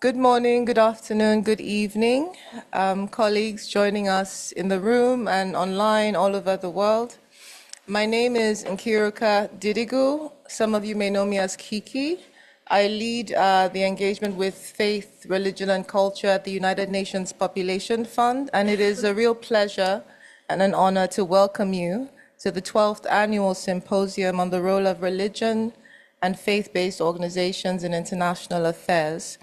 Good morning, good afternoon, good evening, colleagues joining us in the room and online all over the world. My name is Nkiruka Didigu. Some of you may know me as Kiki. I lead the engagement with faith, religion, and culture at the United Nations Population Fund, and it is a real pleasure and an honor to welcome you to the 12th Annual Symposium on the Role of Religion and Faith-Based Organizations in International Affairs.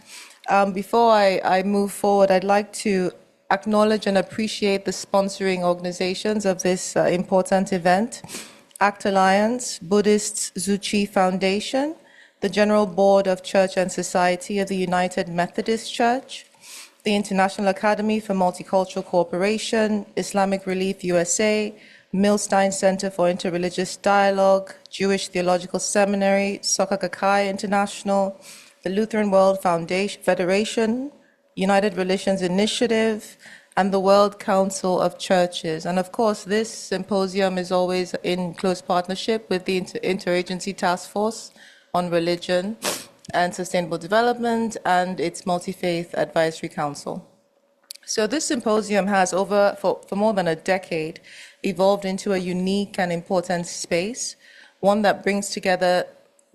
Before I move forward, I'd like to acknowledge and appreciate the sponsoring organizations of this important event: ACT Alliance, Buddhist Zuchi Foundation, the General Board of Church and Society of the United Methodist Church, the International Academy for Multicultural Cooperation, Islamic Relief USA, Milstein Center for Interreligious Dialogue, Jewish Theological Seminary, Soka Gakkai International, the Lutheran World Federation, United Relations Initiative, and the World Council of Churches. And of course, this symposium is always in close partnership with the Interagency Task Force on Religion and Sustainable Development and its Multi-Faith Advisory Council. So this symposium has for more than a decade, evolved into a unique and important space, one that brings together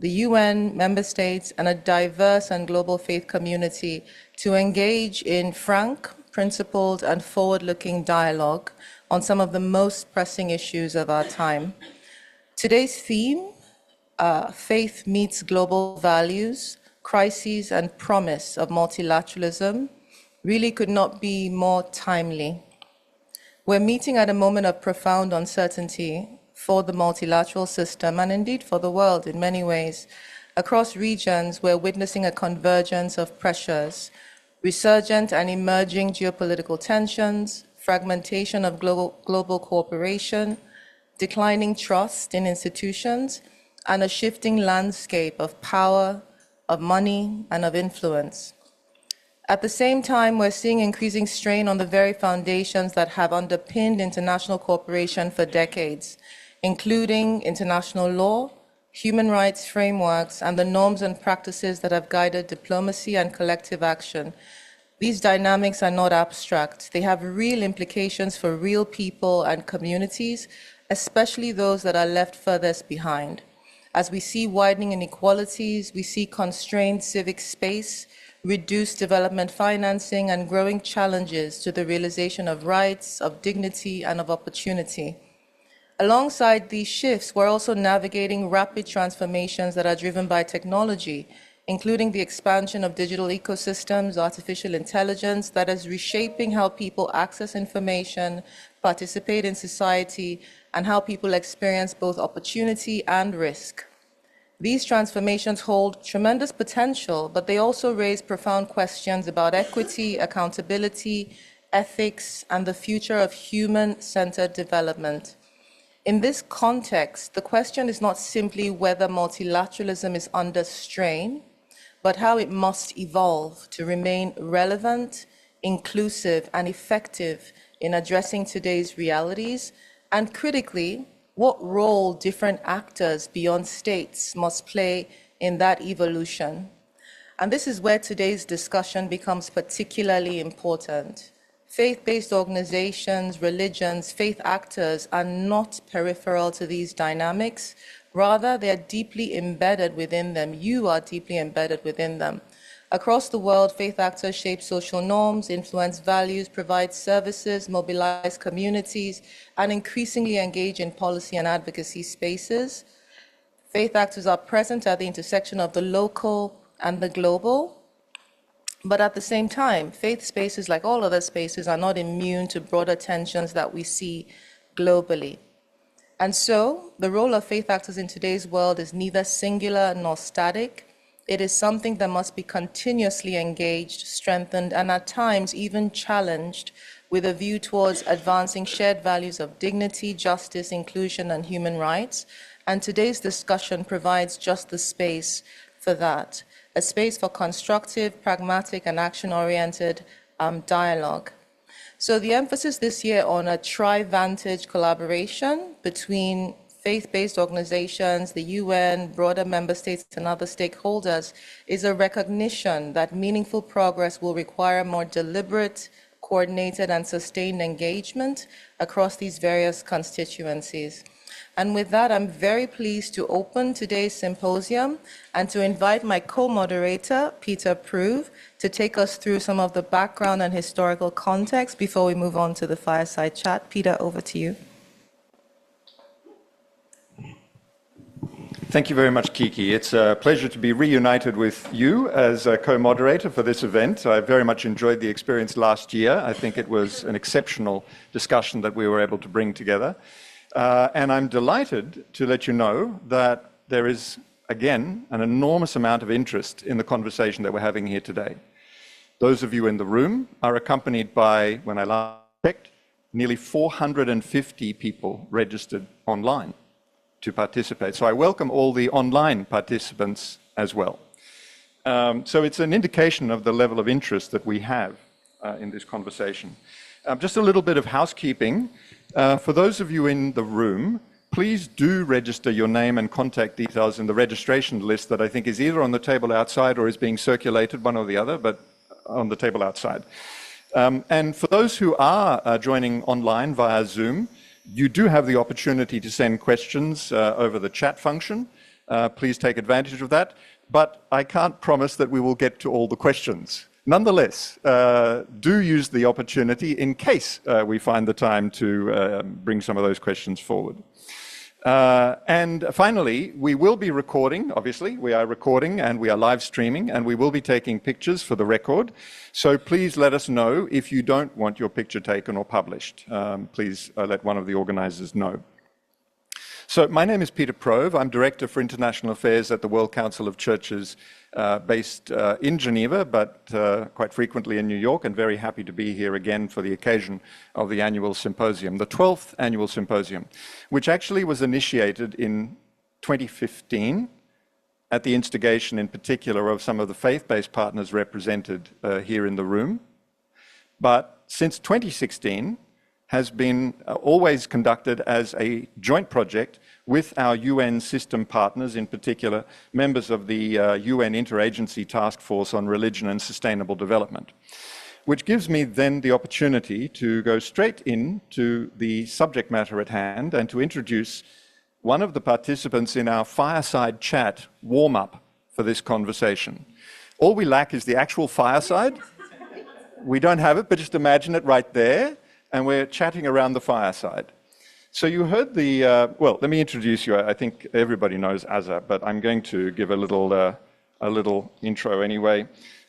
the UN, member states, and a diverse and global faith community to engage in frank, principled, and forward-looking dialogue on some of the most pressing issues of our time. Today's theme, Faith Meets Global Values, Crises and Promise of Multilateralism, really could not be more timely. We're meeting at a moment of profound uncertainty for the multilateral system and indeed for the world in many ways. Across regions, we're witnessing a convergence of pressures, resurgent and emerging geopolitical tensions, fragmentation of global cooperation, declining trust in institutions, and a shifting landscape of power, of money, and of influence. At the same time, we're seeing increasing strain on the very foundations that have underpinned international cooperation for decades, including international law, human rights frameworks, and the norms and practices that have guided diplomacy and collective action. These dynamics are not abstract. They have real implications for real people and communities, especially those that are left furthest behind. As we see widening inequalities, we see constrained civic space, reduced development financing, and growing challenges to the realization of rights, of dignity, and of opportunity. Alongside these shifts, we're also navigating rapid transformations that are driven by technology, including the expansion of digital ecosystems, artificial intelligence that is reshaping how people access information, participate in society, and how people experience both opportunity and risk. These transformations hold tremendous potential, but they also raise profound questions about equity, accountability, ethics, and the future of human-centered development. In this context, the question is not simply whether multilateralism is under strain, but how it must evolve to remain relevant, inclusive, and effective in addressing today's realities, and critically, what role different actors beyond states must play in that evolution. And this is where today's discussion becomes particularly important. Faith-based organizations, religions, faith actors are not peripheral to these dynamics. Rather, they are deeply embedded within them. You are deeply embedded within them. Across the world, faith actors shape social norms, influence values, provide services, mobilize communities, and increasingly engage in policy and advocacy spaces. Faith actors are present at the intersection of the local and the global. But at the same time, faith spaces, like all other spaces, are not immune to broader tensions that we see globally. And so, the role of faith actors in today's world is neither singular nor static. It is something that must be continuously engaged, strengthened, and at times even challenged with a view towards advancing shared values of dignity, justice, inclusion, and human rights. And today's discussion provides just the space for that, a space for constructive, pragmatic, and action-oriented dialogue. So the emphasis this year on a tri-vantage collaboration between faith-based organizations, the UN, broader member states, and other stakeholders is a recognition that meaningful progress will require more deliberate, coordinated, and sustained engagement across these various constituencies. And with that, I'm very pleased to open today's symposium and to invite my co-moderator, Peter Proove, to take us through some of the background and historical context before we move on to the fireside chat. Peter, over to you. Thank you very much, Kiki. It's a pleasure to be reunited with you as a co-moderator for this event. I very much enjoyed the experience last year. I think it was an exceptional discussion that we were able to bring together. And I'm delighted to let you know that there is, again, an enormous amount of interest in the conversation that we're having here today. Those of you in the room are accompanied by, when I last checked, nearly 450 people registered online to participate. So I welcome all the online participants as well. So it's an indication of the level of interest that we have in this conversation. Just a little bit of housekeeping. For those of you in the room, please do register your name and contact details in the registration list that I think is either on the table outside or is being circulated, one or the other, but on the table outside. And for those who are joining online via Zoom, you do have the opportunity to send questions over the chat function. Please take advantage of that. But I can't promise that we will get to all the questions. Nonetheless, do use the opportunity in case we find the time to bring some of those questions forward. And finally, we will be recording, obviously. We are recording and we are live streaming, and we will be taking pictures for the record. So please let us know if you don't want your picture taken or published. Please let one of the organizers know. So my name is Peter Proove. I'm Director for International Affairs at the World Council of Churches, based in Geneva, but quite frequently in New York, and very happy to be here again for the occasion of the annual symposium, the 12th annual symposium, which actually was initiated in 2015 at the instigation in particular of some of the faith-based partners represented here in the room. But since 2016, has been always conducted as a joint project with our UN system partners, in particular members of the UN Interagency Task Force on Religion and Sustainable Development, which gives me then the opportunity to go straight into the subject matter at hand and to introduce one of the participants in our fireside chat warm-up for this conversation. All we lack is the actual fireside. We don't have it, but just imagine it right there. And we're chatting around the fireside. So you heard the, well, let me introduce you. I think everybody knows Azza, but I'm going to give a little intro anyway.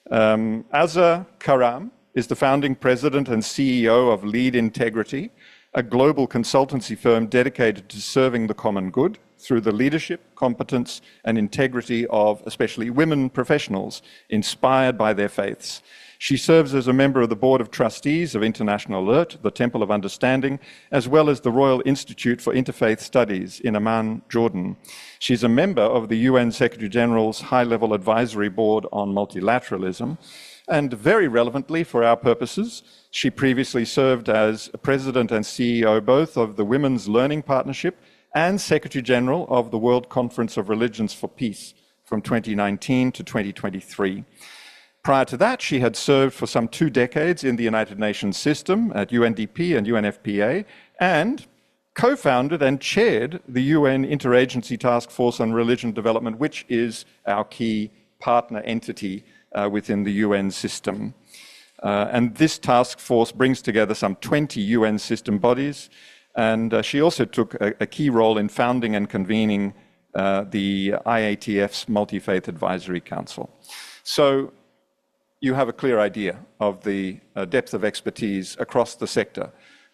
Azza Karam is the founding president and CEO of Lead Integrity, a global consultancy firm dedicated to serving the common good through the leadership, competence, and integrity of especially women professionals inspired by their faiths. She serves as a member of the Board of Trustees of International Alert, the Temple of Understanding, as well as the Royal Institute for Interfaith Studies in Amman, Jordan. She's a member of the UN Secretary-General's High-Level Advisory Board on Multilateralism, and very relevantly for our purposes, she previously served as President and CEO both of the Women's Learning Partnership and Secretary-General of the World Conference of Religions for Peace from 2019 to 2023. Prior to that, she had served for some 2 decades in the United Nations system at UNDP and UNFPA, and co-founded and chaired the UN Interagency Task Force on Religion Development, which is our key partner entity within the UN system. And this task force brings together some 20 UN system bodies, and she also took a key role in founding and convening the IATF's Multi-Faith Advisory Council. So you have a clear idea of the depth of expertise across the sector,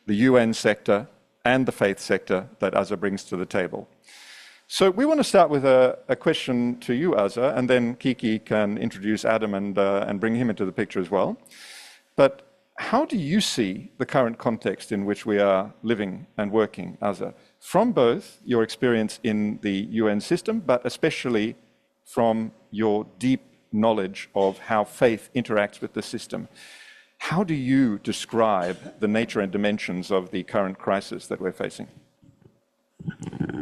the UN sector and the faith sector that Azza brings to the table. So we want to start with a question to you, Azza, and then Kiki can introduce Adam and bring him into the picture as well. But how do you see the current context in which we are living and working, Azza, from both your experience in the UN system, but especially from your deep knowledge of how faith interacts with the system? How do you describe the nature and dimensions of the current crisis that we're facing?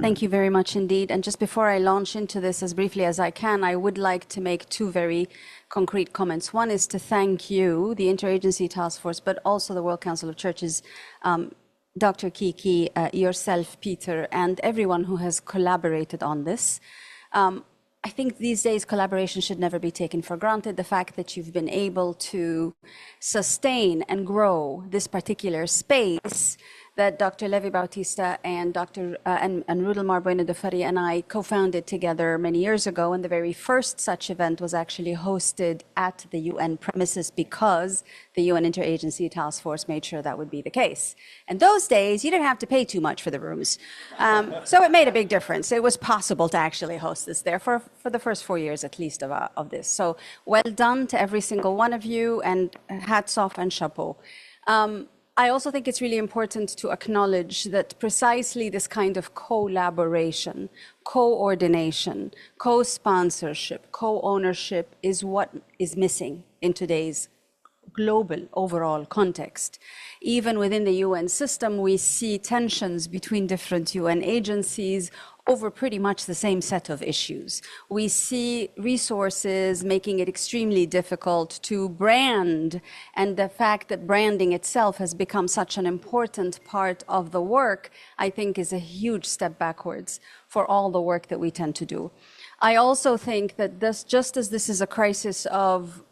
Thank you very much indeed. And just before I launch into this as briefly as I can, I would like to make two very concrete comments. One is to thank you, the Interagency Task Force, but also the World Council of Churches, Dr. Kiki, yourself, Peter, and everyone who has collaborated on this. I think these days collaboration should never be taken for granted. The fact that you've been able to sustain and grow this particular space that Dr. Levi Bautista and Dr. and Rudel Marbuena de Faria and I co-founded together many years ago. And the very first such event was actually hosted at the UN premises because the UN Interagency Task Force made sure that would be the case. And those days, you didn't have to pay too much for the rooms. So it made a big difference. It was possible to actually host this there for the first 4 years at least of this. So well done to every single one of you, and hats off and chapeau. I also think it's really important to acknowledge that precisely this kind of collaboration, coordination, co-sponsorship, co-ownership is what is missing in today's global overall context. Even within the UN system, we see tensions between different UN agencies over pretty much the same set of issues. We see resources making it extremely difficult to brand, and the fact that branding itself has become such an important part of the work, I think is a huge step backwards for all the work that we tend to do. I also think that this, just as this is a crisis of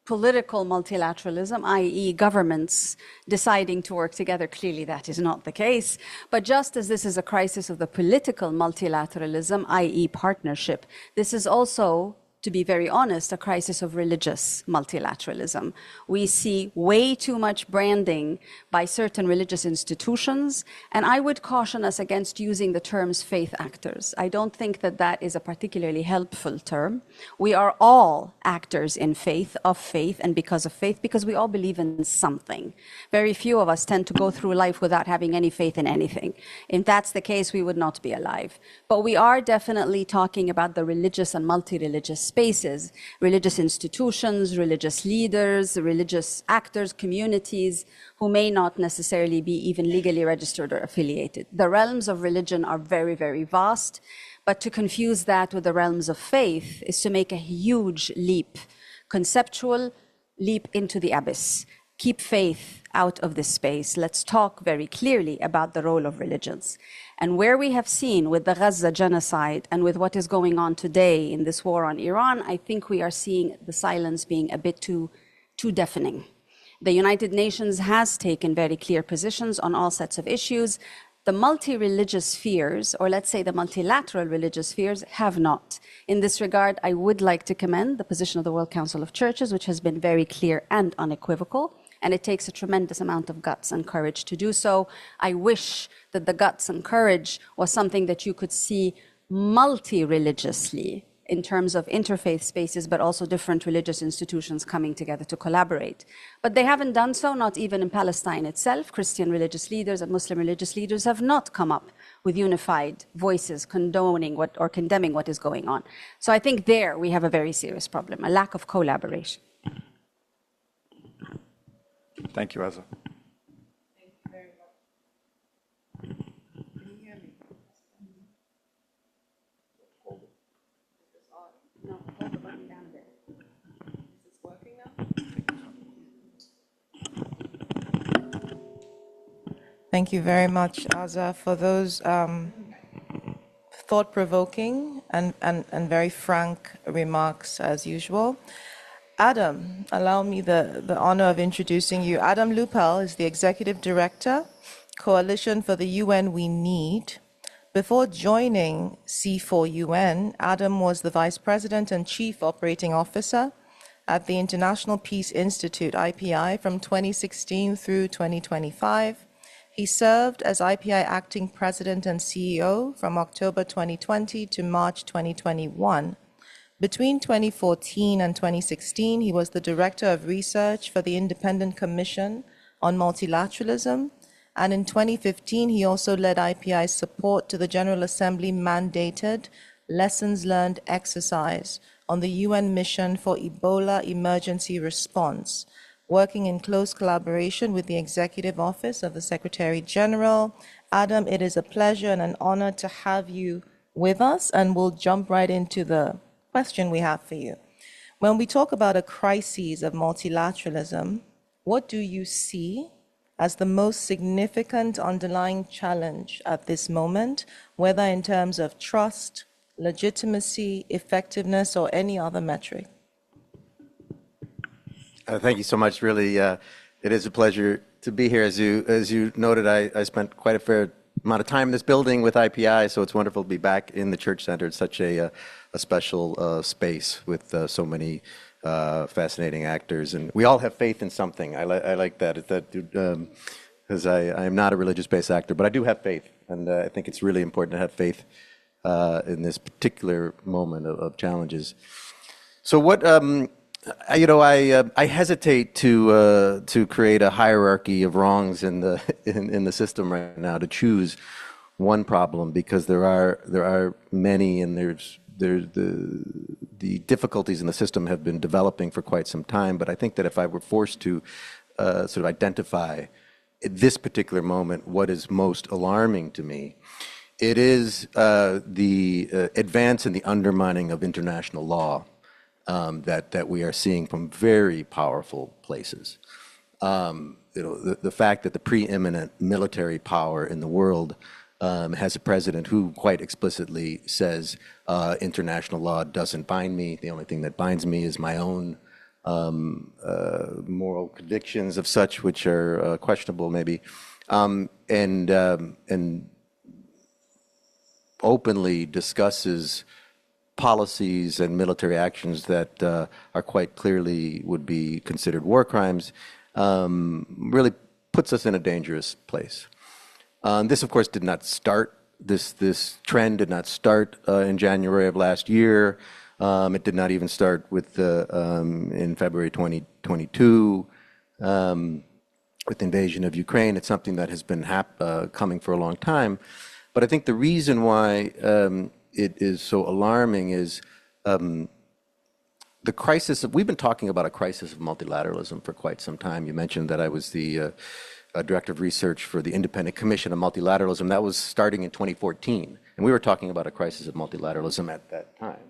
political multilateralism, i.e. governments deciding to work together, clearly that is not the case. But just as this is a crisis of the political multilateralism, i.e. partnership, this is also, to be very honest, a crisis of religious multilateralism. We see way too much branding by certain religious institutions, and I would caution us against using the terms faith actors. I don't think that that is a particularly helpful term. We are all actors in faith, of faith, and because of faith, because we all believe in something. Very few of us tend to go through life without having any faith in anything. If that's the case, we would not be alive. But we are definitely talking about the religious and multi-religious spaces, religious institutions, religious leaders, religious actors, communities who may not necessarily be even legally registered or affiliated. The realms of religion are very, very vast, but to confuse that with the realms of faith is to make a huge leap, conceptual leap into the abyss. Keep faith out of this space. Let's talk very clearly about the role of religions. And where we have seen with the Gaza genocide and with what is going on today in this war on Iran, I think we are seeing the silence being a bit too deafening. The United Nations has taken very clear positions on all sets of issues. The multi-religious spheres, or let's say the multilateral religious spheres, have not. In this regard, I would like to commend the position of the World Council of Churches, which has been very clear and unequivocal. And it takes a tremendous amount of guts and courage to do so. I wish that the guts and courage was something that you could see multi-religiously in terms of interfaith spaces, but also different religious institutions coming together to collaborate. But they haven't done so, not even in Palestine itself. Christian religious leaders and Muslim religious leaders have not come up with unified voices condoning or condemning what is going on. So I think there we have a very serious problem, a lack of collaboration. Thank you, Azza. Thank you very much. Can you hear me? Hold it. Is this on? No, hold the button down a bit. Is this working now? Thank you very much, Azza, for those thought-provoking and very frank remarks as usual. Adam, allow me the honor of introducing you. Adam Lupel is the Executive Director, Coalition for the UN We Need. Before joining C4UN, Adam was the Vice President and Chief Operating Officer at the International Peace Institute, IPI, from 2016 through 2025. He served as IPI Acting President and CEO from October 2020 to March 2021. Between 2014 and 2016, he was the Director of Research for the Independent Commission on Multilateralism, and in 2015, he also led IPI's support to the General Assembly mandated Lessons Learned exercise on the UN Mission for Ebola Emergency Response, working in close collaboration with the Executive Office of the Secretary General Adam, it is a pleasure and an honor to have you with us, and we'll jump right into the question we have for you. When we talk about a crisis of multilateralism, what do you see as the most significant underlying challenge at this moment, whether in terms of trust, legitimacy, effectiveness, or any other metric? Thank you so much. Really, it is a pleasure to be here. As you noted, I spent quite a fair amount of time in this building with IPI, so it's wonderful to be back in the Church Center. It's such a special space with so many fascinating actors, and we all have faith in something. I like that. Because I am not a religious-based actor, but I do have faith, and I think it's really important to have faith in this particular moment of challenges. So what? I hesitate to create a hierarchy of wrongs in the system right now, to choose one problem, because there are many, and there's the difficulties in the system have been developing for quite some time. But I think that if I were forced to sort of identify at this particular moment what is most alarming to me, it is the advance in the undermining of international law that we are seeing from very powerful places. The fact that the preeminent military power in the world has a president who quite explicitly says international law doesn't bind me. The only thing that binds me is my own moral convictions of such which are questionable, maybe, and openly discusses policies and military actions that are quite clearly would be considered war crimes, really puts us in a dangerous place. This, of course, did not start. This trend did not start in January of last year. It did not even start with in February 2022 with the invasion of Ukraine. It's something that has been coming for a long time. But I think the reason why it is so alarming is the crisis we've been talking about a crisis of multilateralism for quite some time. You mentioned that I was the director of research for the Independent Commission on Multilateralism. That was starting in 2014, and we were talking about a crisis of multilateralism at that time.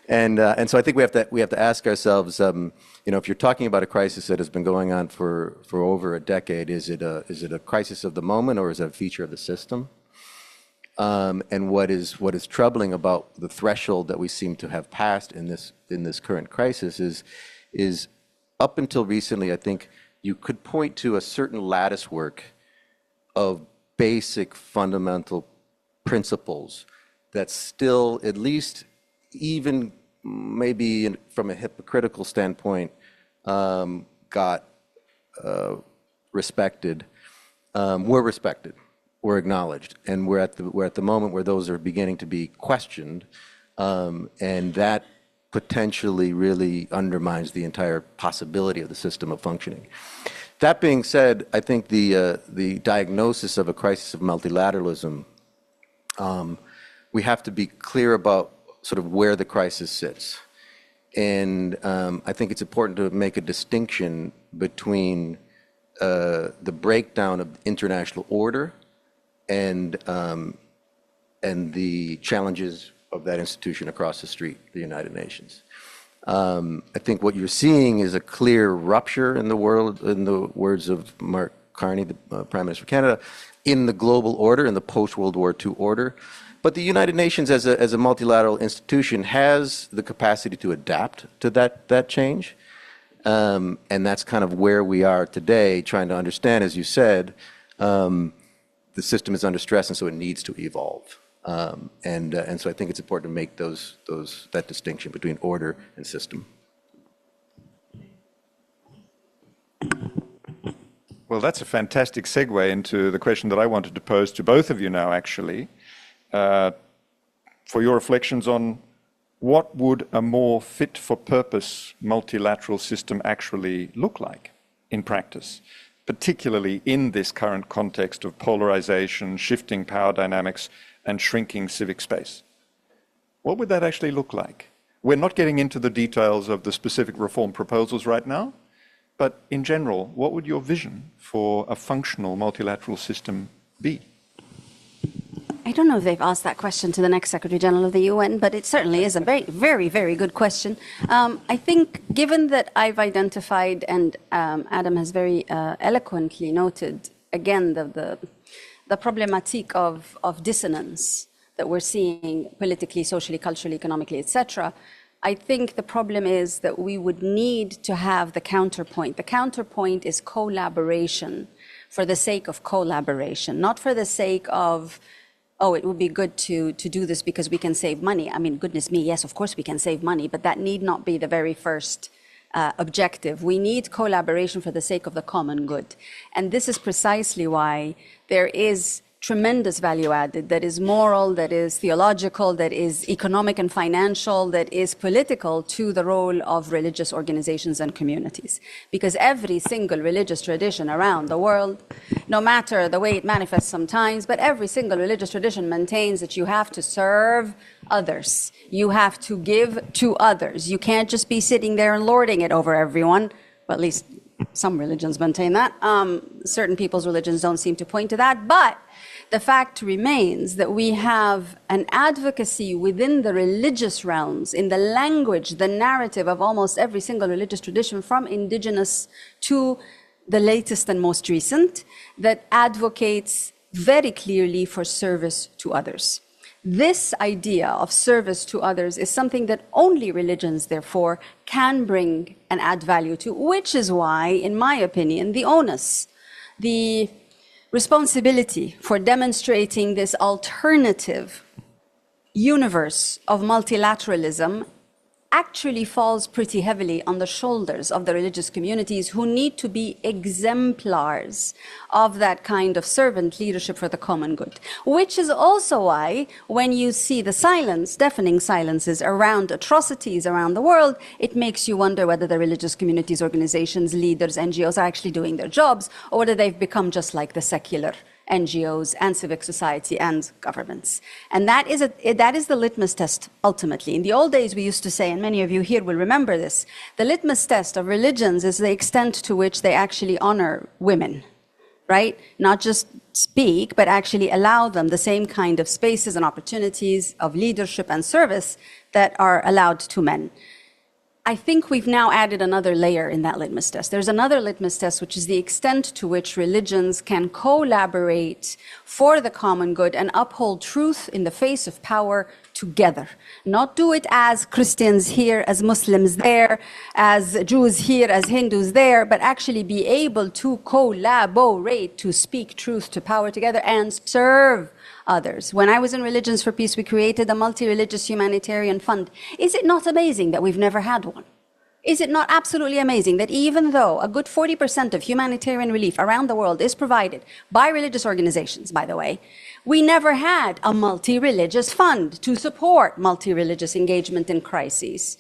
And so I think we have to ask ourselves, if you're talking about a crisis that has been going on for over a decade, is it a crisis of the moment, or is it a feature of the system? And what is troubling about the threshold that we seem to have passed in this current crisis is up until recently, I think you could point to a certain lattice work of basic fundamental principles that still, at least even maybe from a hypocritical standpoint, got respected, were respected, were acknowledged, and we're at the moment where those are beginning to be questioned, and that potentially really undermines the entire possibility of the system of functioning. That being said, I think the diagnosis of a crisis of multilateralism, we have to be clear about sort of where the crisis sits. And I think it's important to make a distinction between the breakdown of international order and the challenges of that institution across the street, the United Nations. I think what you're seeing is a clear rupture in the world, in the words of Mark Carney, the Prime Minister of Canada, in the global order, in the post-World War II order. But the United Nations as a multilateral institution has the capacity to adapt to that change. And that's kind of where we are today, trying to understand, as you said, the system is under stress, and so it needs to evolve. And so I think it's important to make that distinction between order and system. Well, that's a fantastic segue into the question that I wanted to pose to both of you now, actually, for your reflections on what would a more fit-for-purpose multilateral system actually look like in practice, particularly in this current context of polarization, shifting power dynamics, and shrinking civic space. What would that actually look like? We're not getting into the details of the specific reform proposals right now, But in general, what would your vision for a functional multilateral system be? I don't know if they've asked that question to the next Secretary General of the UN, but it certainly is a very, very, very good question. I think, given that I've identified, and Adam has very eloquently noted, again, the problematique of dissonance that we're seeing politically, socially, culturally, economically, etc., I think the problem is that we would need to have the counterpoint. The counterpoint is collaboration for the sake of collaboration, not for the sake of, oh, it would be good to do this because we can save money. I mean, goodness me, yes, of course we can save money, but that need not be the very first objective. We need collaboration for the sake of the common good. And this is precisely why there is tremendous value added that is moral, that is theological, that is economic and financial, that is political to the role of religious organizations and communities. Because every single religious tradition around the world, no matter the way it manifests sometimes, but every single religious tradition maintains that you have to serve others. You have to give to others. You can't just be sitting there and lording it over everyone, well, at least some religions maintain that. Certain people's religions don't seem to point to that, but the fact remains that we have an advocacy within the religious realms, in the language, the narrative of almost every single religious tradition, from indigenous to the latest and most recent, that advocates very clearly for service to others. This idea of service to others is something that only religions, therefore, can bring and add value to, which is why, in my opinion, the onus, the responsibility for demonstrating this alternative universe of multilateralism actually falls pretty heavily on the shoulders of the religious communities, who need to be exemplars of that kind of servant leadership for the common good. Which is also why, when you see the silence, deafening silences around atrocities around the world, it makes you wonder whether the religious communities, organizations, leaders, NGOs are actually doing their jobs, or whether they've become just like the secular NGOs and civic society and governments. And that is the litmus test, ultimately. In the old days, we used to say, and many of you here will remember this, the litmus test of religions is the extent to which they actually honor women, right? Not just speak, but actually allow them the same kind of spaces and opportunities of leadership and service that are allowed to men. I think we've now added another layer in that litmus test. There's another litmus test, which is the extent to which religions can collaborate for the common good and uphold truth in the face of power together. Not do it as Christians here, as Muslims there, as Jews here, as Hindus there, but actually be able to collaborate, to speak truth to power together and serve others. When I was in Religions for Peace, we created a multi-religious humanitarian fund. Is it not amazing that we've never had one? Is it not absolutely amazing that even though a good 40% of humanitarian relief around the world is provided by religious organizations, by the way, we never had a multi-religious fund to support multi-religious engagement in crises?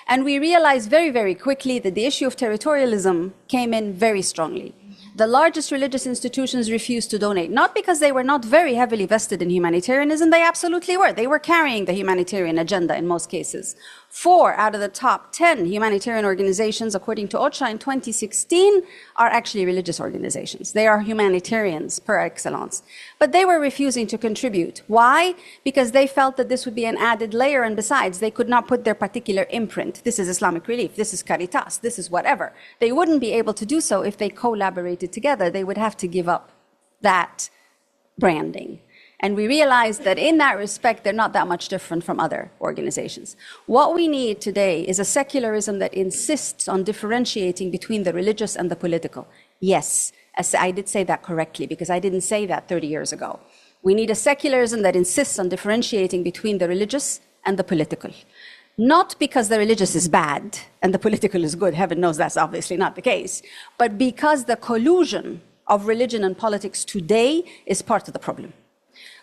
And we realized very, very quickly that the issue of territorialism came in very strongly. The largest religious institutions refused to donate, not because they were not very heavily vested in humanitarianism, they absolutely were. They were carrying the humanitarian agenda in most cases. 4 out of the top 10 humanitarian organizations, according to OCHA in 2016, are actually religious organizations. They are humanitarians per excellence. But they were refusing to contribute. Why? Because they felt that this would be an added layer, and besides, they could not put their particular imprint. This is Islamic Relief, this is Caritas, this is whatever. They wouldn't be able to do so if they collaborated together. They would have to give up that branding. And we realized that in that respect, they're not that much different from other organizations. What we need today is a secularism that insists on differentiating between the religious and the political. Yes, I did say that correctly, because I didn't say that 30 years ago. We need a secularism that insists on differentiating between the religious and the political. Not because the religious is bad and the political is good, heaven knows that's obviously not the case, but because the collusion of religion and politics today is part of the problem.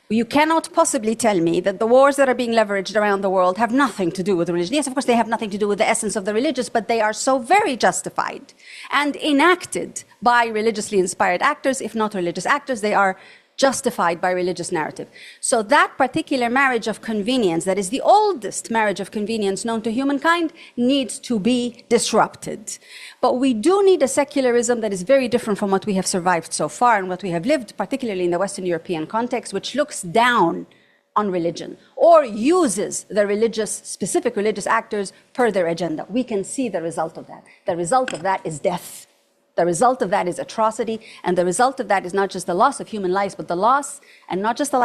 You cannot possibly tell me that the wars that are being leveraged around the world have nothing to do with religion. Yes, of course, they have nothing to do with the essence of the religious, but they are so very justified and enacted by religiously inspired actors, if not religious actors. They are justified by religious narrative. So that particular marriage of convenience, that is the oldest marriage of convenience known to humankind, needs to be disrupted. But we do need a secularism that is very different from what we have survived so far and what we have lived, particularly in the Western European context, which looks down on religion or uses the specific religious actors per their agenda. We can see the result of that. The result of that is death. The result of that is atrocity, and the result of that is not just the loss of human lives, but the loss, and not just the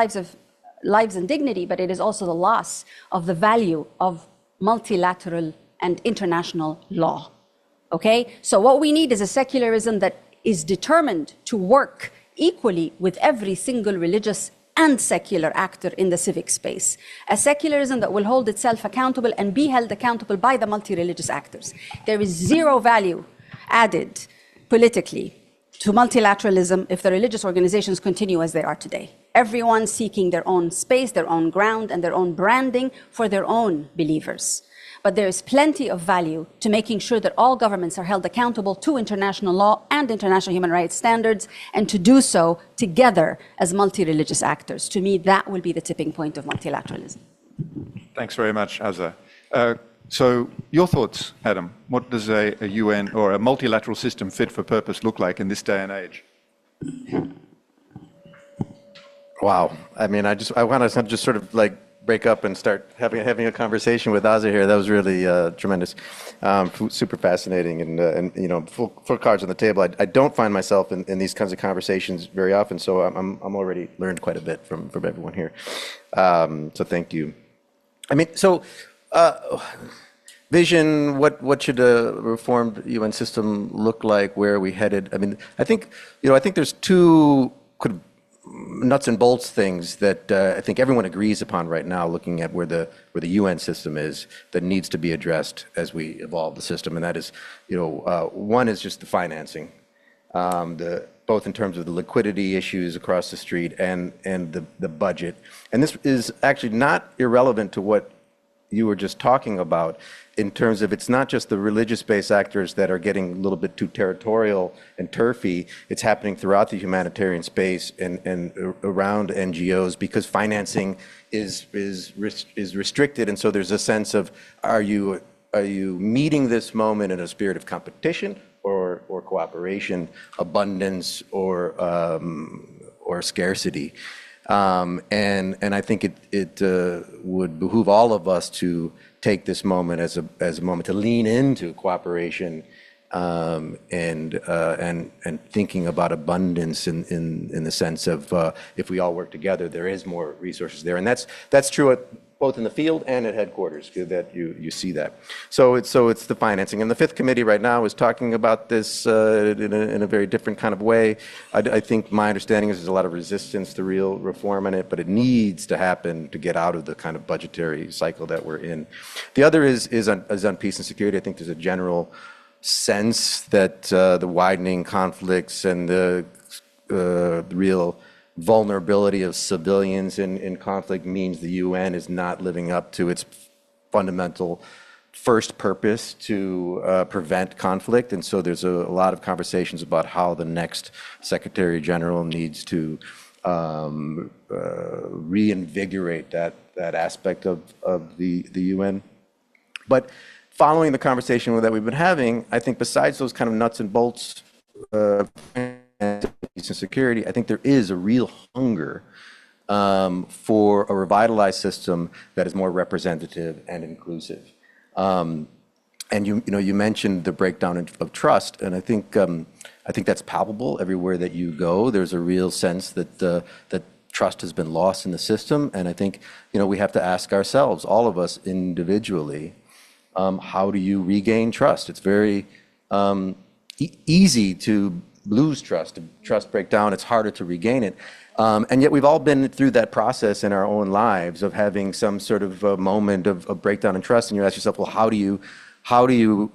lives and dignity, but it is also the loss of the value of multilateral and international law. Okay? So what we need is a secularism that is determined to work equally with every single religious and secular actor in the civic space. A secularism that will hold itself accountable and be held accountable by the multi-religious actors. There is zero value added politically to multilateralism if the religious organizations continue as they are today. Everyone seeking their own space, their own ground, and their own branding for their own believers. But there is plenty of value to making sure that all governments are held accountable to international law and international human rights standards, and to do so together as multi-religious actors. To me, that will be the tipping point of multilateralism. Thanks very much, Azza. So your thoughts, Adam. What does a UN or a multilateral system fit for purpose look like in this day and age? Wow. I mean, I want to just sort of like break up and start having a conversation with Azza here. That was really tremendous, super fascinating, and you know, full cards on the table. I don't find myself in these kinds of conversations very often, so I'm already learned quite a bit from everyone here. So thank you. I mean, so. Vision, what should a reformed UN system look like? Where are we headed? I mean, I think there's two kind of nuts and bolts things that I think everyone agrees upon right now, looking at where the UN system is, that needs to be addressed as we evolve the system, and that is, one is just the financing, both in terms of the liquidity issues across the street and the budget, and this is actually not irrelevant to what you were just talking about, in terms of it's not just the religious-based actors that are getting a little bit too territorial and turfy. It's happening throughout the humanitarian space and around NGOs, because financing is restricted, and so there's a sense of, are you meeting this moment in a spirit of competition or cooperation, abundance or scarcity? And I think it would behoove all of us to take this moment as a moment to lean into cooperation and thinking about abundance in the sense of if we all work together, there is more resources there, and that's true both in the field and at headquarters, that you see that. So it's the financing, and the Fifth Committee right now is talking about this in a very different kind of way. I think my understanding is there's a lot of resistance to real reform in it, but it needs to happen to get out of the kind of budgetary cycle that we're in. The other is on peace and security. I think there's a general sense that the widening conflicts and the real vulnerability of civilians in conflict means the UN is not living up to its fundamental first purpose to prevent conflict. And so there's a lot of conversations about how the next Secretary General needs to reinvigorate that aspect of the UN. But following the conversation that we've been having, I think besides those kind of nuts and bolts peace and security, I think there is a real hunger for a revitalized system that is more representative and inclusive. And you mentioned the breakdown of trust, and I think that's palpable everywhere that you go. There's a real sense that trust has been lost in the system, and I think we have to ask ourselves, all of us individually, how do you regain trust? It's very easy to lose trust break down. It's harder to regain it. And yet we've all been through that process in our own lives of having some sort of a moment of breakdown in trust. And you ask yourself, well, how do you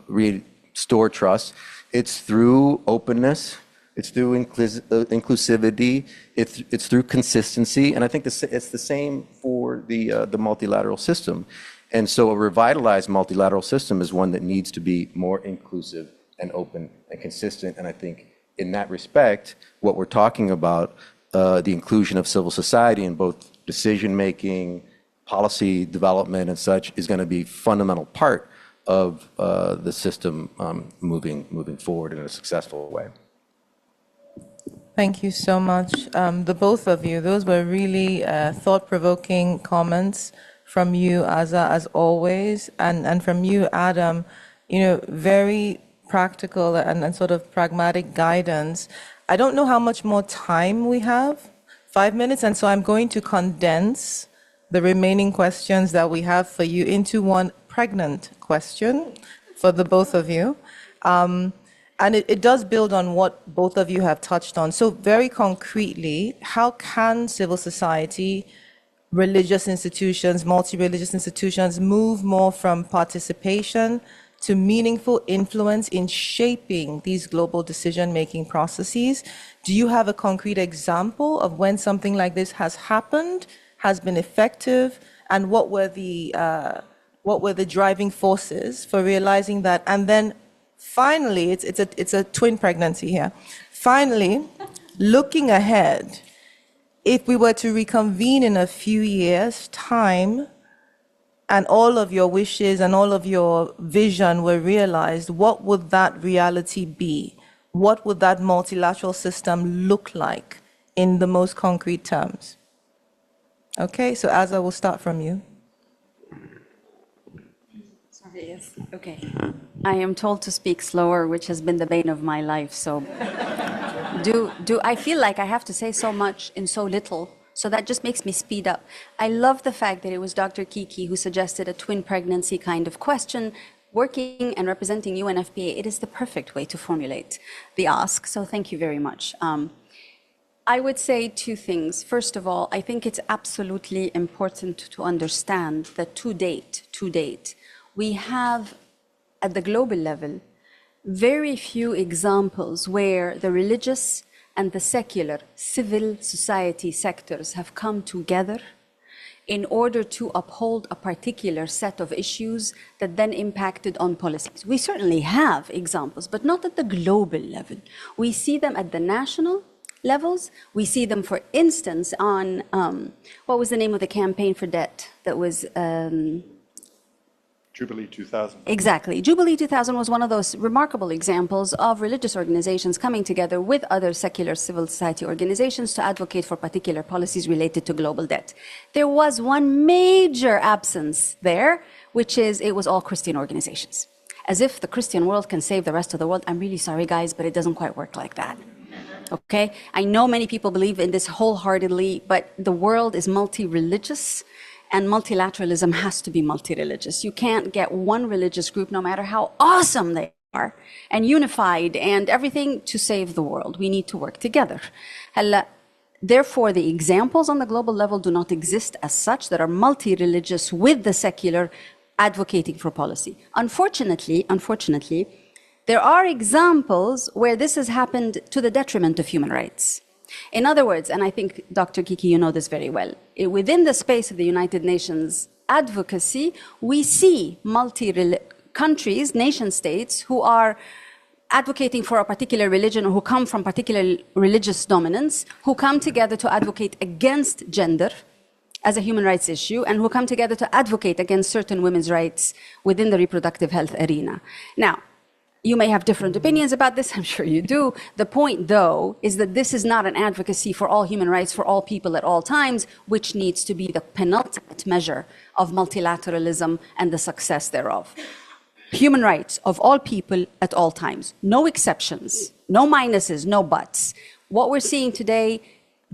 restore trust? It's through openness. It's through inclusivity. It's through consistency. And I think it's the same for the multilateral system. And so a revitalized multilateral system is one that needs to be more inclusive and open and consistent. And I think in that respect, what we're talking about the inclusion of civil society in both decision-making, policy development and such is going to be a fundamental part of the system moving forward in a successful way. Thank you so much, the both of you. Those were really thought-provoking comments from you, Aza, as always, and from you, Adam. Very practical and sort of pragmatic guidance. I don't know how much more time we have, 5 minutes, and so I'm going to condense the remaining questions that we have for you into one pregnant question for the both of you. And it does build on what both of you have touched on. So very concretely, how can civil society, religious institutions, multi-religious institutions move more from participation to meaningful influence in shaping these global decision-making processes? Do you have a concrete example of when something like this has happened, has been effective, and what were the driving forces for realizing that? And then finally, it's a twin pregnancy here. Finally, looking ahead, if we were to reconvene in a few years' time, and all of your wishes and all of your vision were realized, what would that reality be? What would that multilateral system look like in the most concrete terms? Okay, so Aza, we'll start from you. Sorry, yes. Okay. I am told to speak slower, which has been the bane of my life, so do I feel like I have to say so much in so little? So that just makes me speed up. I love the fact that it was Dr. Kiki who suggested a twin pregnancy kind of question. Working and representing UNFPA, it is the perfect way to formulate the ask. So thank you very much. I would say two things. First of all, I think it's absolutely important to understand that to date, we have at the global level very few examples where the religious and the secular civil society sectors have come together in order to uphold a particular set of issues that then impacted on policies. We certainly have examples, but not at the global level. We see them at the national levels. We see them, for instance, on, what was the name of the campaign for debt that was... Jubilee 2000. Exactly. Jubilee 2000 was one of those remarkable examples of religious organizations coming together with other secular civil society organizations to advocate for particular policies related to global debt. There was one major absence there, which is it was all Christian organizations. As if the Christian world can save the rest of the world. I'm really sorry, guys, but it doesn't quite work like that. Okay? I know many people believe in this wholeheartedly, but the world is multi-religious. And multilateralism has to be multi-religious. You can't get one religious group, no matter how awesome they are, and unified and everything to save the world. We need to work together. Therefore, the examples on the global level do not exist as such that are multi-religious with the secular advocating for policy. Unfortunately, there are examples where this has happened to the detriment of human rights. In other words, and I think, Dr. Kiki, you know this very well, within the space of the United Nations advocacy, we see countries, nation states, who are advocating for a particular religion or who come from particular religious dominance, who come together to advocate against gender as a human rights issue, and who come together to advocate against certain women's rights within the reproductive health arena. Now, you may have different opinions about this, I'm sure you do. The point, though, is that this is not an advocacy for all human rights for all people at all times, which needs to be the penultimate measure of multilateralism and the success thereof. Human rights of all people at all times. No exceptions, no minuses, no buts. What we're seeing today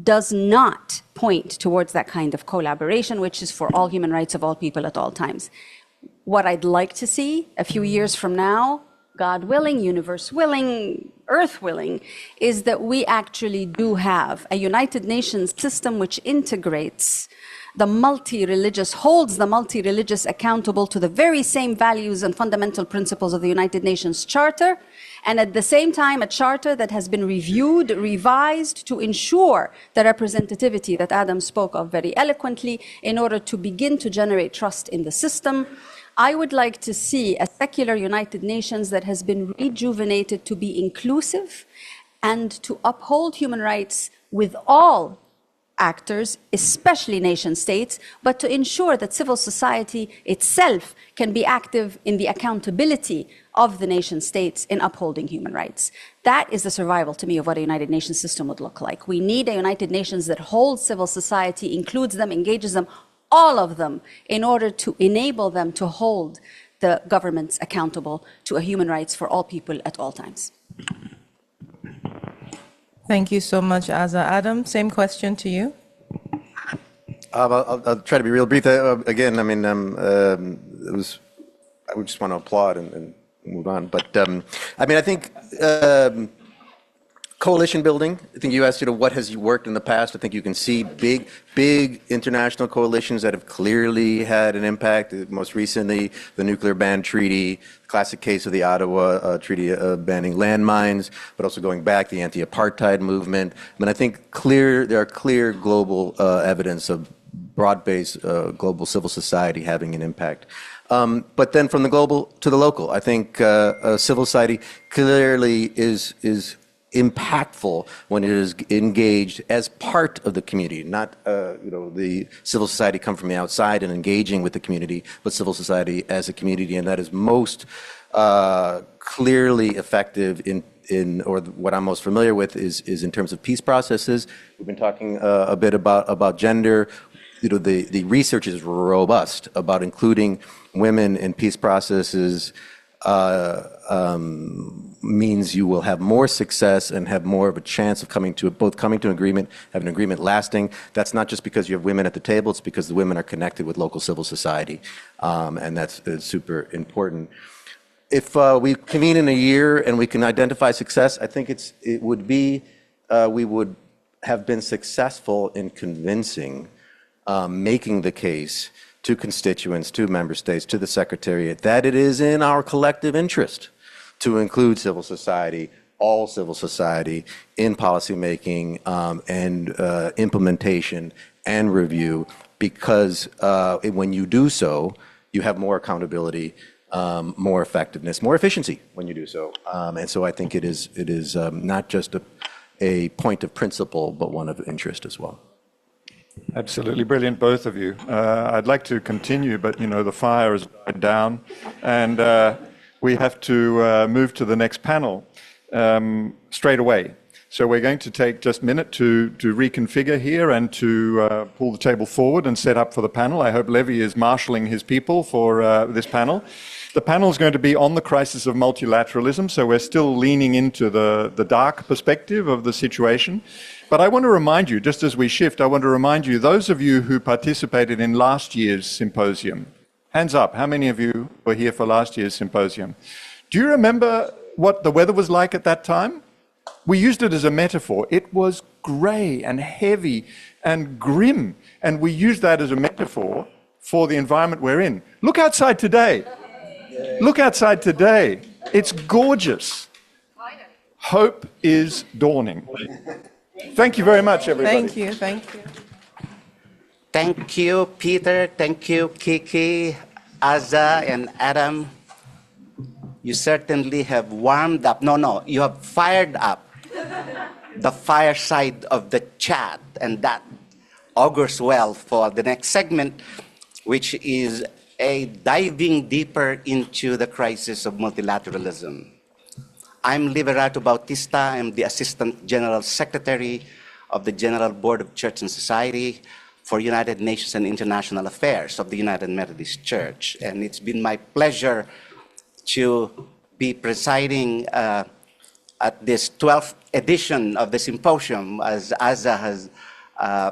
does not point towards that kind of collaboration, which is for all human rights of all people at all times. What I'd like to see a few years from now, God willing, universe willing, earth willing, is that we actually do have a United Nations system which integrates the multi-religious, holds the multi-religious accountable to the very same values and fundamental principles of the United Nations Charter, and at the same time a charter that has been reviewed, revised to ensure the representativity that Adam spoke of very eloquently in order to begin to generate trust in the system. I would like to see a secular United Nations that has been rejuvenated to be inclusive, and to uphold human rights with all actors, especially nation states, but to ensure that civil society itself can be active in the accountability of the nation states in upholding human rights. That is the survival, to me, of what a United Nations system would look like. We need a United Nations that holds civil society, includes them, engages them, all of them, in order to enable them to hold the governments accountable to a human rights for all people at all times. Thank you so much, Azza. Adam, same question to you. I'll try to be real brief. Again, I mean, it was. I would just want to applaud and move on. But I mean, I think coalition building. I think you asked, what has worked in the past? I think you can see big international coalitions that have clearly had an impact. Most recently, the nuclear ban treaty, classic case of the Ottawa Treaty banning landmines, but also going back, the anti-apartheid movement. I mean, I think there are clear global evidence of broad-based global civil society having an impact. But then from the global to the local, I think civil society clearly is impactful when it is engaged as part of the community, not the civil society come from the outside and engaging with the community, but civil society as a community, and that is most clearly effective in or what I'm most familiar with is in terms of peace processes. We've been talking a bit about gender. The research is robust about including women in peace processes. Means you will have more success and have more of a chance of coming to an agreement, have an agreement lasting. That's not just because you have women at the table, it's because the women are connected with local civil society, and that's super important. If we convene in a year and we can identify success, I think we would have been successful in convincing, making the case to constituents, to member states, to the Secretariat, that it is in our collective interest to include civil society, all civil society, in policymaking and implementation and review, because when you do so, you have more accountability, more effectiveness, more efficiency when you do so. And so I think it is not just a point of principle, but one of interest as well. Absolutely brilliant, both of you. I'd like to continue, but the fire has died down, and we have to move to the next panel straight away. So we're going to take just a minute to reconfigure here and to pull the table forward and set up for the panel. I hope Levi is marshalling his people for this panel. The panel is going to be on the crisis of multilateralism, so we're still leaning into the dark perspective of the situation. But I want to remind you, just as we shift, I want to remind you, those of you who participated in last year's symposium, hands up, how many of you were here for last year's symposium? Do you remember what the weather was like at that time? We used it as a metaphor. It was grey and heavy and grim, and we used that as a metaphor for the environment we're in. Look outside today. Look outside today. It's gorgeous. Hope is dawning. Thank you very much, everybody. Thank you. Thank you, Peter. Thank you, Kiki, Azza, and Adam. You certainly have warmed up. No, you have fired up the fireside of the chat, and that augurs well for the next segment, which is a diving deeper into the crisis of multilateralism. I'm Liberato Bautista. I'm the Assistant General Secretary of the General Board of Church and Society for United Nations and International Affairs of the United Methodist Church. And it's been my pleasure to be presiding at this 12th edition of the symposium. As Azza has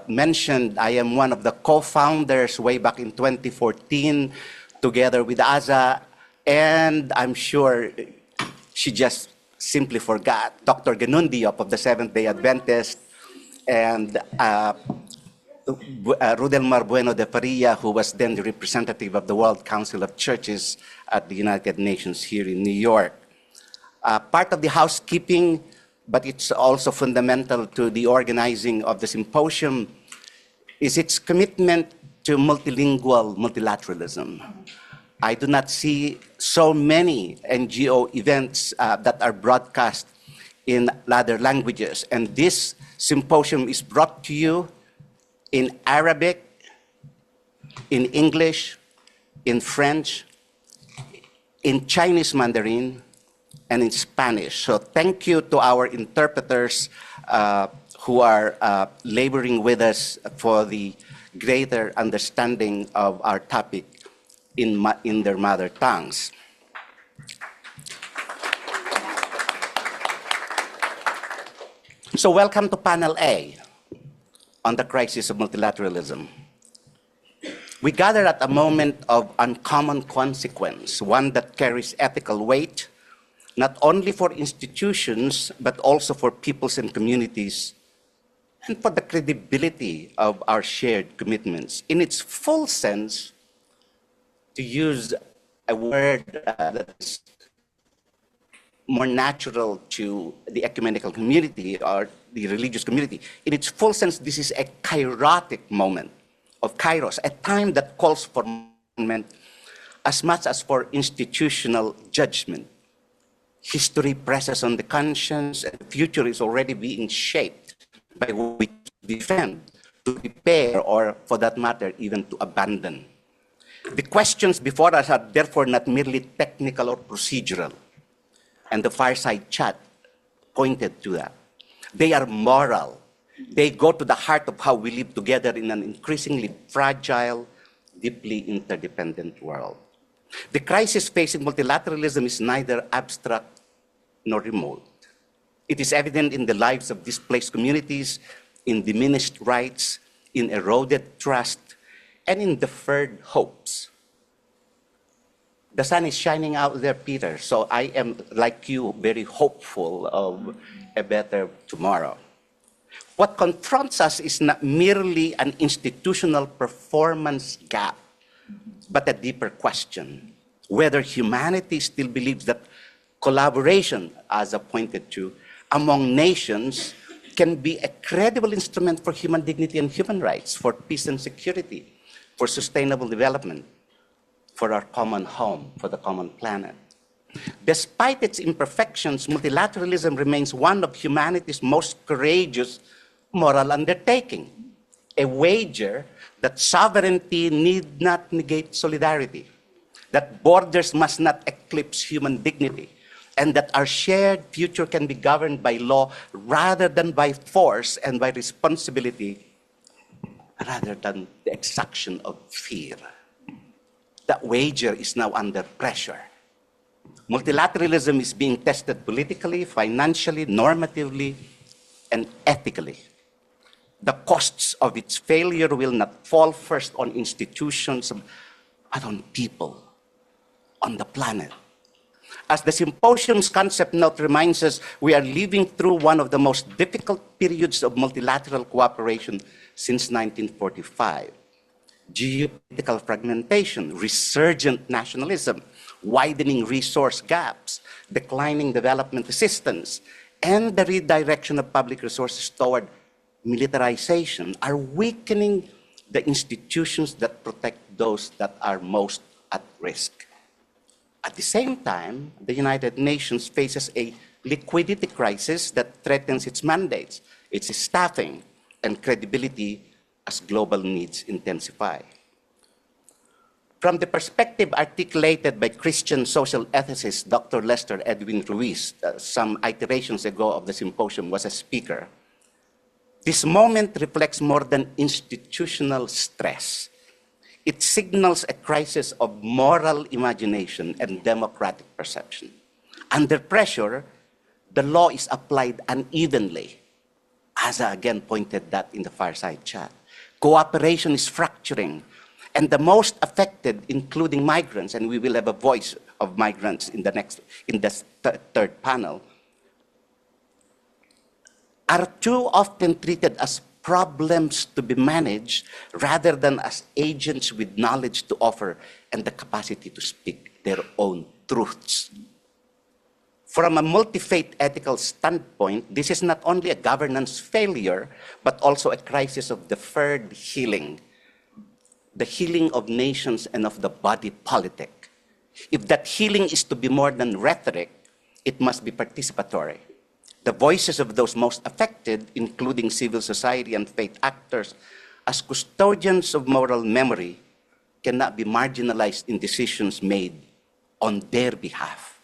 mentioned, I am one of the co-founders way back in 2014, together with Azza, and I'm sure she just simply forgot Dr. Ganundiop of the Seventh-day Adventist, and Rudelmar Bueno de Faria, who was then the representative of the World Council of Churches at the United Nations here in New York. Part of the housekeeping, but it's also fundamental to the organizing of the symposium, is its commitment to multilingual multilateralism. I do not see so many NGO events that are broadcast in other languages. And this symposium is brought to you in Arabic, in English, in French, in Chinese Mandarin, and in Spanish. So thank you to our interpreters who are laboring with us for the greater understanding of our topic in their mother tongues. So welcome to panel A on the crisis of multilateralism. We gather at a moment of uncommon consequence, one that carries ethical weight, not only for institutions, but also for peoples and communities, and for the credibility of our shared commitments. In its full sense, to use a word that is more natural to the ecumenical community or the religious community, in its full sense, this is a kairotic moment of kairos, a time that calls for movement as much as for institutional judgment. History presses on the conscience, and the future is already being shaped by what we defend, to repair, or for that matter, even to abandon. The questions before us are therefore not merely technical or procedural, and the fireside chat pointed to that. They are moral. They go to the heart of how we live together in an increasingly fragile, deeply interdependent world. The crisis facing multilateralism is neither abstract nor remote. It is evident in the lives of displaced communities, in diminished rights, in eroded trust, and in deferred hopes. The sun is shining out there, Peter, so I am, like you, very hopeful of a better tomorrow. What confronts us is not merely an institutional performance gap, but a deeper question, whether humanity still believes that collaboration, as I pointed to, among nations can be a credible instrument for human dignity and human rights, for peace and security, for sustainable development, for our common home, for the common planet. Despite its imperfections, multilateralism remains one of humanity's most courageous moral undertaking, a wager that sovereignty need not negate solidarity, that borders must not eclipse human dignity, and that our shared future can be governed by law rather than by force and by responsibility rather than the exaction of fear. That wager is now under pressure. Multilateralism is being tested politically, financially, normatively, and ethically. The costs of its failure will not fall first on institutions, but on people, on the planet. As the symposium's concept note reminds us, we are living through one of the most difficult periods of multilateral cooperation since 1945. Geopolitical fragmentation, resurgent nationalism, widening resource gaps, declining development assistance, and the redirection of public resources toward militarization are weakening the institutions that protect those that are most at risk. At the same time, the United Nations faces a liquidity crisis that threatens its mandates, its staffing, and credibility as global needs intensify. From the perspective articulated by Christian social ethicist Dr. Lester Edwin Ruiz, some iterations ago of the symposium was a speaker, this moment reflects more than institutional stress. It signals a crisis of moral imagination and democratic perception. Under pressure, the law is applied unevenly. Asa again pointed that in the fireside chat. Cooperation is fracturing, and the most affected, including migrants, and we will have a voice of migrants in the third panel, are too often treated as problems to be managed rather than as agents with knowledge to offer and the capacity to speak their own truths. From a multi-faith ethical standpoint, this is not only a governance failure, but also a crisis of deferred healing, the healing of nations and of the body politic. If that healing is to be more than rhetoric, it must be participatory. the voices of those most affected, including civil society and faith actors, as custodians of moral memory, cannot be marginalized in decisions made on their behalf.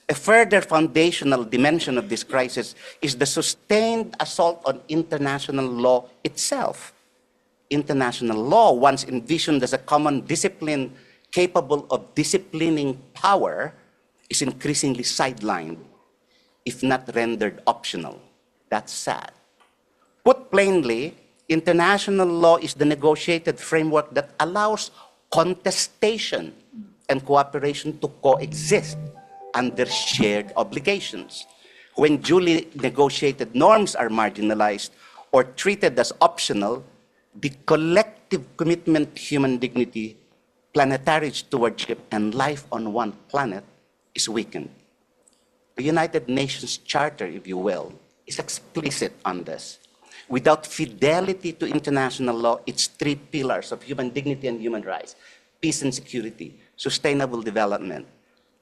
A further foundational dimension of this crisis is the sustained assault on international law itself. International law, once envisioned as a common discipline capable of disciplining power, is increasingly sidelined, if not rendered optional. That's sad. Put plainly, international law is the negotiated framework that allows contestation and cooperation to coexist under shared obligations. When duly negotiated norms are marginalized or treated as optional, the collective commitment to human dignity, planetary stewardship, and life on one planet is weakened. The United Nations Charter, if you will, is explicit on this. Without fidelity to international law, its three pillars of human dignity and human rights, peace and security, sustainable development,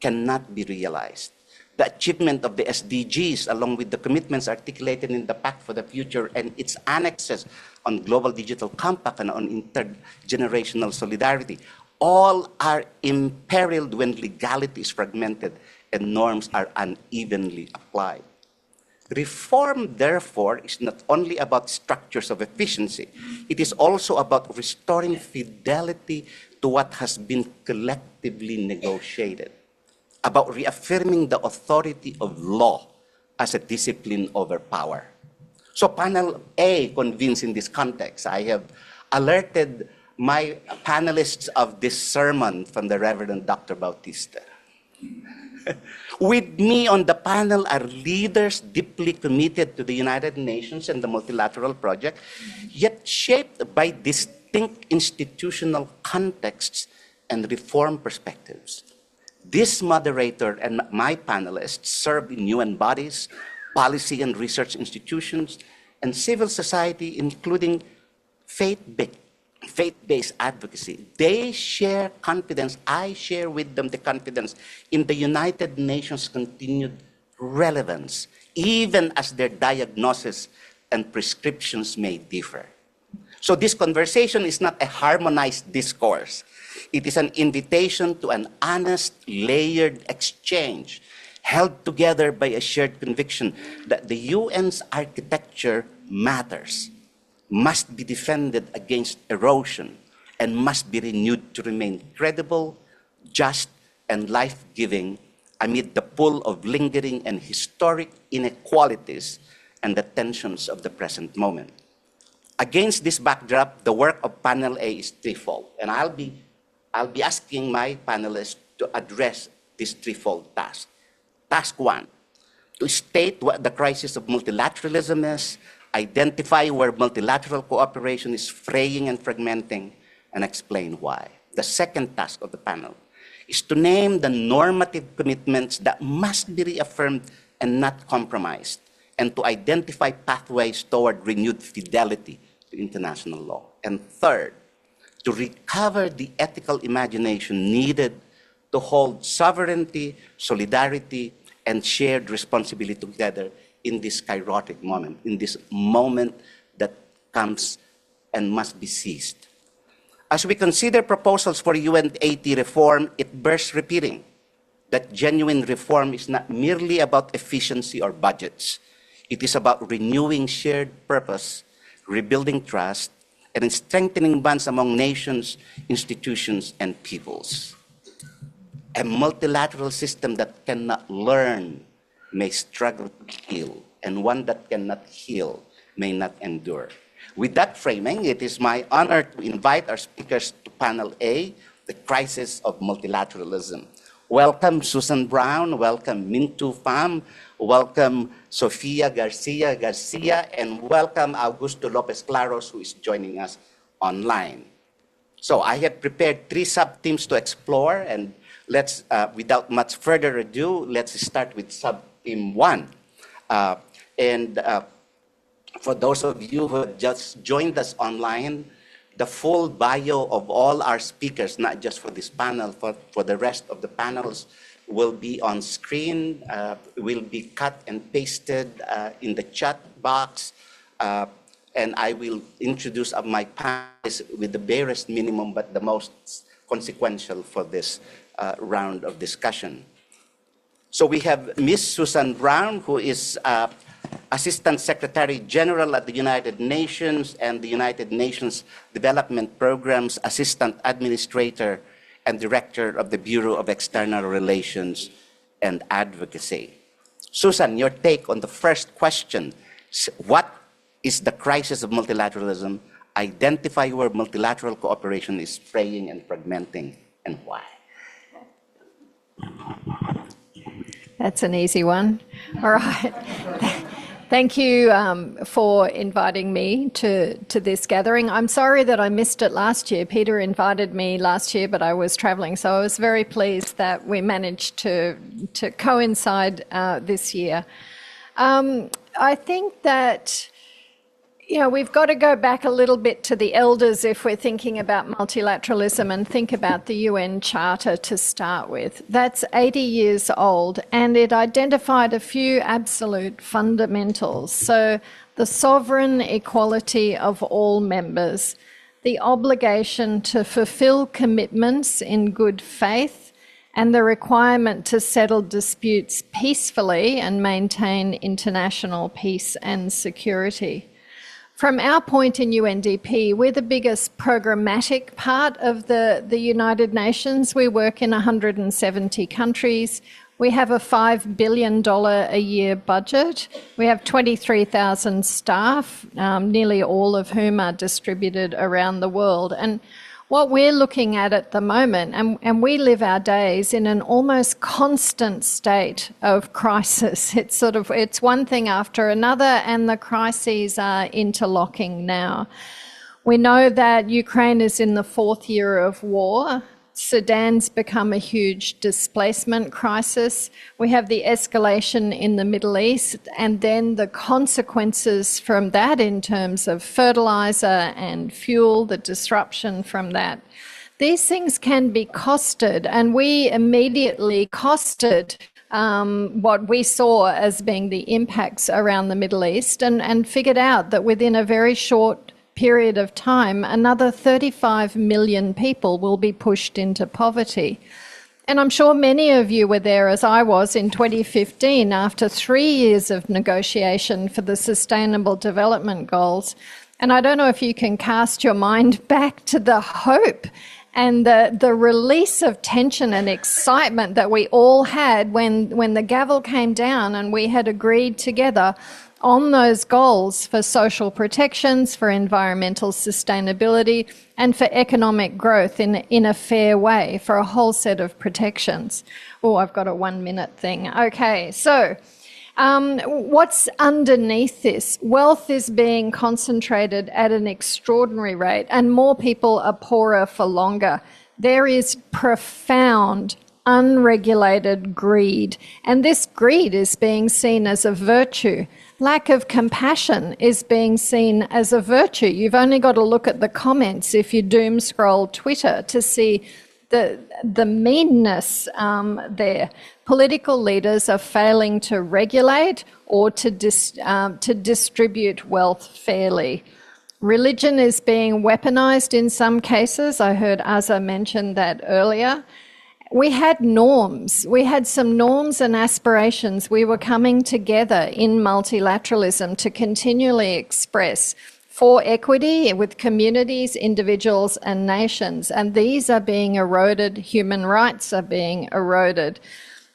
cannot be realized. The achievement of the SDGs, along with the commitments articulated in the Pact for the Future and its annexes on Global Digital Compact and on intergenerational solidarity, all are imperiled when legality is fragmented and norms are unevenly applied. Reform, therefore, is not only about structures of efficiency, it is also about restoring fidelity to what has been collectively negotiated, about reaffirming the authority of law as a discipline over power. So panel A convenes in this context. I have alerted my panelists of this sermon from the Reverend Dr. Bautista. With me on the panel are leaders deeply committed to the United Nations and the multilateral project, yet shaped by distinct institutional contexts and reform perspectives. This moderator and my panelists serve in UN bodies, policy and research institutions, and civil society, including faith-based advocacy. They share confidence. I share with them the confidence in the United Nations' continued relevance, even as their diagnosis and prescriptions may differ. So this conversation is not a harmonized discourse. It is an invitation to an honest, layered exchange held together by a shared conviction that the UN's architecture matters, must be defended against erosion, and must be renewed to remain credible, just, and life-giving amid the pull of lingering and historic inequalities and the tensions of the present moment. Against this backdrop, the work of Panel A is threefold, and I'll be asking my panelists to address this threefold task. Task one, to state what the crisis of multilateralism is, identify where multilateral cooperation is fraying and fragmenting, and explain why. The second task of the panel is to name the normative commitments that must be reaffirmed and not compromised, and to identify pathways toward renewed fidelity to international law. And third, to recover the ethical imagination needed to hold sovereignty, solidarity, and shared responsibility together in this kairotic moment, in this moment that comes and must be seized. As we consider proposals for UN80 reform, it bears repeating that genuine reform is not merely about efficiency or budgets. It is about renewing shared purpose, rebuilding trust, and strengthening bonds among nations, institutions, and peoples. A multilateral system that cannot learn may struggle to heal, and one that cannot heal may not endure. With that framing, it is my honor to invite our speakers to Panel A, the crisis of multilateralism. Welcome Susan Brown, welcome Mintu Pham, welcome Sofia Garcia, and welcome Augusto Lopez Claros, who is joining us online. So I have prepared three sub-themes to explore, and let's, without much further ado, let's start with sub-theme one. For those of you who have just joined us online, the full bio of all our speakers, not just for this panel, for the rest of the panels, will be on screen, will be cut and pasted in the chat box, and I will introduce my panelists with the barest minimum but the most consequential for this round of discussion. So we have Ms. Susan Brown, who is Assistant Secretary General at the United Nations and the United Nations Development Program's Assistant Administrator and Director of the Bureau of External Relations and Advocacy. Susan, your take on the first question. What is the crisis of multilateralism? Identify where multilateral cooperation is fraying and fragmenting, and why. That's an easy one. All right. Thank you for inviting me to this gathering. I'm sorry that I missed it last year. Peter invited me last year, but I was travelling, so I was very pleased that we managed to coincide this year. I think that we've got to go back a little bit to the elders if we're thinking about multilateralism and think about the UN Charter to start with. That's 80 years old, and it identified a few absolute fundamentals. So the sovereign equality of all members, the obligation to fulfill commitments in good faith, and the requirement to settle disputes peacefully and maintain international peace and security. From our point in UNDP, we're the biggest programmatic part of the United Nations. We work in 170 countries. We have a $5 billion a year budget. We have 23,000 staff, nearly all of whom are distributed around the world. And what we're looking at the moment, and we live our days in an almost constant state of crisis. It's one thing after another, and the crises are interlocking now. We know that Ukraine is in the 4th year of war. Sudan's become a huge displacement crisis. We have the escalation in the Middle East, and then the consequences from that in terms of fertilizer and fuel, the disruption from that. These things can be costed, and we immediately costed what we saw as being the impacts around the Middle East, and figured out that within a very short period of time, another 35 million people will be pushed into poverty. And I'm sure many of you were there, as I was, in 2015, after 3 years of negotiation for the Sustainable Development Goals. And I don't know if you can cast your mind back to the hope and the release of tension and excitement that we all had when the gavel came down and we had agreed together on those goals for social protections, for environmental sustainability, and for economic growth in a fair way, for a whole set of protections. Oh, I've got a 1 minute thing. Okay, so what's underneath this? Wealth is being concentrated at an extraordinary rate, and more people are poorer for longer. There is profound unregulated greed, and this greed is being seen as a virtue. Lack of compassion is being seen as a virtue. You've only got to look at the comments if you doom scroll Twitter to see the meanness there. Political leaders are failing to regulate or to distribute wealth fairly. Religion is being weaponized in some cases. I heard Azza mention that earlier. We had norms. We had some norms and aspirations. We were coming together in multilateralism to continually express for equity with communities, individuals, and nations. And these are being eroded. Human rights are being eroded.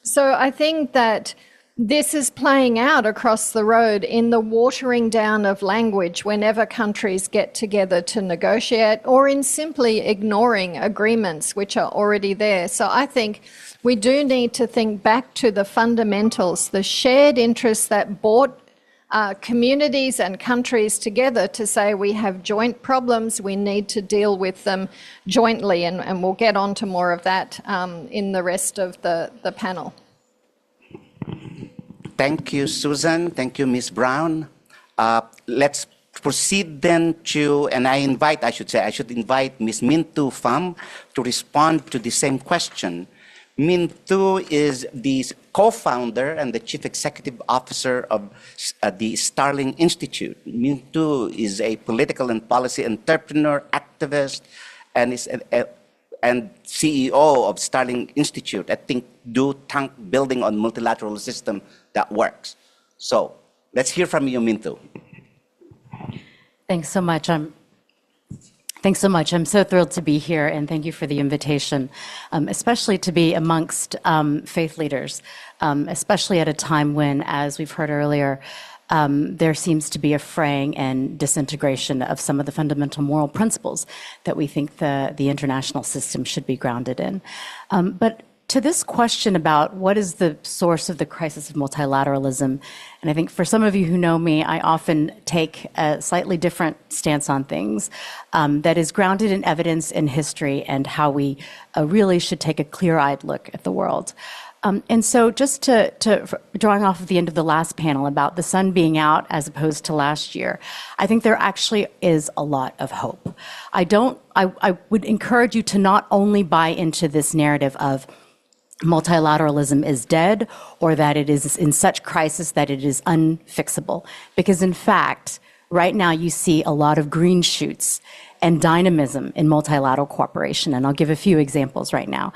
So I think that this is playing out across the road in the watering down of language whenever countries get together to negotiate, or in simply ignoring agreements which are already there. So I think we do need to think back to the fundamentals, the shared interests that brought communities and countries together to say we have joint problems, we need to deal with them jointly, and we'll get on to more of that in the rest of the panel. Thank you, Susan. Thank you, Ms. Brown. Let's proceed then to, and I should invite Ms. Mintu Pham to respond to the same question. Min Tu is the co-founder and the chief executive officer of the Starling Institute. Min Tu is a political and policy entrepreneur, activist, and is and CEO of Starling Institute, a think do tank building on multilateral system that works. So let's hear from you, Min Tu. Thanks so much. Thanks so much. I'm so thrilled to be here, and thank you for the invitation, especially to be amongst faith leaders, especially at a time when, as we've heard earlier, there seems to be a fraying and disintegration of some of the fundamental moral principles that we think the international system should be grounded in. But to this question about what is the source of the crisis of multilateralism, and I think for some of you who know me, I often take a slightly different stance on things that is grounded in evidence and history and how we really should take a clear-eyed look at the world. And so just to drawing off of the end of the last panel about the sun being out as opposed to last year, I think there actually is a lot of hope. I would encourage you to not only buy into this narrative of multilateralism is dead or that it is in such crisis that it is unfixable. Because in fact, right now you see a lot of green shoots and dynamism in multilateral cooperation. And I'll give a few examples right now.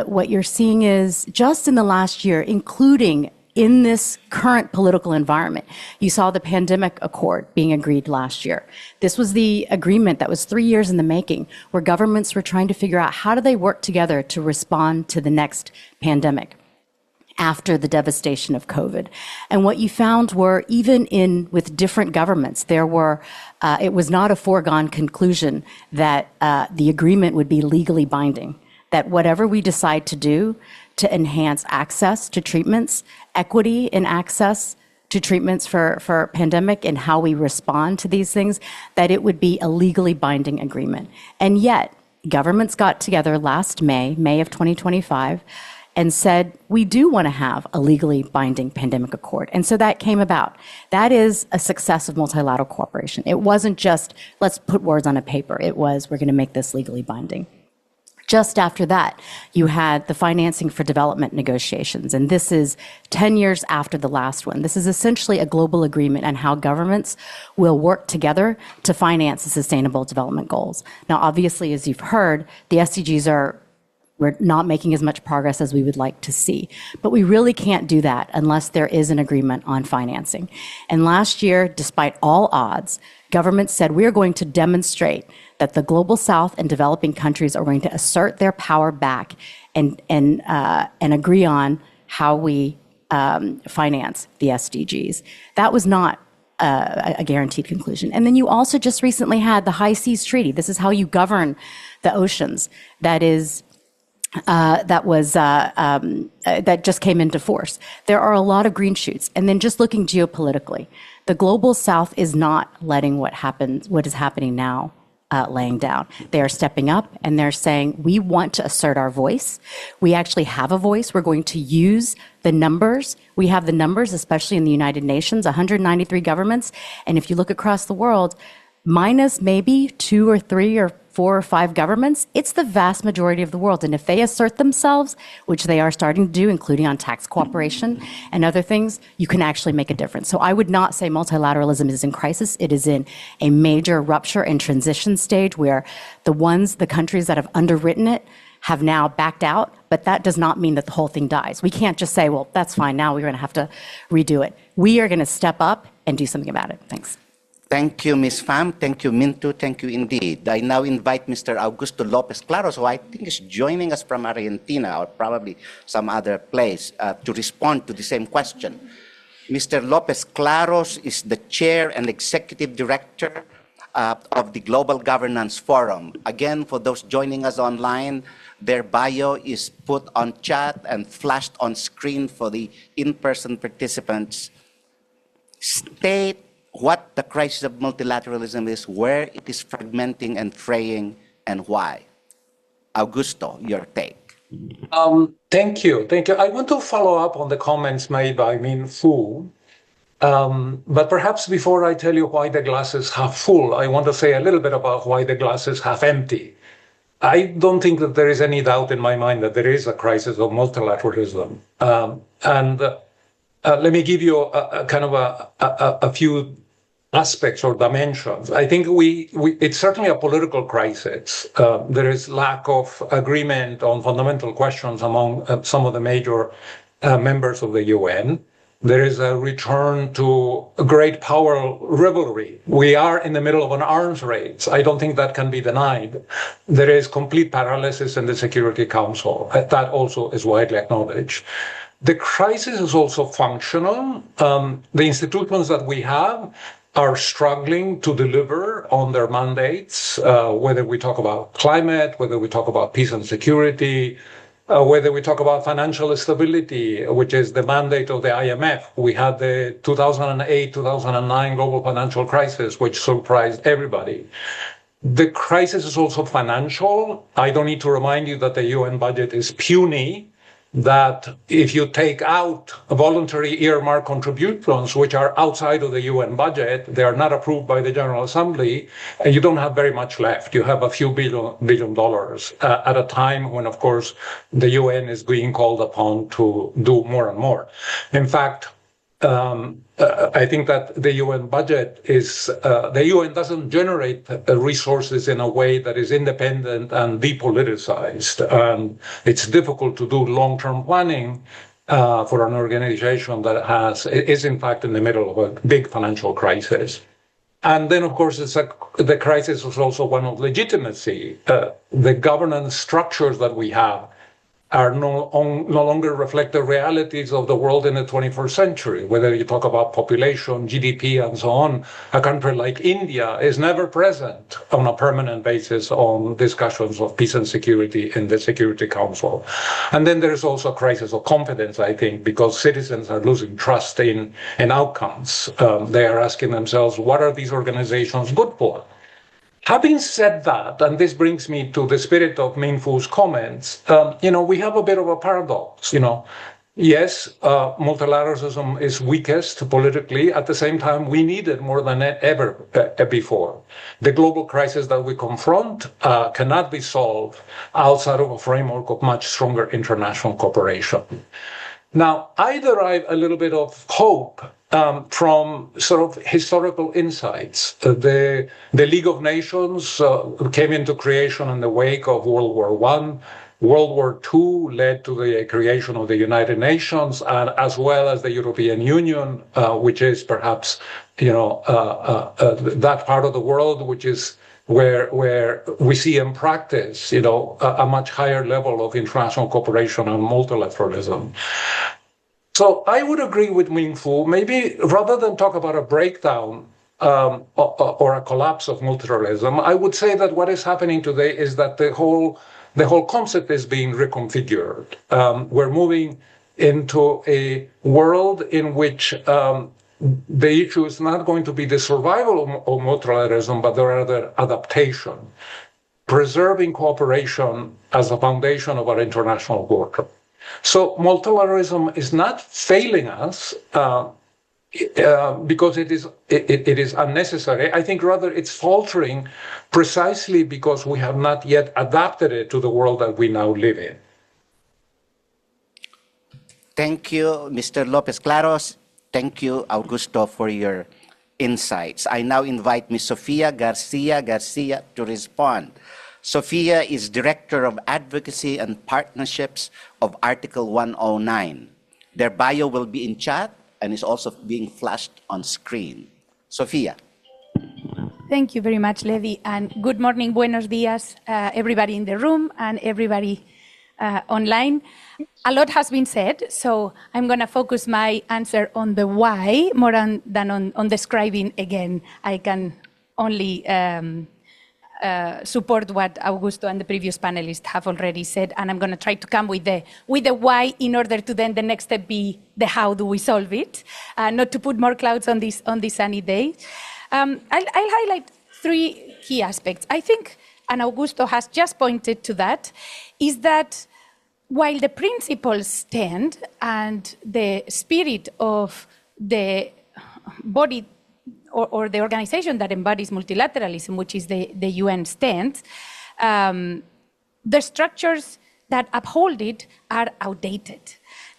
What you're seeing is just in the last year, including in this current political environment, you saw the pandemic accord being agreed last year. This was the agreement that was 3 years in the making, where governments were trying to figure out how do they work together to respond to the next pandemic after the devastation of COVID. And what you found were, even with different governments, there were, it was not a foregone conclusion that the agreement would be legally binding, that whatever we decide to do to enhance access to treatments, equity in access to treatments for pandemic and how we respond to these things, that it would be a legally binding agreement. And yet, governments got together last May of 2025, and said, we do want to have a legally binding pandemic accord. And so that came about. That is a success of multilateral cooperation. It wasn't just, let's put words on a paper. It was, we're going to make this legally binding. Just after that, you had the financing for development negotiations, and this is 10 years after the last one. This is essentially a global agreement on how governments will work together to finance the sustainable development goals. Now, obviously, as you've heard, the SDGs we're not making as much progress as we would like to see. But we really can't do that unless there is an agreement on financing. And last year, despite all odds, governments said we're going to demonstrate that the global south and developing countries are going to assert their power back and agree on how we finance the SDGs. That was not a guaranteed conclusion. And then you also just recently had the High Seas Treaty. This is how you govern the oceans. That just came into force. There are a lot of green shoots. And then just looking geopolitically, the global south is not letting what is happening now laying down. They are stepping up and they're saying, we want to assert our voice. We actually have a voice. We're going to use the numbers. We have the numbers, especially in the United Nations, 193 governments. And if you look across the world, minus maybe 2 or 3 or 4 or 5 governments, it's the vast majority of the world. And if they assert themselves, which they are starting to do, including on tax cooperation and other things, you can actually make a difference. So I would not say multilateralism is in crisis. It is in a major rupture and transition stage where the countries that have underwritten it have now backed out, but that does not mean that the whole thing dies. We can't just say, well, that's fine, now we're going to have to redo it. We are going to step up and do something about it. Thanks. Thank you, Ms. Pham. Thank you, Min Tu. Thank you indeed. I now invite Mr. Augusto Lopez Claros, who I think is joining us from Argentina or probably some other place, to respond to the same question. Mr. Lopez Claros is the chair and executive director of the Global Governance Forum. Again, for those joining us online, their bio is put on chat and flashed on screen for the in-person participants. State what the crisis of multilateralism is, where it is fragmenting and fraying, and why. Augusto, your take. Thank you. I want to follow up on the comments made by Min Fu. But perhaps before I tell you why the glass is half full, I want to say a little bit about why the glass is half empty. I don't think that there is any doubt in my mind that there is a crisis of multilateralism. Let me give you a kind of a few aspects or dimensions. I think it's certainly a political crisis. There is lack of agreement on fundamental questions among some of the major members of the UN. There is a return to a great power rivalry. We are in the middle of an arms race. I don't think that can be denied. There is complete paralysis in the Security Council. That also is widely acknowledged. The crisis is also functional. The institutions that we have are struggling to deliver on their mandates, whether we talk about climate, whether we talk about peace and security, whether we talk about financial stability, which is the mandate of the IMF. We had the 2008-2009 global financial crisis, which surprised everybody. The crisis is also financial. I don't need to remind you that the UN budget is puny, that if you take out voluntary earmark contributions, which are outside of the UN budget, they are not approved by the General Assembly, and you don't have very much left. You have a few billion dollars at a time when, of course, the UN is being called upon to do more and more. In fact, I think that the UN budget is, the UN doesn't generate resources in a way that is independent and depoliticized. And it's difficult to do long-term planning for an organization that is in fact in the middle of a big financial crisis. And then, of course, the crisis is also one of legitimacy. The governance structures that we have are no longer reflect the realities of the world in the 21st century. Whether you talk about population, GDP, and so on, a country like India is never present on a permanent basis on discussions of peace and security in the Security Council. And then there's also a crisis of confidence, I think, because citizens are losing trust in outcomes. They are asking themselves, what are these organizations good for? Having said that, and this brings me to the spirit of Ming Fu's comments, we have a bit of a paradox. Yes, multilateralism is weakest politically. At the same time, we need it more than ever before. The global crisis that we confront cannot be solved outside of a framework of much stronger international cooperation. Now, I derive a little bit of hope from sort of historical insights. The League of Nations came into creation in the wake of World War I. World War II led to the creation of the United Nations, and as well as the European Union, which is perhaps that part of the world which is where we see in practice, a much higher level of international cooperation and multilateralism. So I would agree with Ming Fu. Maybe rather than talk about a breakdown or a collapse of multilateralism, I would say that what is happening today is that the whole concept is being reconfigured. We're moving into a world in which the issue is not going to be the survival of multilateralism, but rather adaptation, preserving cooperation as a foundation of our international order. So multilateralism is not failing us because it is unnecessary. I think rather it's faltering precisely because we have not yet adapted it to the world that we now live in. Thank you, Mr. Lopez Claros. Thank you, Augusto, for your insights. I now invite Ms. Sofia Garcia to respond. Sofia is Director of Advocacy and Partnerships of Article 109. Their bio will be in chat and is also being flashed on screen. Sofia. Thank you very much, Levi, and good morning, buenos dias, everybody in the room and everybody online. A lot has been said, so I'm going to focus my answer on the why more than on describing again. I can only support what Augusto and the previous panelists have already said, and I'm going to try to come with the why in order to then the next step be the how do we solve it, not to put more clouds on this sunny day. I'll highlight three key aspects. I think, and Augusto has just pointed to that, is that while the principles stand and the spirit of the body or the organization that embodies multilateralism, which is the UN, stands, the structures that uphold it are outdated,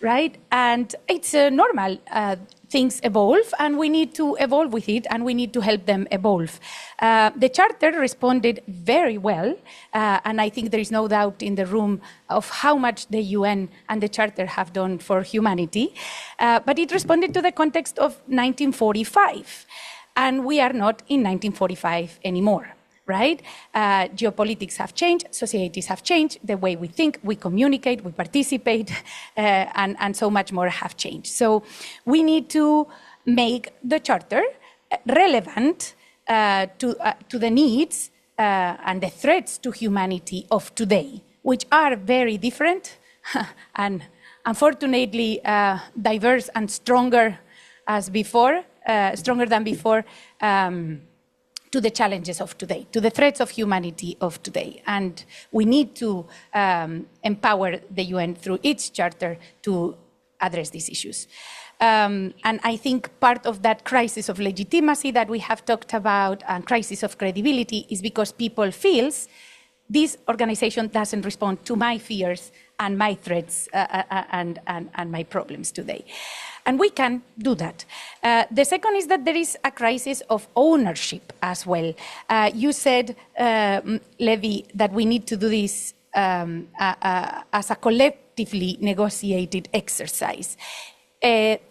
right? And it's normal. Things evolve, and we need to evolve with it, and we need to help them evolve. The Charter responded very well, and I think there is no doubt in the room of how much the UN and the Charter have done for humanity. But it responded to the context of 1945, and we are not in 1945 anymore. Right? Geopolitics have changed, societies have changed, the way we think, we communicate, we participate, and so much more have changed. So we need to make the Charter relevant to the needs and the threats to humanity of today, which are very different and unfortunately diverse and stronger as before, stronger than before. To the challenges of today, to the threats of humanity of today. And we need to empower the UN through its charter to address these issues. And I think part of that crisis of legitimacy that we have talked about and crisis of credibility is because people feels this organization doesn't respond to my fears and my threats and my problems today. And we can do that. The second is that there is a crisis of ownership as well. You said, Levi, that we need to do this as a collectively negotiated exercise.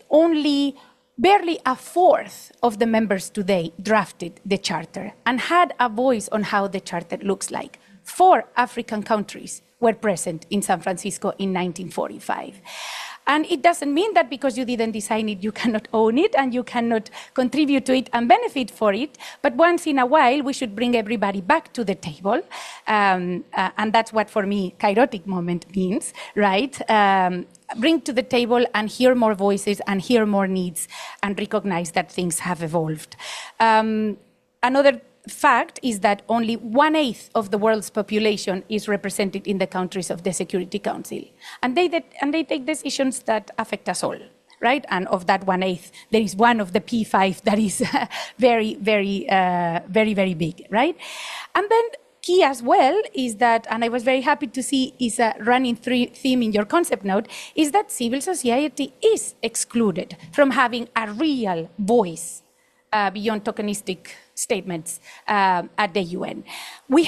Only barely a fourth of the members today drafted the Charter and had a voice on how the Charter looks like. 4 African countries were present in San Francisco in 1945. And it doesn't mean that because you didn't design it, you cannot own it and you cannot contribute to it and benefit for it. But once in a while, we should bring everybody back to the table. And that's what, for me, kairotic moment means, right? Bring to the table and hear more voices and hear more needs and recognize that things have evolved. Another fact is that only 1/8 of the world's population is represented in the countries of the Security Council. And they take decisions that affect us all, right? And of that 1/8, there is one of the P5 that is very, very big, right? And then key as well is that, and I was very happy to see is a running theme in your concept note, is that civil society is excluded from having a real voice beyond tokenistic statements at the UN. We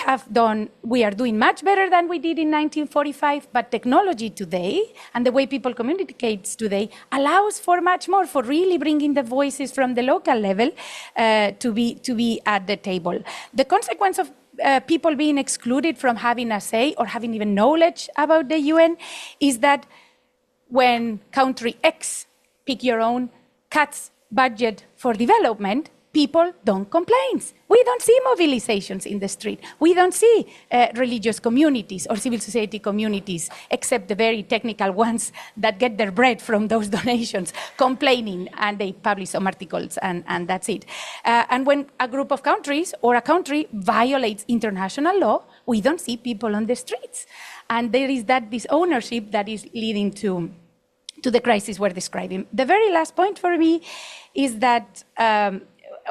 are doing much better than we did in 1945, but technology today and the way people communicate today allows for much more, for really bringing the voices from the local level to be at the table. The consequence of people being excluded from having a say or having even knowledge about the UN is that when country X, pick your own, cuts budget for development, people don't complain. We don't see mobilizations in the street. We don't see religious communities or civil society communities, except the very technical ones that get their bread from those donations, complaining, and they publish some articles, and that's it. And when a group of countries or a country violates international law, we don't see people on the streets. And there is this ownership that is leading to the crisis we're describing. The very last point for me is that,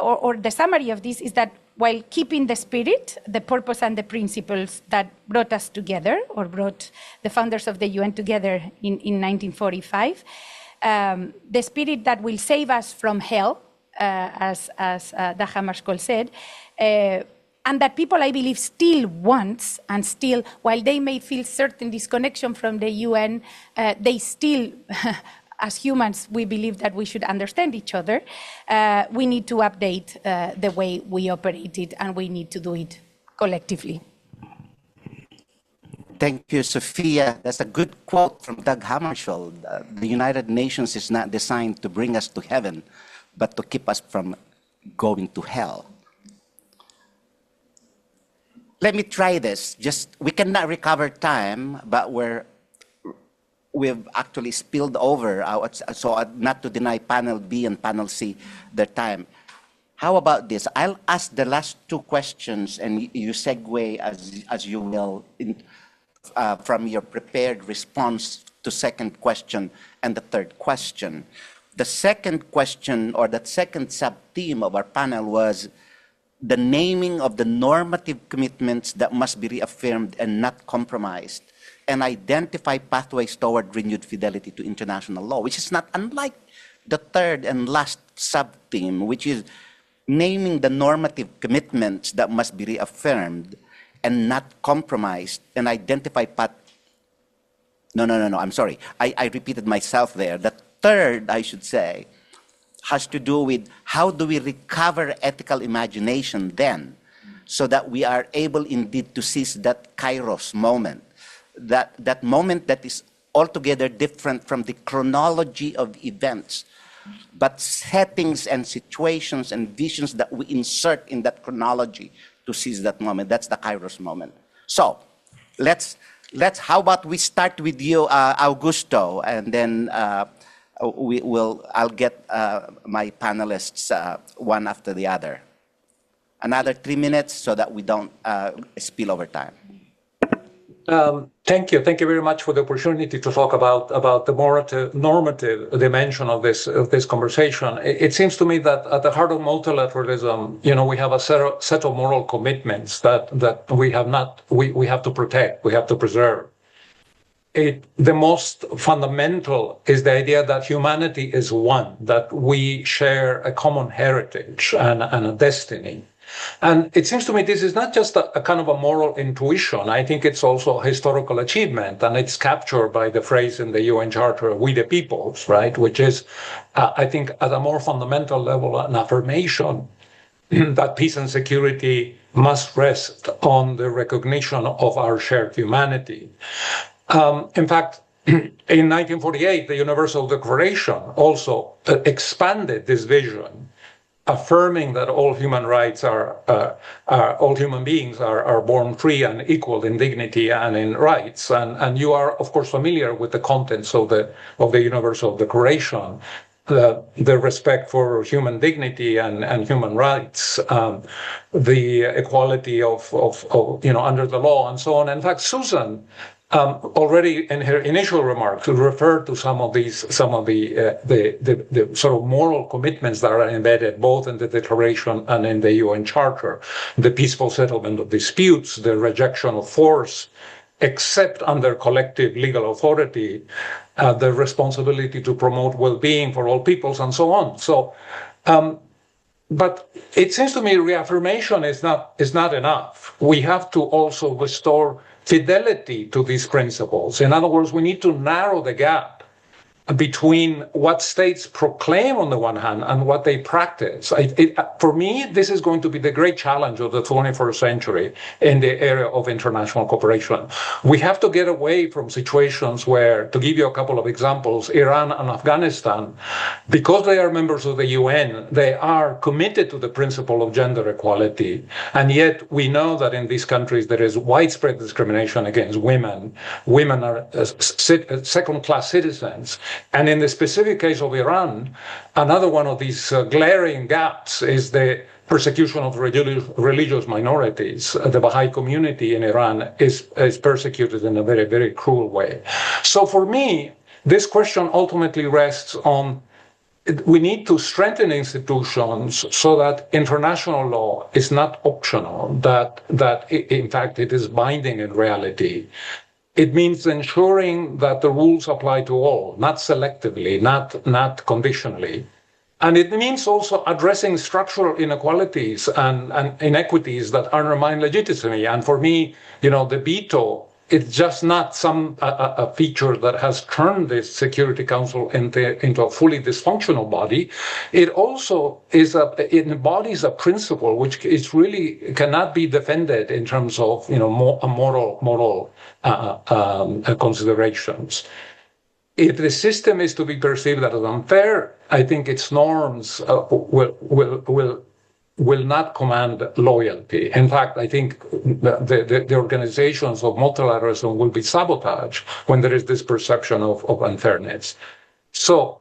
or the summary of this is that while keeping the spirit, the purpose and the principles that brought us together, or brought the founders of the UN together in 1945, the spirit that will save us from hell, as Daha Marshall said, and that people, I believe, still want, and still, while they may feel certain disconnection from the UN, they still, as humans, we believe that we should understand each other. We need to update the way we operate it, and we need to do it collectively. Thank you, Sophia. That's a good quote from Doug Hammarskjöld. The United Nations is not designed to bring us to heaven, but to keep us from going to hell. Let me try this. We cannot recover time, but we've actually spilled over, so not to deny panel B and panel C their time. How about this? I'll ask the last 2 questions, and you segue as you will from your prepared response to second question and the third question. The second question, or that second sub-theme of our panel was the naming of the normative commitments that must be reaffirmed and not compromised, and identify pathways toward renewed fidelity to international law, which is not unlike the third and last sub-theme, which is naming the normative commitments that must be reaffirmed and not compromised, and identify No, I'm sorry. I repeated myself there. The third, I should say, has to do with how do we recover ethical imagination then, so that we are able indeed to seize that kairos moment, that moment that is altogether different from the chronology of events, but settings and situations and visions that we insert in that chronology to seize that moment. That's the kairos moment. So how about we start with you, Augusto, and then I'll get my panelists one after the other. Another 3 minutes so that we don't spill over time. Thank you. Thank you very much for the opportunity to talk about the normative dimension of this conversation. It seems to me that at the heart of multilateralism, we have a set of moral commitments that we have to protect, we have to preserve. The most fundamental is the idea that humanity is one, that we share a common heritage and a destiny. And it seems to me this is not just a kind of a moral intuition. I think it's also a historical achievement, and it's captured by the phrase in the UN Charter, "We the peoples," right? Which is, I think, at a more fundamental level, an affirmation that peace and security must rest on the recognition of our shared humanity. In fact, in 1948, the Universal Declaration also expanded this vision, affirming that all human rights all human beings are born free and equal in dignity and in rights. And you are, of course, familiar with the contents of the Universal Declaration, the respect for human dignity and human rights, the equality of under the law, and so on. In fact, Susan already in her initial remarks referred to some of the sort of moral commitments that are embedded both in the Declaration and in the UN Charter: the peaceful settlement of disputes, the rejection of force, except under collective legal authority, the responsibility to promote well-being for all peoples, and so on. So, but it seems to me reaffirmation is not enough. We have to also restore fidelity to these principles. In other words, we need to narrow the gap between what states proclaim on the one hand and what they practice. For me, this is going to be the great challenge of the 21st century in the area of international cooperation. We have to get away from situations where, to give you a couple of examples, Iran and Afghanistan, because they are members of the UN, they are committed to the principle of gender equality. And yet we know that in these countries there is widespread discrimination against women. Women are second-class citizens. And in the specific case of Iran, another one of these glaring gaps is the persecution of religious minorities. The Baha'i community in Iran is persecuted in a very, very cruel way. So for me, this question ultimately rests on we need to strengthen institutions so that international law is not optional, that in fact it is binding in reality. It means ensuring that the rules apply to all, not selectively, not conditionally. And it means also addressing structural inequalities and inequities that undermine legitimacy. And for me, the veto, it's just not a feature that has turned the Security Council into a fully dysfunctional body. It also it embodies a principle which is really cannot be defended in terms of moral considerations. If the system is to be perceived as unfair, I think its norms will not command loyalty. In fact, I think the organizations of multilateralism will be sabotaged when there is this perception of unfairness. So,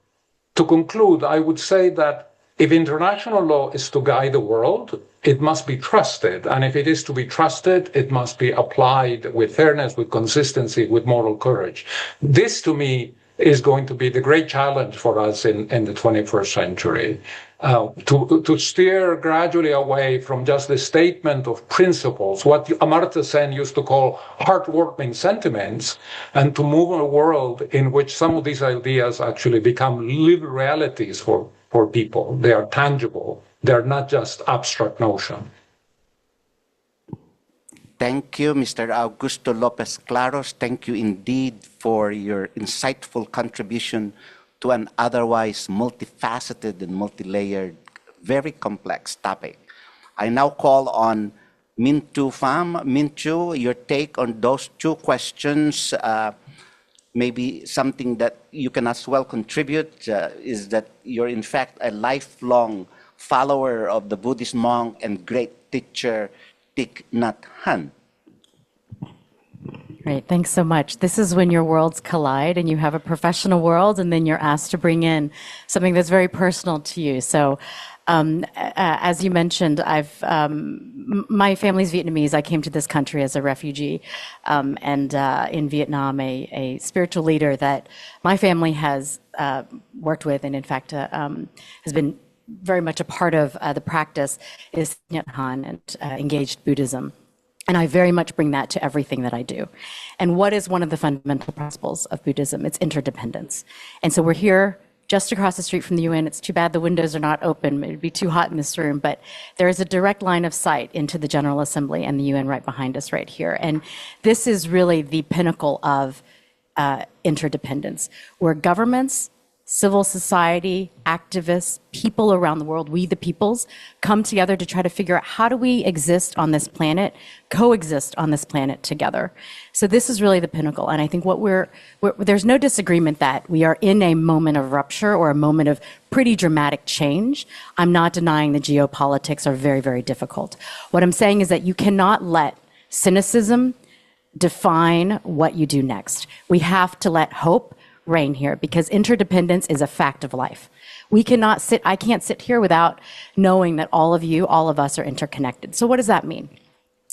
to conclude, I would say that if international law is to guide the world, it must be trusted. And if it is to be trusted, it must be applied with fairness, with consistency, with moral courage. This, to me, is going to be the great challenge for us in the 21st century. to steer gradually away from just the statement of principles, what Amartya Sen used to call heartwarming sentiments, and to move in a world in which some of these ideas actually become lived realities for people. They are tangible. They're not just abstract notions. Thank you, Mr. Augusto Lopez Claros. Thank you indeed for your insightful contribution to an otherwise multifaceted and multi-layered, very complex topic. I now call on Mintu Pham. Mintu, your take on those two questions, maybe something that you can as well contribute, is that you're in fact a lifelong follower of the Buddhist monk and great teacher Thich Nhat Hanh. Great, thanks so much. This is when your worlds collide and you have a professional world and then you're asked to bring in something that's very personal to you. So as you mentioned, my family's Vietnamese. I came to this country as a refugee, and in Vietnam, a spiritual leader that my family has worked with and in fact has been very much a part of the practice is Thich Nhat Hanh and engaged Buddhism. And I very much bring that to everything that I do. And what is one of the fundamental principles of Buddhism? It's interdependence. And so we're here just across the street from the UN. It's too bad the windows are not open. It would be too hot in this room, but there is a direct line of sight into the General Assembly and the UN right behind us right here. And this is really the pinnacle of interdependence, where governments, civil society, activists, people around the world, we the peoples, come together to try to figure out how do we exist on this planet, coexist on this planet together. So this is really the pinnacle. And I think there's no disagreement that we are in a moment of rupture or a moment of pretty dramatic change. I'm not denying the geopolitics are very, very difficult. What I'm saying is that you cannot let cynicism define what you do next. We have to let hope reign here, because interdependence is a fact of life. I can't sit here without knowing that all of you, all of us are interconnected. So what does that mean?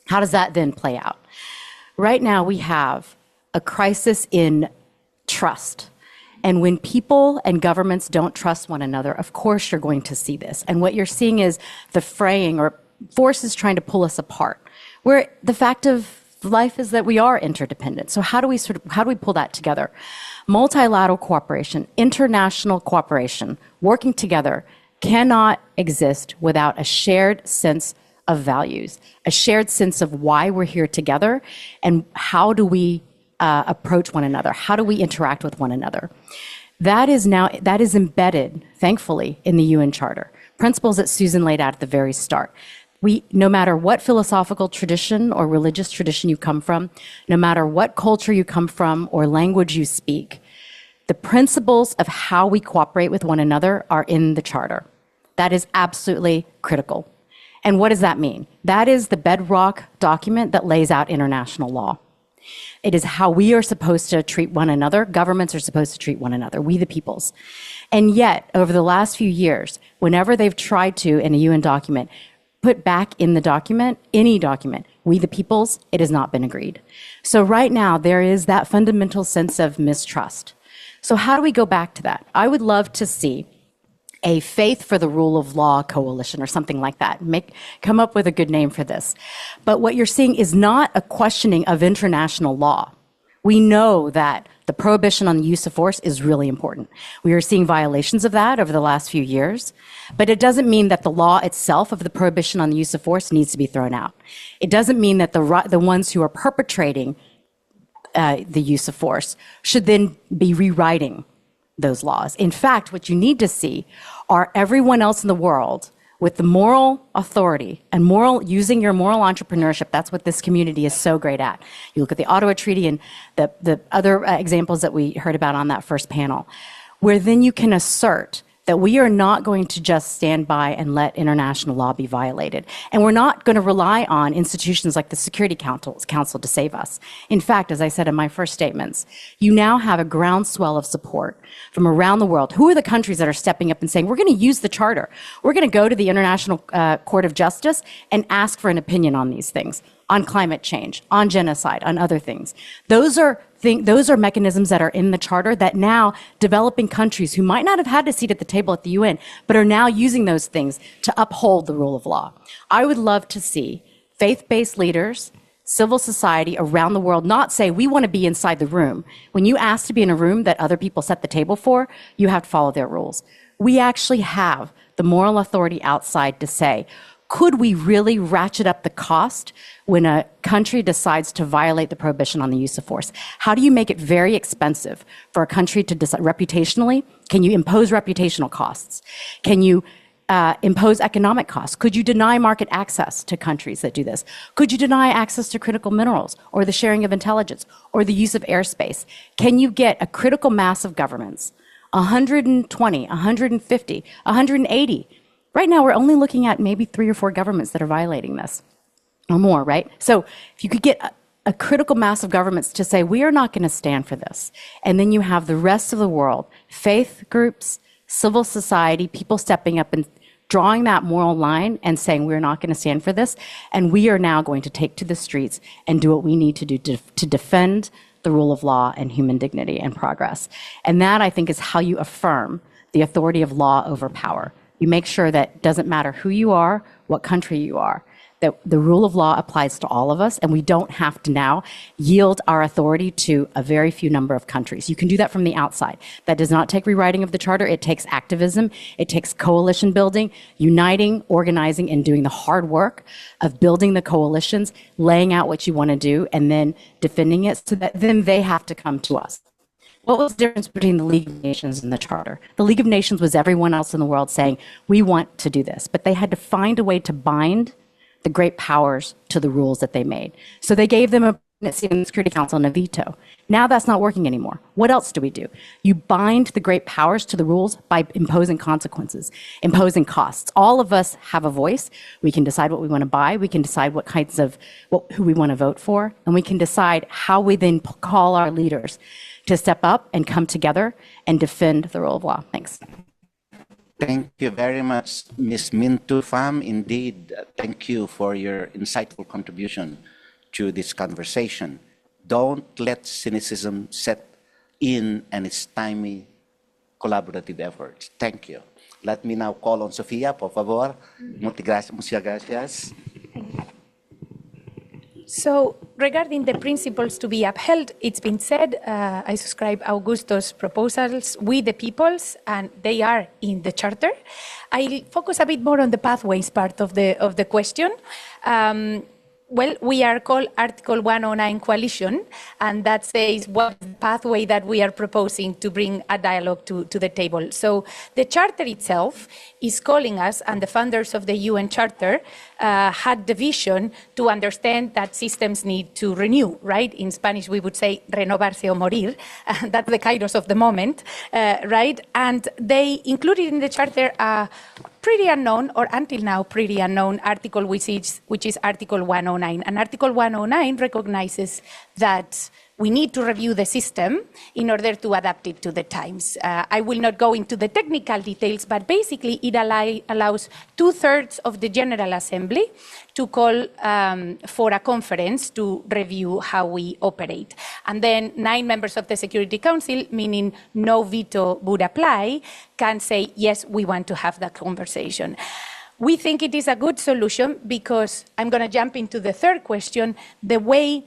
How does that then play out? Right now we have a crisis in trust. And when people and governments don't trust one another, of course you're going to see this. And what you're seeing is the fraying or forces trying to pull us apart, where the fact of life is that we are interdependent. So how do we pull that together? Multilateral cooperation, international cooperation, working together cannot exist without a shared sense of values, a shared sense of why we're here together and how do we approach one another, how do we interact with one another. That is embedded, thankfully, in the UN Charter, principles that Susan laid out at the very start. No matter what philosophical tradition or religious tradition you come from, no matter what culture you come from or language you speak, the principles of how we cooperate with one another are in the Charter. That is absolutely critical. And what does that mean? That is the bedrock document that lays out international law. It is how we are supposed to treat one another. Governments are supposed to treat one another, we the peoples. And yet, over the last few years, whenever they've tried to, in a UN document, put back in the document, any document, we the peoples, it has not been agreed. So right now, there is that fundamental sense of mistrust. So how do we go back to that? I would love to see a faith for the rule of law coalition or something like that. Come up with a good name for this. But what you're seeing is not a questioning of international law. We know that the prohibition on the use of force is really important. We are seeing violations of that over the last few years, but it doesn't mean that the law itself of the prohibition on the use of force needs to be thrown out. It doesn't mean that the ones who are perpetrating the use of force should then be rewriting those laws. In fact, what you need to see are everyone else in the world with the moral authority and using your moral entrepreneurship. That's what this community is so great at. You look at the Ottawa Treaty and the other examples that we heard about on that first panel, where then you can assert that we are not going to just stand by and let international law be violated. And we're not going to rely on institutions like the Security Council to save us. In fact, as I said in my first statements, you now have a groundswell of support from around the world. Who are the countries that are stepping up and saying, we're going to use the Charter. We're going to go to the International Court of Justice and ask for an opinion on these things. on climate change, on genocide, on other things. Those are mechanisms that are in the Charter that now developing countries who might not have had a seat at the table at the UN, but are now using those things to uphold the rule of law. I would love to see faith-based leaders, civil society around the world not say, we want to be inside the room. When you ask to be in a room that other people set the table for, you have to follow their rules. We actually have the moral authority outside to say, could we really ratchet up the cost when a country decides to violate the prohibition on the use of force? How do you make it very expensive for a country to decide reputationally? Can you impose reputational costs? Can you impose economic costs? Could you deny market access to countries that do this? Could you deny access to critical minerals or the sharing of intelligence or the use of airspace? Can you get a critical mass of governments, 120, 150, 180? Right now, we're only looking at maybe 3 or 4 governments that are violating this, or more, right? So if you could get a critical mass of governments to say, we are not going to stand for this, and then you have the rest of the world, faith groups, civil society, people stepping up and drawing that moral line and saying, we're not going to stand for this, and we are now going to take to the streets and do what we need to do to defend the rule of law and human dignity and progress. And that, I think, is how you affirm the authority of law over power. You make sure that it doesn't matter who you are, what country you are, that the rule of law applies to all of us, and we don't have to now yield our authority to a very few number of countries. You can do that from the outside. That does not take rewriting of the Charter. It takes activism. It takes coalition building, uniting, organizing, and doing the hard work of building the coalitions, laying out what you want to do, and then defending it so that then they have to come to us. What was the difference between the League of Nations and the Charter? The League of Nations was everyone else in the world saying, we want to do this, but they had to find a way to bind the great powers to the rules that they made. So they gave them a seat in the Security Council and a veto. Now that's not working anymore. What else do we do? You bind the great powers to the rules by imposing consequences, imposing costs. All of us have a voice. We can decide what we want to buy. We can decide what kinds of, who we want to vote for. And we can decide how we then call our leaders to step up and come together and defend the rule of law. Thanks. Thank you very much, Ms. Mintu Pham. Indeed, thank you for your insightful contribution to this conversation. Don't let cynicism set in and stymie collaborative efforts. Thank you. Let me now call on Sofia, por favor. Muchas gracias. So regarding the principles to be upheld, it's been said, I subscribe Augusto's proposals with the peoples, and they are in the Charter. I'll focus a bit more on the pathways part of the question. Well, we are called Article 109 Coalition, and that says what pathway that we are proposing to bring a dialogue to the table. So the Charter itself is calling us, and the founders of the UN Charter had the vision to understand that systems need to renew, right? In Spanish, we would say renovarse o morir. That's the kairos of the moment, right? And they included in the Charter a pretty unknown, or until now pretty unknown, article which is Article 109. And Article 109 recognizes that we need to review the system in order to adapt it to the times. I will not go into the technical details, but basically it allows 2/3 of the General Assembly to call for a conference to review how we operate. And then 9 members of the Security Council, meaning no veto would apply, can say, yes, we want to have that conversation. We think it is a good solution because, I'm going to jump into the third question, the way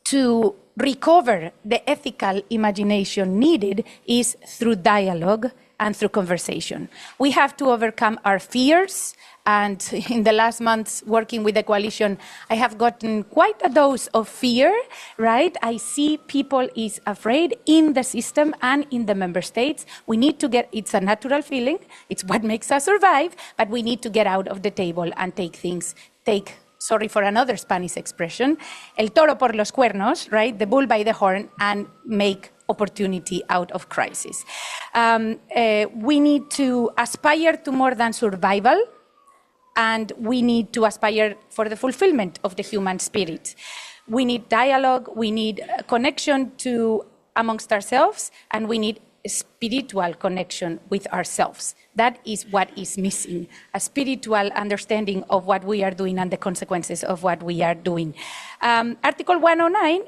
to recover the ethical imagination needed is through dialogue and through conversation. We have to overcome our fears, and in the last months working with the coalition, I have gotten quite a dose of fear, right? I see people is afraid in the system and in the member states. We need to get, it's a natural feeling, it's what makes us survive, but we need to get out of the table and sorry for another Spanish expression, el toro por los cuernos, right? The bull by the horn, and make opportunity out of crisis. We need to aspire to more than survival, and we need to aspire for the fulfillment of the human spirit. We need dialogue, we need connection amongst ourselves, and we need spiritual connection with ourselves. That is what is missing, a spiritual understanding of what we are doing and the consequences of what we are doing. Article 109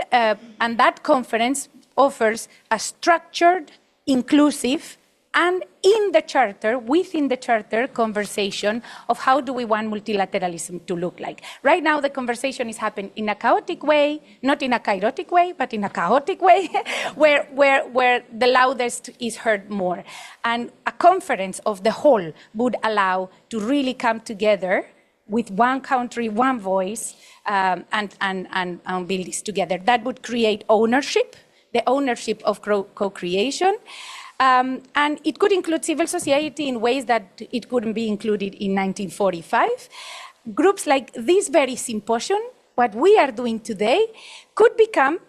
and that conference offers a structured, inclusive, and in the charter, within the charter, conversation of how do we want multilateralism to look like. Right now, the conversation is happening in a chaotic way, not in a kairotic way, but in a chaotic way, where the loudest is heard more. And a conference of the whole would allow to really come together with one country, one voice, and build this together. That would create ownership, the ownership of co-creation. And it could include civil society in ways that it couldn't be included in 1945. Groups like this very symposium, what we are doing today, could become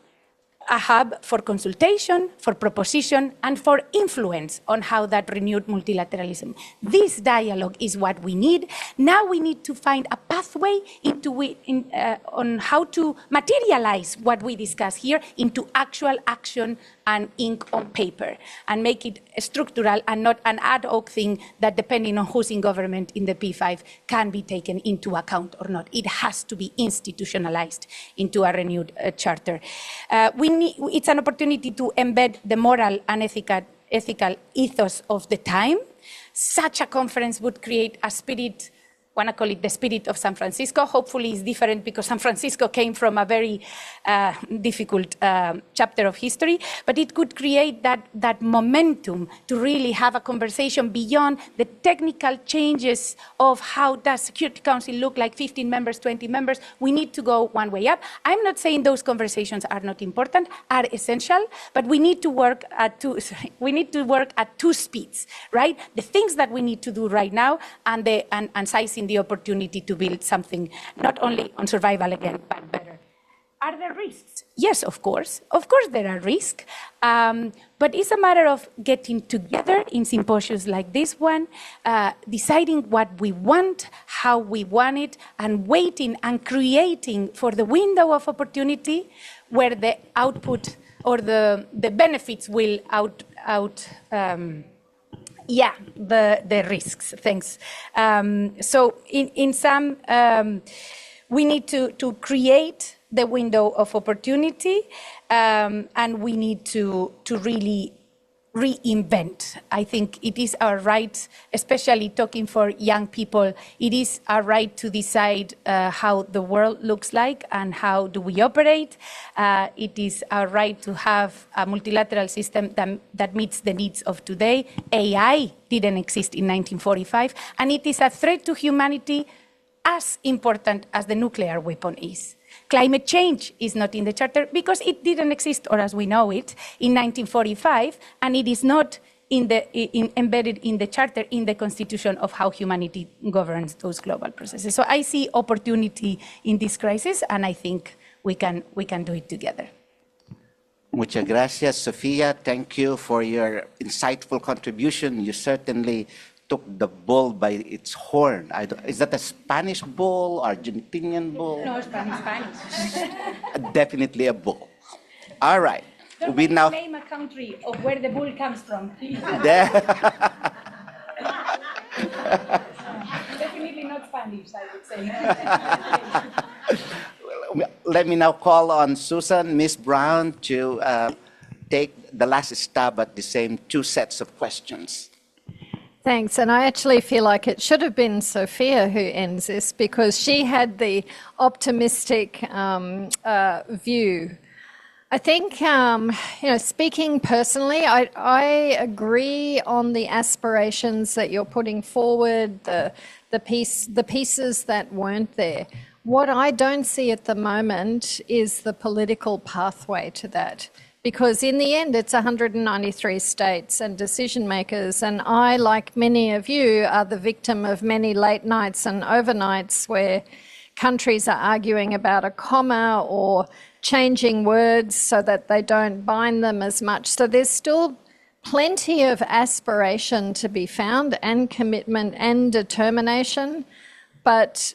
a hub for consultation, for proposition, and for influence on how that renewed multilateralism. This dialogue is what we need. Now we need to find a pathway on how to materialize what we discuss here into actual action and ink on paper, and make it structural and not an ad hoc thing that, depending on who's in government in the P5, can be taken into account or not. It has to be institutionalized into a renewed charter. It's an opportunity to embed the moral and ethical ethos of the time. Such a conference would create a spirit, I want to call it the spirit of San Francisco. Hopefully it's different because San Francisco came from a very difficult chapter of history, but it could create that momentum to really have a conversation beyond the technical changes of how does Security Council look like, 15 members, 20 members. We need to go one way up. I'm not saying those conversations are not important, are essential, but we need to work at two speeds, right? The things that we need to do right now and sizing the opportunity to build something not only on survival again, but better. Are there risks? Yes, of course. Of course there are risks. But it's a matter of getting together in symposiums like this one, deciding what we want, how we want it, and waiting and creating for the window of opportunity where the output or the benefits will the risks. Thanks. So in some, we need to create the window of opportunity, and we need to really reinvent. I think it is our right, especially talking for young people, it is our right to decide how the world looks like and how do we operate. It is our right to have a multilateral system that meets the needs of today. AI didn't exist in 1945, and it is a threat to humanity as important as the nuclear weapon is. Climate change is not in the charter because it didn't exist, or as we know it, in 1945, and it is not embedded in the charter, in the constitution of how humanity governs those global processes. So I see opportunity in this crisis, and I think we can do it together. Muchas gracias, Sofia. Thank you for your insightful contribution. You certainly took the bull by its horn. Is that a Spanish bull, Argentinian bull? No, Spanish. Definitely a bull. All right. Don't we now name a country of where the bull comes from. Definitely not Spanish, I would say. Let me now call on Susan, Ms. Brown, to take the last stab at the same two sets of questions. Thanks. And I actually feel like it should have been Sophia who ends this because she had the optimistic view. I think, speaking personally, I agree on the aspirations that you're putting forward, the pieces that weren't there. What I don't see at the moment is the political pathway to that. Because in the end, it's 193 states and decision makers. And I, like many of you, are the victim of many late nights and overnights where countries are arguing about a comma or changing words so that they don't bind them as much. So there's still plenty of aspiration to be found and commitment and determination. But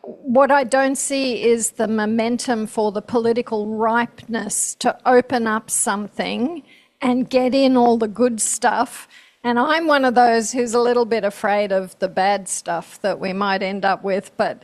what I don't see is the momentum for the political ripeness to open up something and get in all the good stuff. And I'm one of those who's a little bit afraid of the bad stuff that we might end up with, but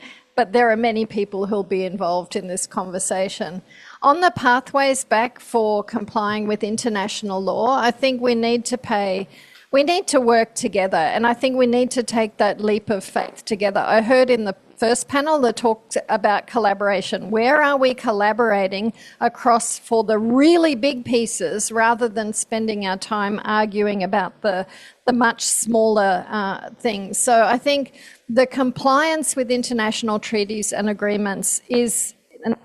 there are many people who'll be involved in this conversation. On the pathways back for complying with international law, I think we need to work together, and I think we need to take that leap of faith together. I heard in the first panel that talked about collaboration. Where are we collaborating across for the really big pieces rather than spending our time arguing about the much smaller things? So I think the compliance with international treaties and agreements is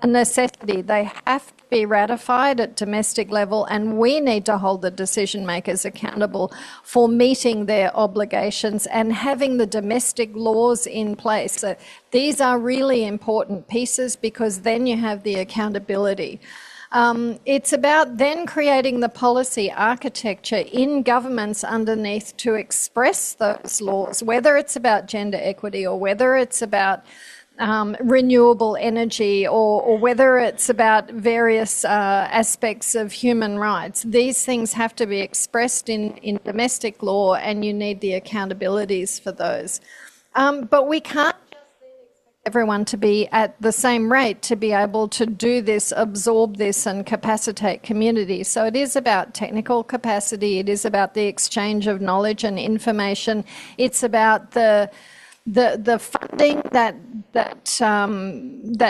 a necessity. They have to be ratified at domestic level, and we need to hold the decision makers accountable for meeting their obligations and having the domestic laws in place. So these are really important pieces because then you have the accountability. It's about then creating the policy architecture in governments underneath to express those laws, whether it's about gender equity or whether it's about renewable energy or whether it's about various aspects of human rights. These things have to be expressed in domestic law, and you need the accountabilities for those. But we can't everyone to be at the same rate to be able to do this, absorb this and capacitate communities. So it is about technical capacity, it is about the exchange of knowledge and information, it's about the funding that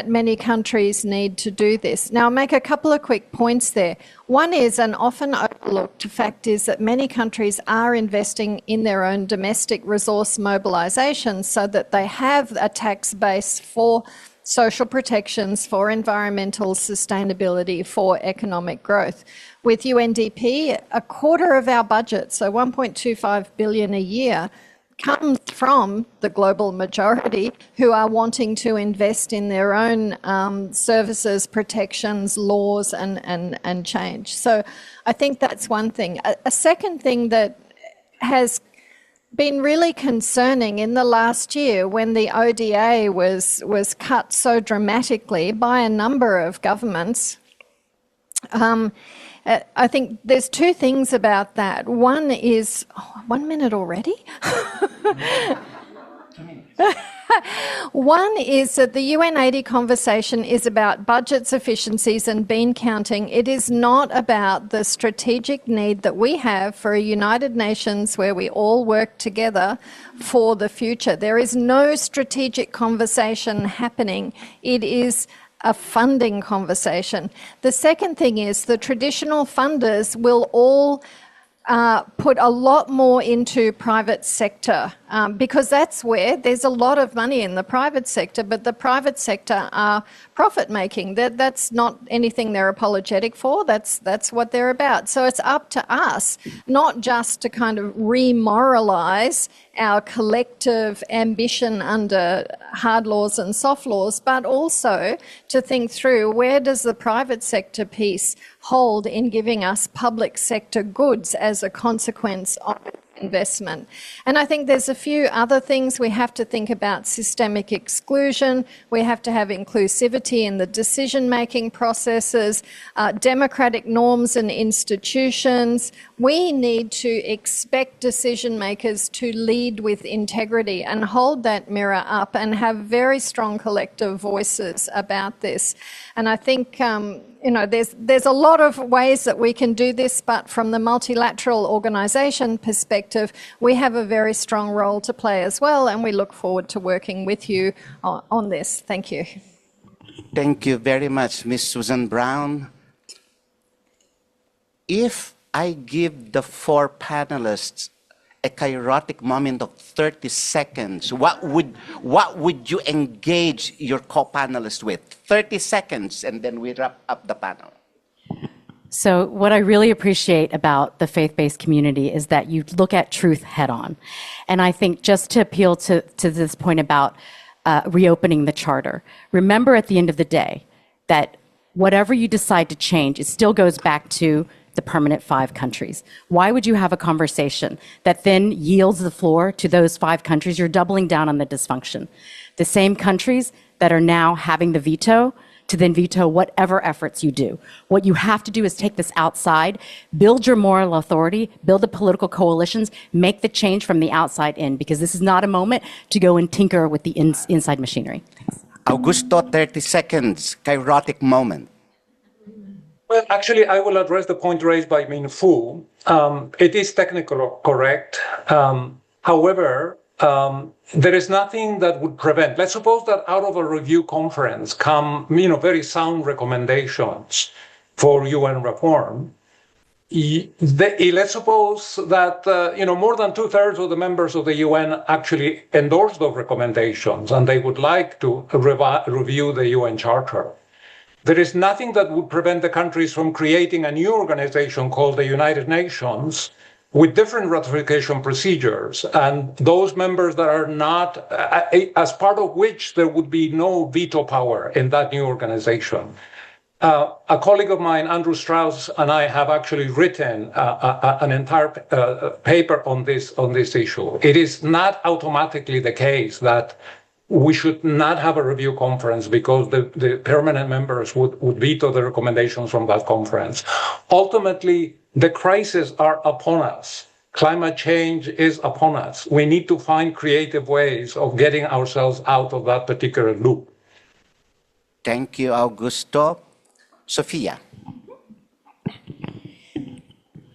many countries need to do this. Now, I'll make a couple of quick points there. One is, an often overlooked fact is that many countries are investing in their own domestic resource mobilisation so that they have a tax base for social protections, for environmental sustainability, for economic growth. With UNDP, a quarter of our budget, so 1.25 billion a year, comes from the global majority who are wanting to invest in their own services, protections, laws and change. So I think that's one thing. A second thing that has been really concerning in the last year when the ODA was cut so dramatically by a number of governments, I think there's two things about that. One is, 1 minute already? One is that the UN80 conversation is about budgets, efficiencies and bean counting. It is not about the strategic need that we have for a United Nations where we all work together for the future. There is no strategic conversation happening. It is a funding conversation. The second thing is the traditional funders will all put a lot more into private sector because that's where there's a lot of money in the private sector, but the private sector are profit making. That's not anything they're apologetic for. That's what they're about. So it's up to us not just to kind of remoralize our collective ambition under hard laws and soft laws, but also to think through where does the private sector piece hold in giving us public sector goods as a consequence of investment. And I think there's a few other things. We have to think about systemic exclusion. We have to have inclusivity in the decision-making processes, democratic norms and institutions. We need to expect decision makers to lead with integrity and hold that mirror up and have very strong collective voices about this. And I think there's a lot of ways that we can do this, but from the multilateral organisation perspective, we have a very strong role to play as well, and we look forward to working with you on this. Thank you. Thank you very much, Ms. Susan Brown. If I give the four panelists a chaotic moment of 30 seconds, what would you engage your co-panelists with? 30 seconds, and then we wrap up the panel. So what I really appreciate about the faith-based community is that you look at truth head on. And I think just to appeal to this point about reopening the charter, remember at the end of the day that whatever you decide to change, it still goes back to the permanent 5 countries. Why would you have a conversation that then yields the floor to those 5 countries? You're doubling down on the dysfunction. The same countries that are now having the veto to then veto whatever efforts you do. What you have to do is take this outside, build your moral authority, build the political coalitions, make the change from the outside in, because this is not a moment to go and tinker with the inside machinery. Thanks. Augusto, 30 seconds, kairotic moment. Well, actually, I will address the point raised by Min Fu. It is technically correct. However, there is nothing that would prevent. Let's suppose that out of a review conference come, very sound recommendations for UN reform. Let's suppose that more than 2/3 of the members of the UN actually endorse those recommendations, and they would like to review the UN Charter. There is nothing that would prevent the countries from creating a new organization called the United Nations with different ratification procedures, and those members that are not, as part of which there would be no veto power in that new organization. A colleague of mine, Andrew Strauss, and I have actually written an entire paper on this issue. It is not automatically the case that we should not have a review conference because the permanent members would veto the recommendations from that conference. Ultimately, the crises are upon us. Climate change is upon us. We need to find creative ways of getting ourselves out of that particular loop. Thank you, Augusto. Sophia.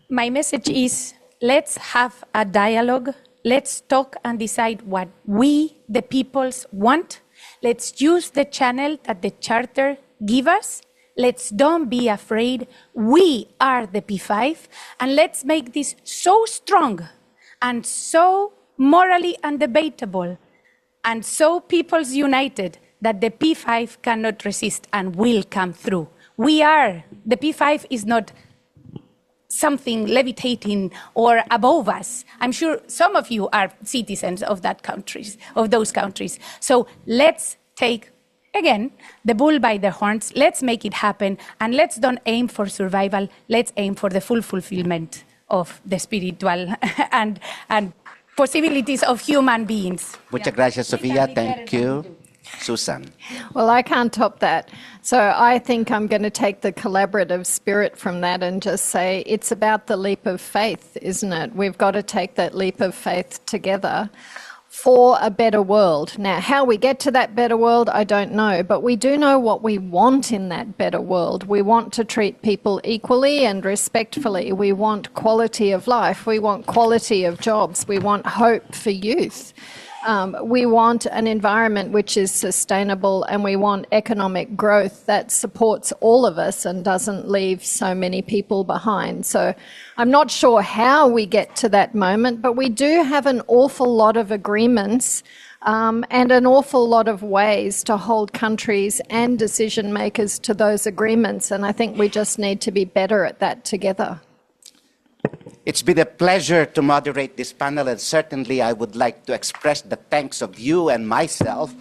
My message is, let's have a dialogue. Let's talk and decide what we, the peoples, want. Let's use the channel that the Charter gives us. Let's don't be afraid. We are the P5, and let's make this so strong and so morally undebatable and so peoples united that the P5 cannot resist and will come through. The P5 is not something levitating or above us. I'm sure some of you are citizens of those countries. So let's take, again, the bull by the horns. Let's make it happen, and let's don't aim for survival. Let's aim for the full fulfillment of the spiritual and possibilities of human beings. Muchas gracias, Sofia. Thank you. Susan. Well, I can't top that. So I think I'm going to take the collaborative spirit from that and just say it's about the leap of faith, isn't it? We've got to take that leap of faith together for a better world. Now, how we get to that better world, I don't know, but we do know what we want in that better world. We want to treat people equally and respectfully. We want quality of life. We want quality of jobs. We want hope for youth. We want an environment which is sustainable, and we want economic growth that supports all of us and doesn't leave so many people behind. So I'm not sure how we get to that moment, but we do have an awful lot of agreements and an awful lot of ways to hold countries and decision makers to those agreements. And I think we just need to be better at that together. It's been a pleasure to moderate this panel, and certainly I would like to express the thanks of you and myself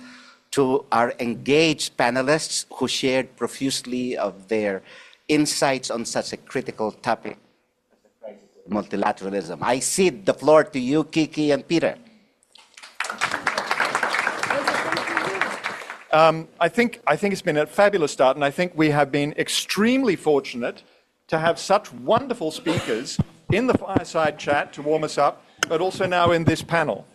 to our engaged panelists who shared profusely of their insights on such a critical topic as multilateralism. I cede the floor to you, Kiki and Peter. I think it's been a fabulous start, and I think we have been extremely fortunate to have such wonderful speakers in the fireside chat to warm us up, but also now in this panel.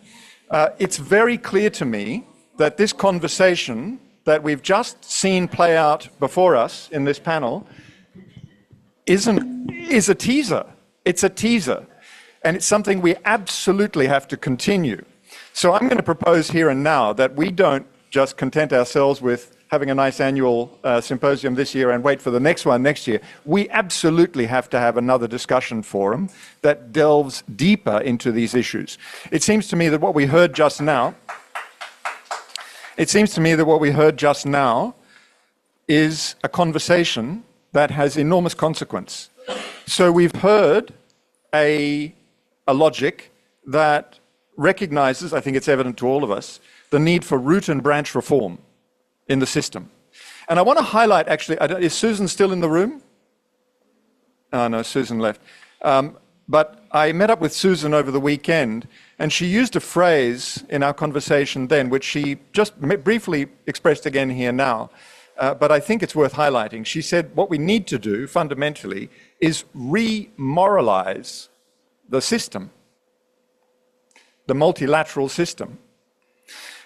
It's very clear to me that this conversation that we've just seen play out before us in this panel is a teaser. It's a teaser, and it's something we absolutely have to continue. So I'm going to propose here and now that we don't just content ourselves with having a nice annual symposium this year and wait for the next one next year. We absolutely have to have another discussion forum that delves deeper into these issues. It seems to me that what we heard just now is a conversation that has enormous consequence. So we've heard a logic that recognizes, I think it's evident to all of us, the need for root and branch reform in the system. And I want to highlight, actually, is Susan still in the room? Oh, no, Susan left. But I met up with Susan over the weekend, and she used a phrase in our conversation then, which she just briefly expressed again here now, but I think it's worth highlighting. She said what we need to do fundamentally is re-moralize the system, the multilateral system.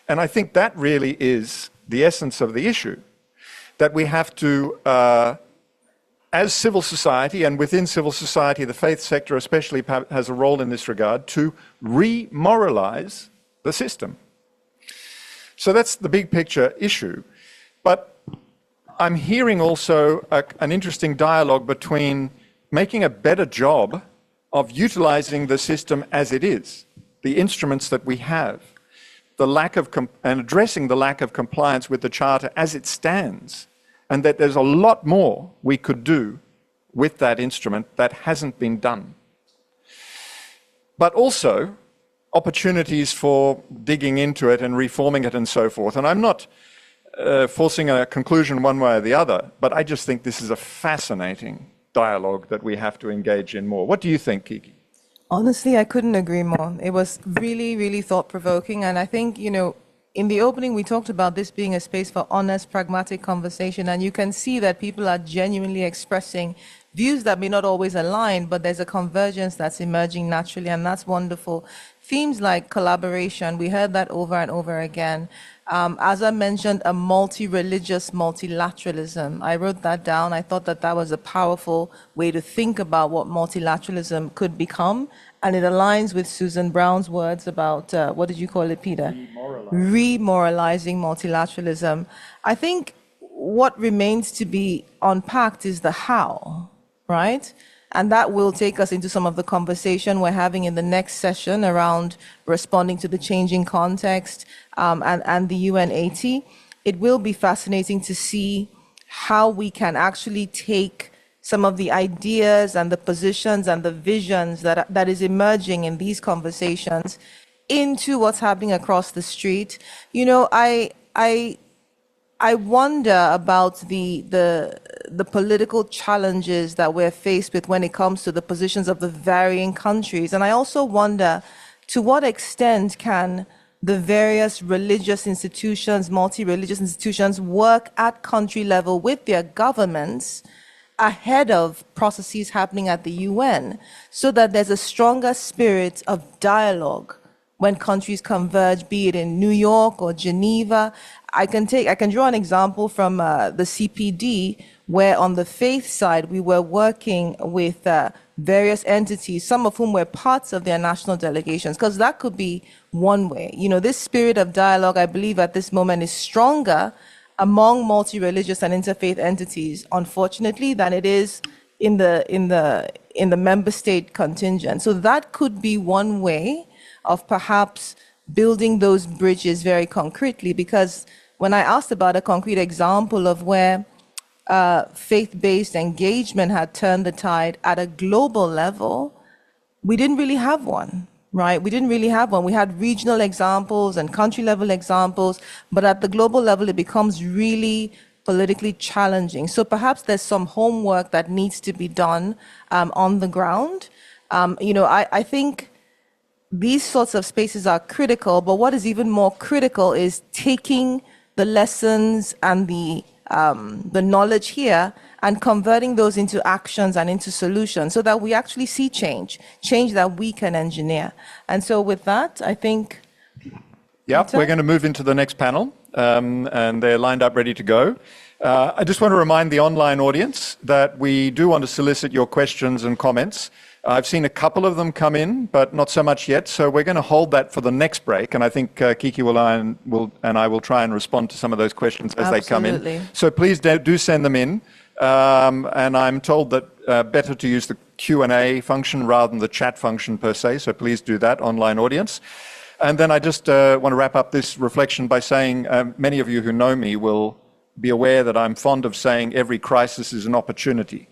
And I think that really is the essence of the issue, that we have to, as civil society, and within civil society, the faith sector especially has a role in this regard, to re-moralize the system. So that's the big picture issue. But I'm hearing also an interesting dialogue between making a better job of utilizing the system as it is, the instruments that we have, the lack of and addressing the lack of compliance with the Charter as it stands, and that there's a lot more we could do with that instrument that hasn't been done. But also opportunities for digging into it and reforming it and so forth. And I'm not forcing a conclusion one way or the other, but I just think this is a fascinating dialogue that we have to engage in more. What do you think, Kiki? Honestly, I couldn't agree more. It was really, really thought-provoking. And I think, you know, in the opening, we talked about this being a space for honest, pragmatic conversation. And you can see that people are genuinely expressing views that may not always align, but there's a convergence that's emerging naturally, and that's wonderful. Themes like collaboration, we heard that over and over again. As I mentioned, a multi-religious multilateralism. I wrote that down. I thought that that was a powerful way to think about what multilateralism could become. And it aligns with Susan Brown's words about, what did you call it, Peter? Remoralizing multilateralism. I think what remains to be unpacked is the how, right? And that will take us into some of the conversation we're having in the next session around responding to the changing context and the UNAT. It will be fascinating to see how we can actually take some of the ideas and the positions and the visions that is emerging in these conversations into what's happening across the street. You know, I wonder about the political challenges that we're faced with when it comes to the positions of the varying countries. And I also wonder, to what extent can the various religious institutions, multi-religious institutions, work at country level with their governments ahead of processes happening at the UN, so that there's a stronger spirit of dialogue when countries converge, be it in New York or Geneva. I can draw an example from the CPD, where on the faith side, we were working with various entities, some of whom were parts of their national delegations, because that could be one way. You know, this spirit of dialogue, I believe at this moment, is stronger among multi-religious and interfaith entities, unfortunately, than it is in the member state contingent. So that could be one way of perhaps building those bridges very concretely, because when I asked about a concrete example of where faith-based engagement had turned the tide at a global level, we didn't really have one, right? We didn't really have one. We had regional examples and country-level examples, but at the global level, it becomes really politically challenging. So perhaps there's some homework that needs to be done on the ground. You know, I think these sorts of spaces are critical, but what is even more critical is taking the lessons and the knowledge here and converting those into actions and into solutions, so that we actually see change that we can engineer. And so with that, I think... Yeah, we're going to move into the next panel, and they're lined up ready to go. I just want to remind the online audience that we do want to solicit your questions and comments. I've seen a couple of them come in, but not so much yet. So we're going to hold that for the next break. And I think Kiki and I will try and respond to some of those questions as they come in. So please do send them in. And I'm told that better to use the Q&A function rather than the chat function per se. So please do that, online audience. And then I just want to wrap up this reflection by saying many of you who know me will be aware that I'm fond of saying every crisis is an opportunity.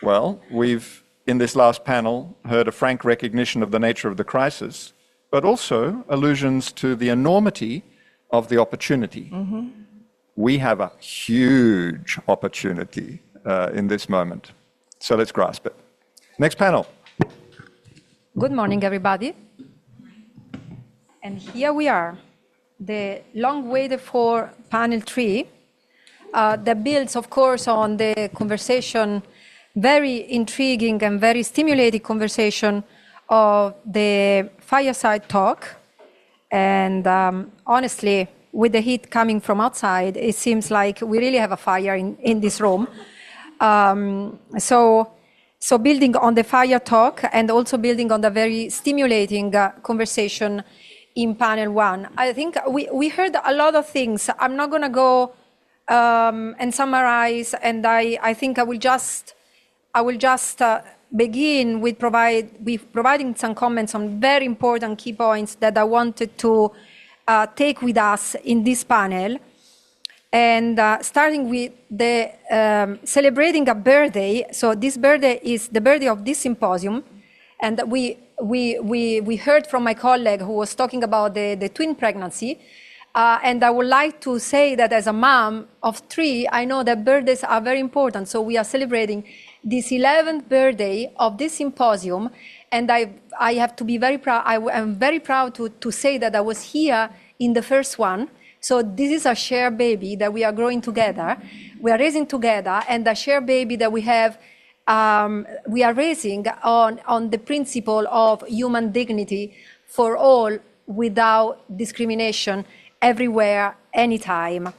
Well, we've, in this last panel, heard a frank recognition of the nature of the crisis, but also allusions to the enormity of the opportunity. Mm-hmm. We have a huge opportunity in this moment. So let's grasp it. Next panel. Good morning, everybody. And here we are, the long waited for panel 3 that builds, of course, on the conversation, very intriguing and very stimulating conversation of the fireside talk. And honestly, with the heat coming from outside, it seems like we really have a fire in this room. So building on the fire talk and also building on the very stimulating conversation in panel one, I think we heard a lot of things. I'm not going to go and summarize, and I think I will just begin with providing some comments on very important key points that I wanted to take with us in this panel. And starting with the celebrating a birthday. So this birthday is the birthday of this symposium. And we heard from my colleague who was talking about the twin pregnancy. And I would like to say that as a mom of 3, I know that birthdays are very important. So we are celebrating this 11th birthday of this symposium. And I have to be very proud. I am very proud to say that I was here in the first one. So this is a shared baby that we are growing together. We are raising together, and a shared baby that we have, we are raising on the principle of human dignity for all without discrimination, everywhere, anytime.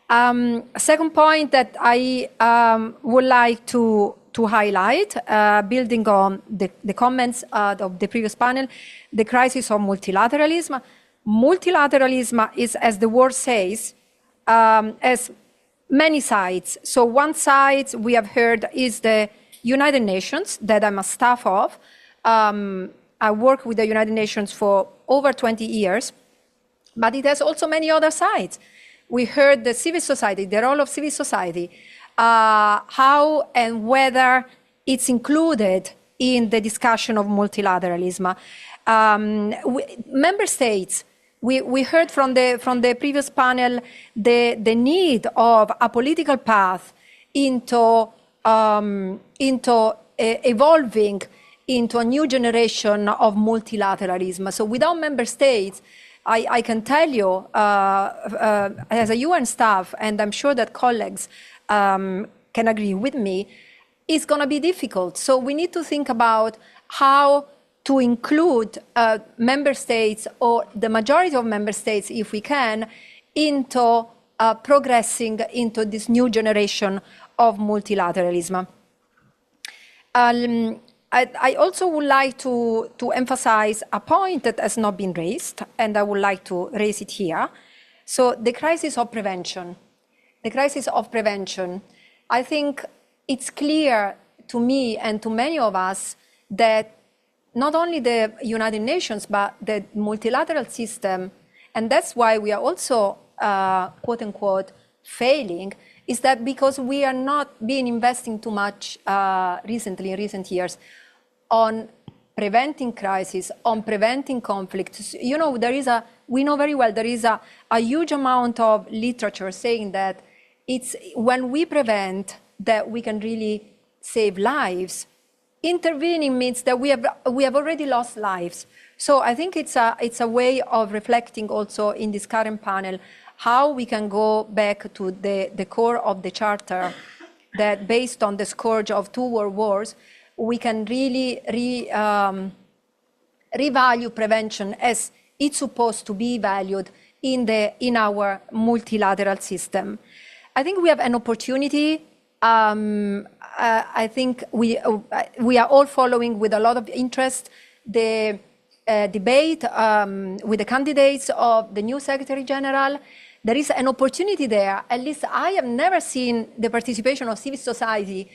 Second point that I would like to highlight, building on the comments of the previous panel, the crisis of multilateralism. Multilateralism is, as the word says, has many sides. So one side we have heard is the United Nations, that I'm a staff of. I work with the United Nations for over 20 years, but it has also many other sides. We heard the civil society, the role of civil society, how and whether it's included in the discussion of multilateralism. Member states, we heard from the previous panel the need of a political path into evolving into a new generation of multilateralism. So without member states, I can tell you, as a UN staff, and I'm sure that colleagues can agree with me, it's going to be difficult. So we need to think about how to include member states, or the majority of member states, if we can, into progressing into this new generation of multilateralism. I also would like to emphasize a point that has not been raised, and I would like to raise it here. So the crisis of prevention. The crisis of prevention. I think it's clear to me and to many of us that not only the United Nations, but the multilateral system, and that's why we are also, quote unquote, failing, is that because we are not being investing too much recently, in recent years, on preventing crisis, on preventing conflicts. You know, we know very well there is a huge amount of literature saying that it's when we prevent that we can really save lives. Intervening means that we have already lost lives. So I think it's a way of reflecting also in this current panel how we can go back to the core of the charter, that based on the scourge of 2 world wars, we can really revalue prevention as it's supposed to be valued in our multilateral system. I think we have an opportunity. I think we are all following with a lot of interest the debate with the candidates of the new Secretary General. There is an opportunity there. At least I have never seen the participation of civil society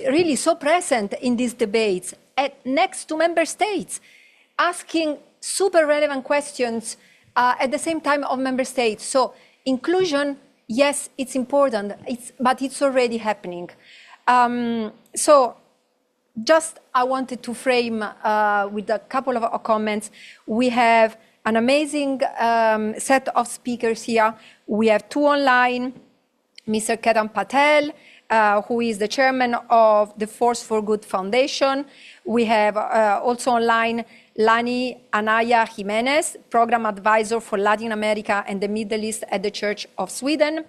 really so present in these debates, next to member states, asking super relevant questions at the same time of member states. So inclusion, yes, it's important, but it's already happening. So just I wanted to frame with a couple of comments. We have an amazing set of speakers here. We have 2 online, Mr. Ketan Patel, who is the chairman of the Force for Good Foundation. We have also online Lani Anaya Jimenez, program advisor for Latin America and the Middle East at the Church of Sweden.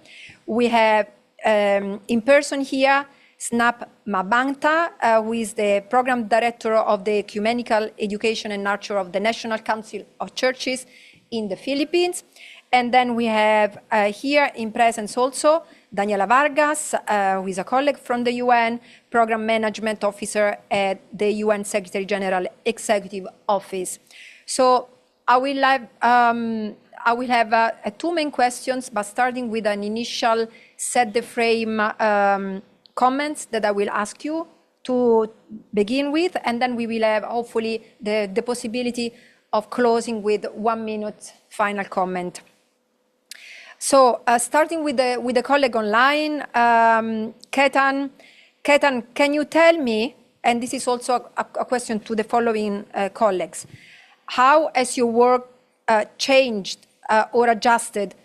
We have in person here Snap Mabanta, who is the program director of the Ecumenical Education and Nurture of the National Council of Churches in the Philippines. And then we have here in presence also Daniela Vargas, who is a colleague from the UN, Program Management Officer at the UN Secretary General Executive Office. So I will have two main questions, but starting with an initial set the frame comments that I will ask you to begin with, and then we will have hopefully the possibility of closing with 1 minute final comment. So starting with the colleague online, Ketan, can you tell me, and this is also a question to the following colleagues, how has your work changed or adjusted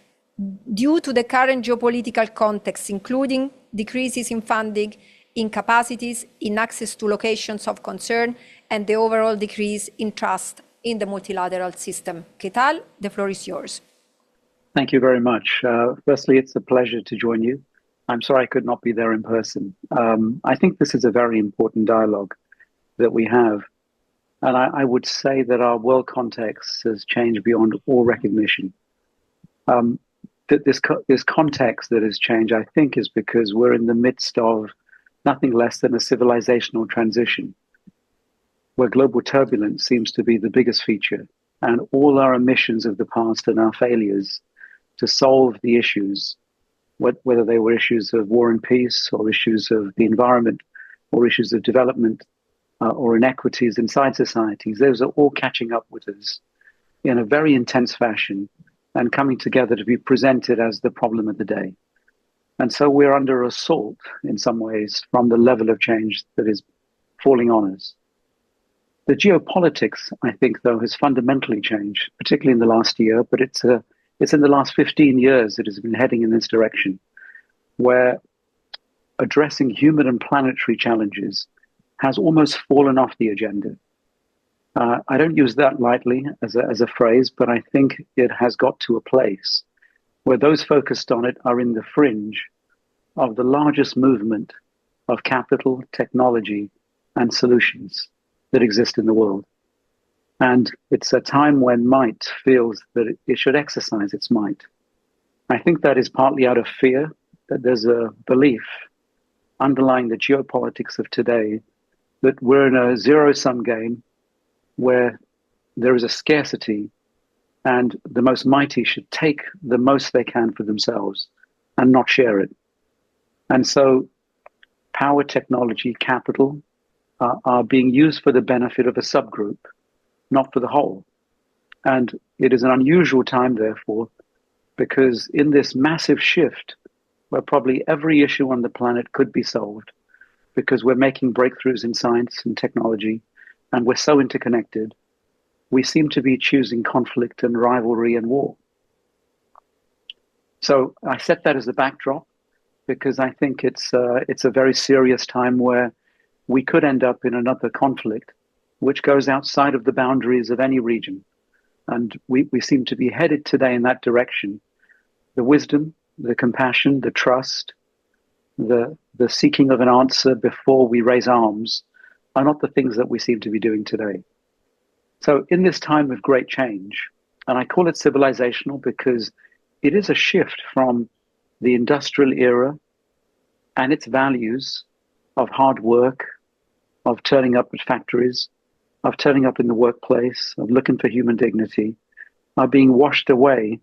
due to the current geopolitical context, including decreases in funding, in capacities, in access to locations of concern, and the overall decrease in trust in the multilateral system? Ketal, the floor is yours. Thank you very much. Firstly, it's a pleasure to join you. I'm sorry I could not be there in person. I think this is a very important dialogue that we have. And I would say that our world context has changed beyond all recognition. This context that has changed, I think, is because we're in the midst of nothing less than a civilizational transition, where global turbulence seems to be the biggest feature, and all our omissions of the past and our failures to solve the issues, whether they were issues of war and peace, or issues of the environment, or issues of development, or inequities inside societies, those are all catching up with us in a very intense fashion and coming together to be presented as the problem of the day. And so we're under assault in some ways from the level of change that is falling on us. The geopolitics, I think, though, has fundamentally changed, particularly in the last year, but it's in the last 15 years it has been heading in this direction, where addressing human and planetary challenges has almost fallen off the agenda. I don't use that lightly as a phrase, but I think it has got to a place where those focused on it are in the fringe of the largest movement of capital, technology, and solutions that exist in the world. And it's a time when might feels that it should exercise its might. I think that is partly out of fear, that there's a belief underlying the geopolitics of today that we're in a zero-sum game where there is a scarcity and the most mighty should take the most they can for themselves and not share it. And so power, technology, capital are being used for the benefit of a subgroup, not for the whole. And it is an unusual time, therefore, because in this massive shift, where probably every issue on the planet could be solved, because we're making breakthroughs in science and technology, and we're so interconnected, we seem to be choosing conflict and rivalry and war. So I set that as a backdrop because I think it's a very serious time where we could end up in another conflict which goes outside of the boundaries of any region. And we seem to be headed today in that direction. The wisdom, the compassion, the trust, the seeking of an answer before we raise arms are not the things that we seem to be doing today. So in this time of great change, and I call it civilizational because it is a shift from the industrial era and its values of hard work, of turning up at factories, of turning up in the workplace, of looking for human dignity, are being washed away,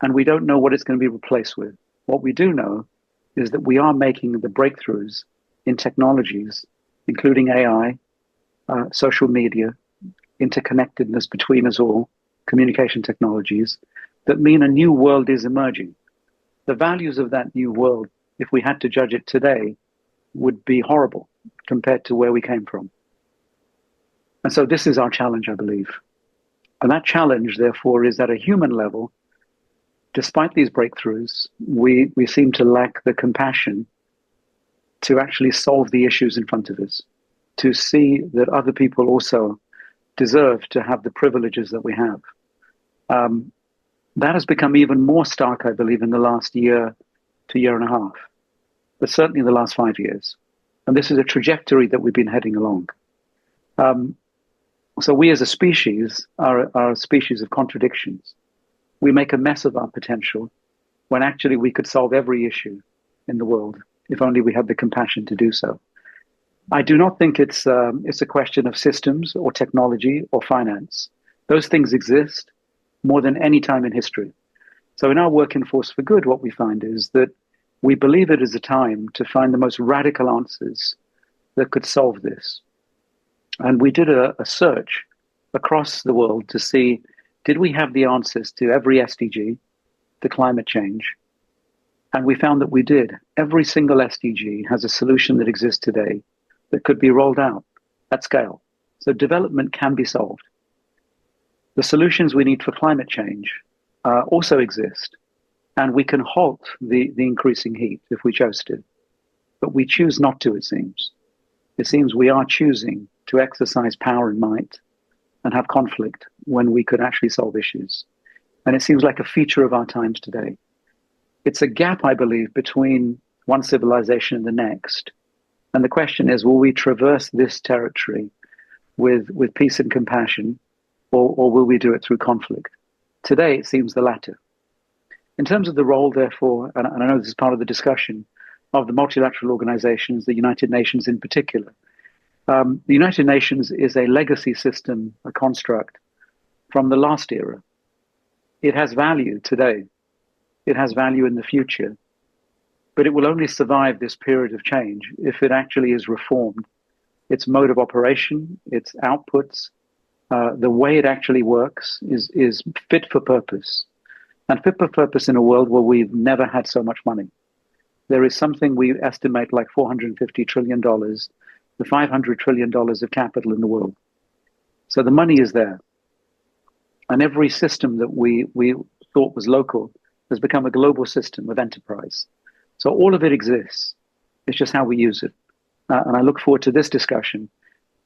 and we don't know what it's going to be replaced with. What we do know is that we are making the breakthroughs in technologies, including AI, social media, interconnectedness between us all, communication technologies, that mean a new world is emerging. The values of that new world, if we had to judge it today, would be horrible compared to where we came from. And so this is our challenge, I believe. And that challenge, therefore, is at a human level. Despite these breakthroughs, we seem to lack the compassion to actually solve the issues in front of us, to see that other people also deserve to have the privileges that we have. That has become even more stark, I believe, in the last year to year and a half, but certainly in the last 5 years. And this is a trajectory that we've been heading along. So we as a species are a species of contradictions. We make a mess of our potential when actually we could solve every issue in the world if only we had the compassion to do so. I do not think it's a question of systems or technology or finance. Those things exist more than any time in history. So in our work in Force for Good, what we find is that we believe it is a time to find the most radical answers that could solve this. And we did a search across the world to see, did we have the answers to every SDG, to climate change? And we found that we did. Every single SDG has a solution that exists today that could be rolled out at scale. So development can be solved. The solutions we need for climate change also exist, and we can halt the increasing heat if we chose to. But we choose not to, it seems. It seems we are choosing to exercise power and might and have conflict when we could actually solve issues. And it seems like a feature of our times today. It's a gap, I believe, between one civilization and the next. And the question is, will we traverse this territory with peace and compassion, or will we do it through conflict? Today, it seems the latter. In terms of the role, therefore, and I know this is part of the discussion, of the multilateral organizations, the United Nations in particular. The United Nations is a legacy system, a construct from the last era. It has value today. It has value in the future. But it will only survive this period of change if it actually is reformed. Its mode of operation, its outputs, the way it actually works is fit for purpose. And fit for purpose in a world where we've never had so much money. There is something we estimate like $450 trillion, the $500 trillion of capital in the world. So the money is there. And every system that we thought was local has become a global system of enterprise. So all of it exists. It's just how we use it. And I look forward to this discussion,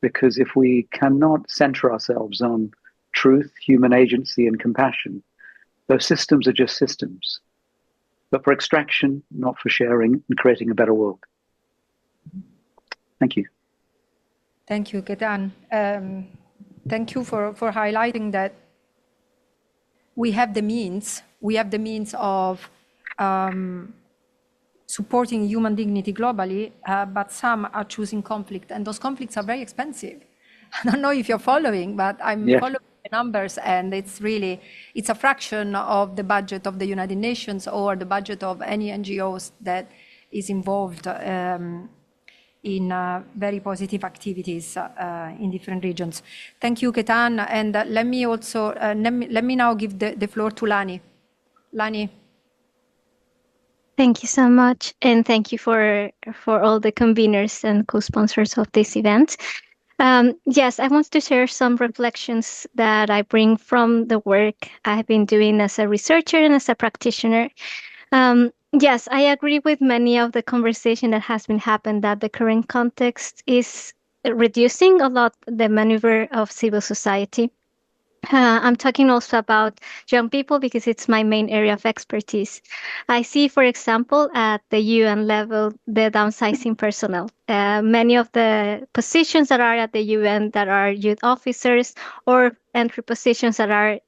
because if we cannot center ourselves on truth, human agency, and compassion, those systems are just systems, but for extraction, not for sharing and creating a better world. Thank you. Thank you, Ketan. Thank you for highlighting that we have the means of supporting human dignity globally, but some are choosing conflict, and those conflicts are very expensive. I don't know if you're following, but I'm following the numbers, and it's a fraction of the budget of the United Nations or the budget of any NGOs that is involved in very positive activities in different regions. Thank you, Ketan, and let me also let me now give the floor to Lani. Lani. Thank you so much, and thank you for all the conveners and co-sponsors of this event. Yes, I want to share some reflections that I bring from the work I've been doing as a researcher and as a practitioner. Yes, I agree with many of the conversation that has been happened, that the current context is reducing a lot the maneuver of civil society. I'm talking also about young people because it's my main area of expertise. I see, for example, at the UN level, the downsizing personnel. Many of the positions that are at the UN that are youth officers or entry positions that are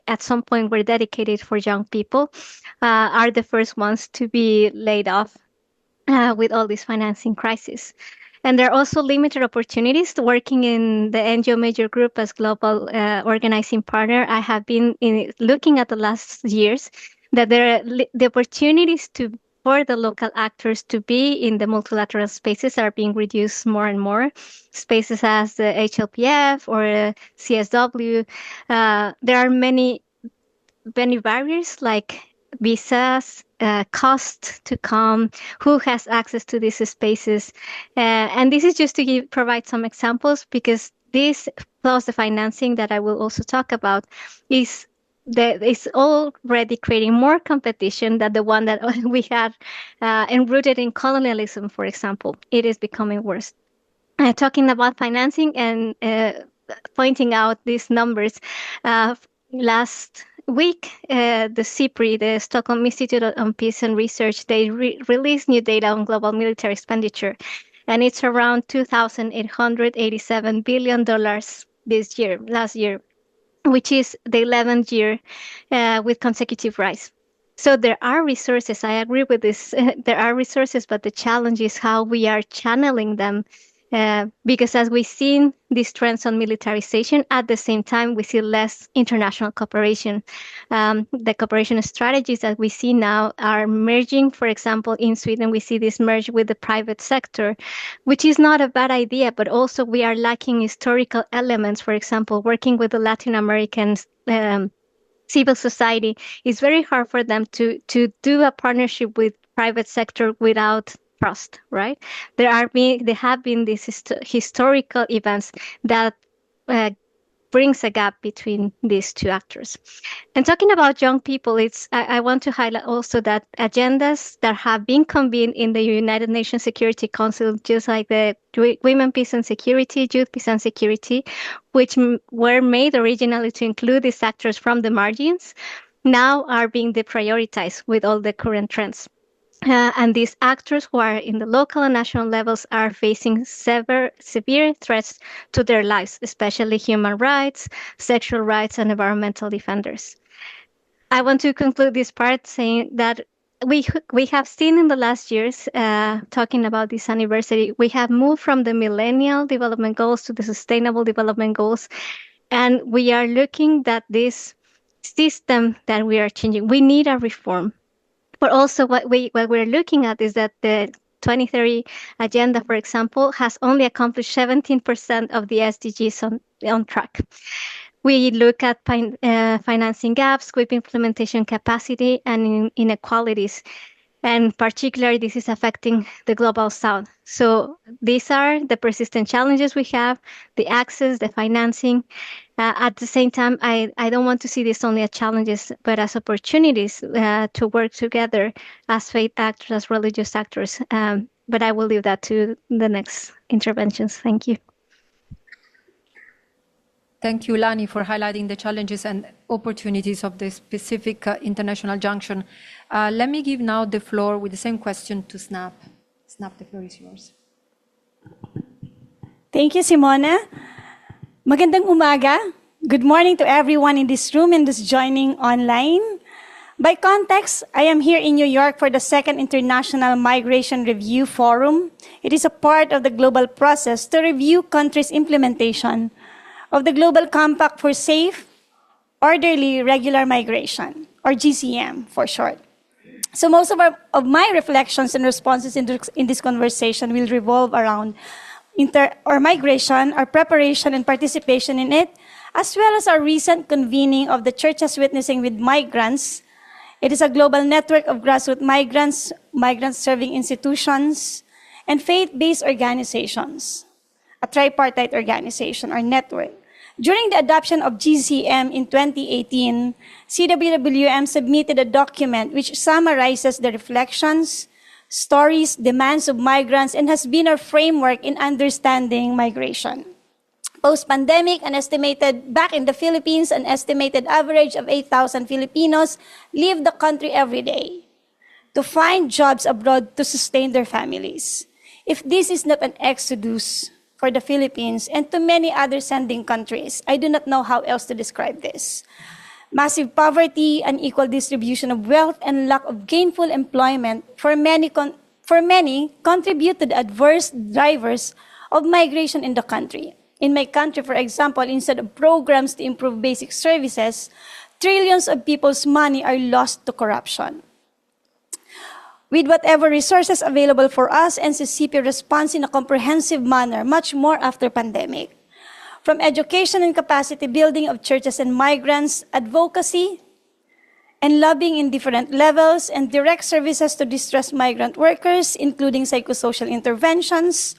at some point were dedicated for young people are the first ones to be laid off with all this financing crisis. And there are also limited opportunities to working in the NGO major group as global organizing partner. I have been looking at the last years that there are the opportunities for the local actors to be in the multilateral spaces are being reduced more and more. Spaces as the HLPF or CSW, there are many barriers like visas, cost to come, who has access to these spaces. And this is just to provide some examples, because this plus the financing that I will also talk about is that is already creating more competition than the one that we had enrooted in colonialism, for example. It is becoming worse. Talking about financing and pointing out these numbers, last week, the CIPRI, the Stockholm Institute on Peace and Research, they released new data on global military expenditure, and it's around $2,887 billion last year, which is the 11th year with consecutive rise. So there are resources. I agree with this. There are resources, but the challenge is how we are channeling them. Because as we've seen these trends on militarization, at the same time, we see less international cooperation. The cooperation strategies that we see now are merging. For example, in Sweden, we see this merge with the private sector, which is not a bad idea, but also we are lacking historical elements. For example, working with the Latin Americans, civil society, it's very hard for them to do a partnership with private sector without trust, right? There have been these historical events that brings a gap between these two actors. And talking about young people, I want to highlight also that agendas that have been convened in the United Nations Security Council, just like the Women, Peace and Security, Youth, Peace and Security, which were made originally to include these actors from the margins, now are being deprioritized with all the current trends. And these actors who are in the local and national levels are facing severe threats to their lives, especially human rights, sexual rights, and environmental defenders. I want to conclude this part saying that we have seen in the last years, talking about this anniversary, we have moved from the Millennial Development Goals to the Sustainable Development Goals, and we are looking at this system that we are changing. We need a reform. But also what we're looking at is that the 2030 agenda, for example, has only accomplished 17% of the SDGs on track. We look at financing gaps, quick implementation capacity, and inequalities. And particularly, this is affecting the global south. So these are the persistent challenges we have, the access, the financing. At the same time, I don't want to see this only as challenges, but as opportunities to work together as faith actors, as religious actors. But I will leave that to the next interventions. Thank you. Thank you, Lani, for highlighting the challenges and opportunities of the specific international junction. Let me give now the floor with the same question to Snap. Snap, the floor is yours. Thank you, Simona. Magandang umaga. Good morning to everyone in this room and those joining online. By context, I am here in New York for the second International Migration Review Forum. It is a part of the global process to review countries' implementation of the Global Compact for Safe, Orderly, Regular Migration, or GCM for short. So most of my reflections and responses in this conversation will revolve around migration, our preparation and participation in it, as well as our recent convening of the Churches Witnessing with Migrants. It is a global network of grassroots migrants, migrant-serving institutions, and faith-based organizations, a tripartite organization or network. During the adoption of GCM in 2018, CWWM submitted a document which summarizes the reflections, stories, demands of migrants, and has been our framework in understanding migration. Post-pandemic, back in the Philippines, an estimated average of 8,000 Filipinos leave the country every day to find jobs abroad to sustain their families. If this is not an exodus for the Philippines and to many other sending countries, I do not know how else to describe this. Massive poverty, unequal distribution of wealth, and lack of gainful employment for many contribute to the adverse drivers of migration in the country. In my country, for example, instead of programs to improve basic services, trillions of people's money are lost to corruption. With whatever resources available for us, NCCP responds in a comprehensive manner, much more after pandemic. From education and capacity building of churches and migrants, advocacy and lobbying in different levels, and direct services to distressed migrant workers, including psychosocial interventions,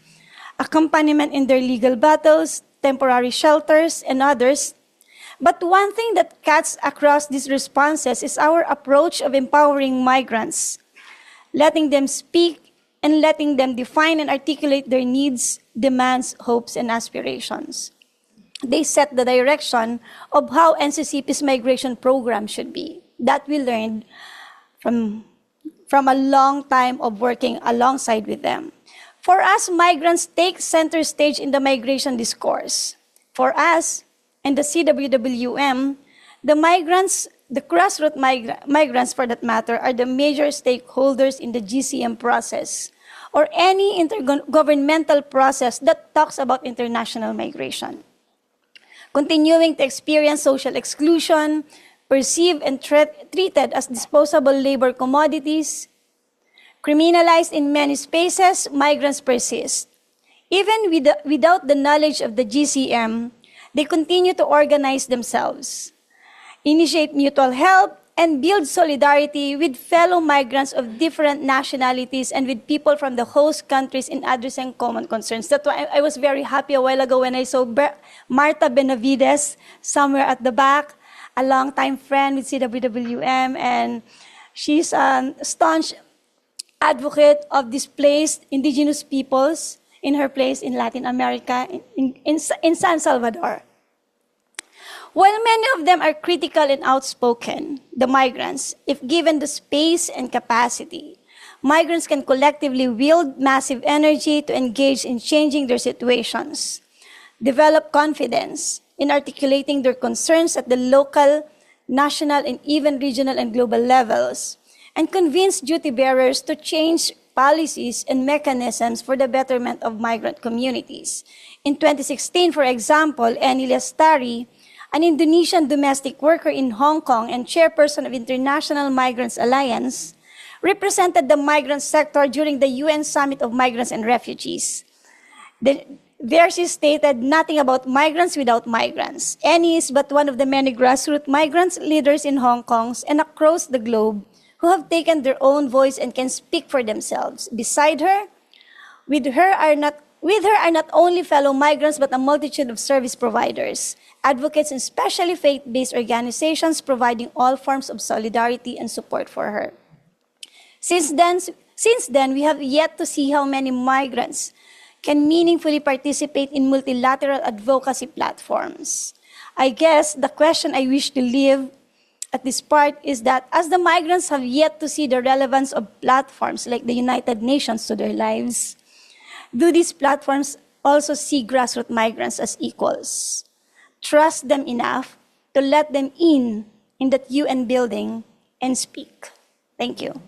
accompaniment in their legal battles, temporary shelters, and others. But one thing that cuts across these responses is our approach of empowering migrants, letting them speak and letting them define and articulate their needs, demands, hopes, and aspirations. They set the direction of how NCCP's migration program should be. That we learned from a long time of working alongside with them. For us, migrants take center stage in the migration discourse. For us, and the CWWM, the migrants, the grassroots migrants for that matter, are the major stakeholders in the GCM process or any intergovernmental process that talks about international migration. Continuing to experience social exclusion, perceived and treated as disposable labor commodities, criminalized in many spaces, migrants persist. Even without the knowledge of the GCM, they continue to organize themselves, initiate mutual help, and build solidarity with fellow migrants of different nationalities and with people from the host countries in addressing common concerns. That's why I was very happy a while ago when I saw Marta Benavides somewhere at the back, a longtime friend with CWWM, and she's a staunch advocate of displaced indigenous peoples in her place in Latin America, in San Salvador. While many of them are critical and outspoken, the migrants, if given the space and capacity, migrants can collectively wield massive energy to engage in changing their situations, develop confidence in articulating their concerns at the local, national, and even regional and global levels, and convince duty bearers to change policies and mechanisms for the betterment of migrant communities. In 2016, for example, Eni Lestari, an Indonesian domestic worker in Hong Kong and chairperson of International Migrants Alliance, represented the migrant sector during the UN Summit of Migrants and Refugees. There she stated nothing about migrants without migrants. Eni is but one of the many grassroots migrants leaders in Hong Kong and across the globe who have taken their own voice and can speak for themselves. Beside her, with her are not only fellow migrants but a multitude of service providers, advocates, and especially faith-based organizations providing all forms of solidarity and support for her. Since then, we have yet to see how many migrants can meaningfully participate in multilateral advocacy platforms. I guess the question I wish to leave at this part is that as the migrants have yet to see the relevance of platforms like the United Nations to their lives, do these platforms also see grassroots migrants as equals? Trust them enough to let them in that UN building and speak. Thank you.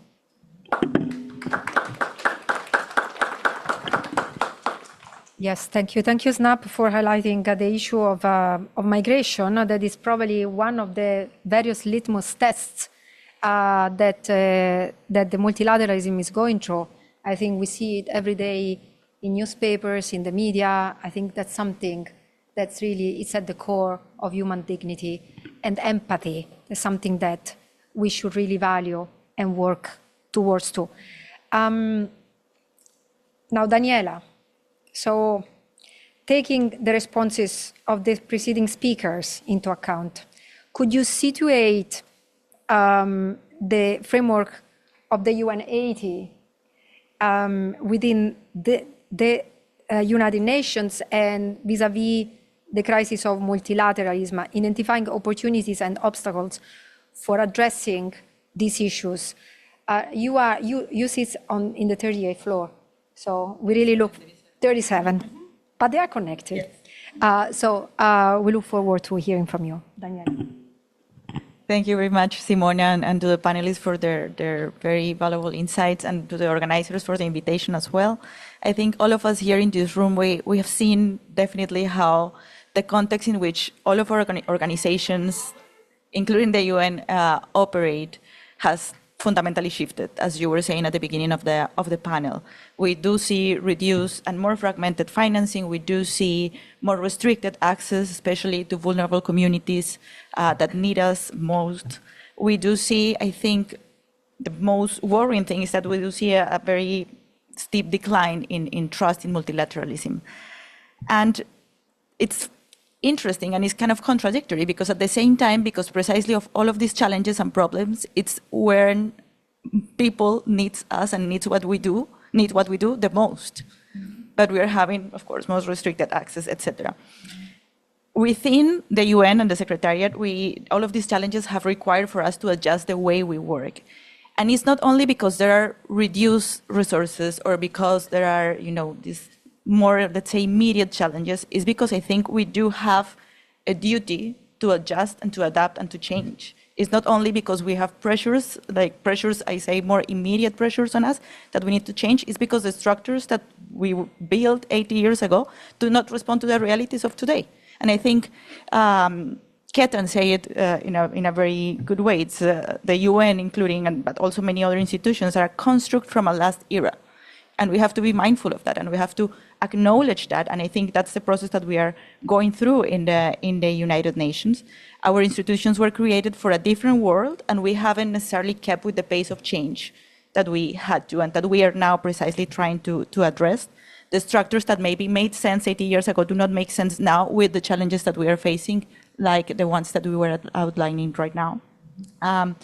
Yes, thank you. Thank you, Snap, for highlighting the issue of migration. That is probably one of the various litmus tests that the multilateralism is going through. I think we see it every day in newspapers, in the media. I think that's something that's really, it's at the core of human dignity, and empathy is something that we should really value and work towards too. Now, Daniela, so taking the responses of the preceding speakers into account, could you situate the framework of the UN 80 within the United Nations and vis-a-vis the crisis of multilateralism, identifying opportunities and obstacles for addressing these issues? You sit in the 38th floor, so we really look 37, but they are connected. Yes. So we look forward to hearing from you, Daniel. Thank you very much, Simona, and to the panelists for their very valuable insights, and to the organizers for the invitation as well. I think all of us here in this room, we have seen definitely how the context in which all of our organizations, including the UN, operate has fundamentally shifted, as you were saying at the beginning of the panel. We do see reduced and more fragmented financing. We do see more restricted access, especially to vulnerable communities that need us most. We do see, I think, the most worrying thing is that we do see a very steep decline in trust in multilateralism. And it's interesting and it's kind of contradictory because at the same time, because precisely of all of these challenges and problems, it's when people needs us and need what we do the most. But we are having, of course, most restricted access, etc. Within the UN and the Secretariat, all of these challenges have required for us to adjust the way we work. And it's not only because there are reduced resources or because there are, these more, let's say, immediate challenges, is because I think we do have a duty to adjust and to adapt and to change. It's not only because we have pressures, I say more immediate pressures on us that we need to change, it's because the structures that we built 80 years ago do not respond to the realities of today. And I think Ketan say it in a very good way. It's the UN including, but also many other institutions are a construct from a last era. And we have to be mindful of that, and we have to acknowledge that. And I think that's the process that we are going through in the United Nations. Our institutions were created for a different world, and we haven't necessarily kept with the pace of change that we had to, and that we are now precisely trying to address. The structures that maybe made sense 80 years ago do not make sense now with the challenges that we are facing, like the ones that we were outlining right now. And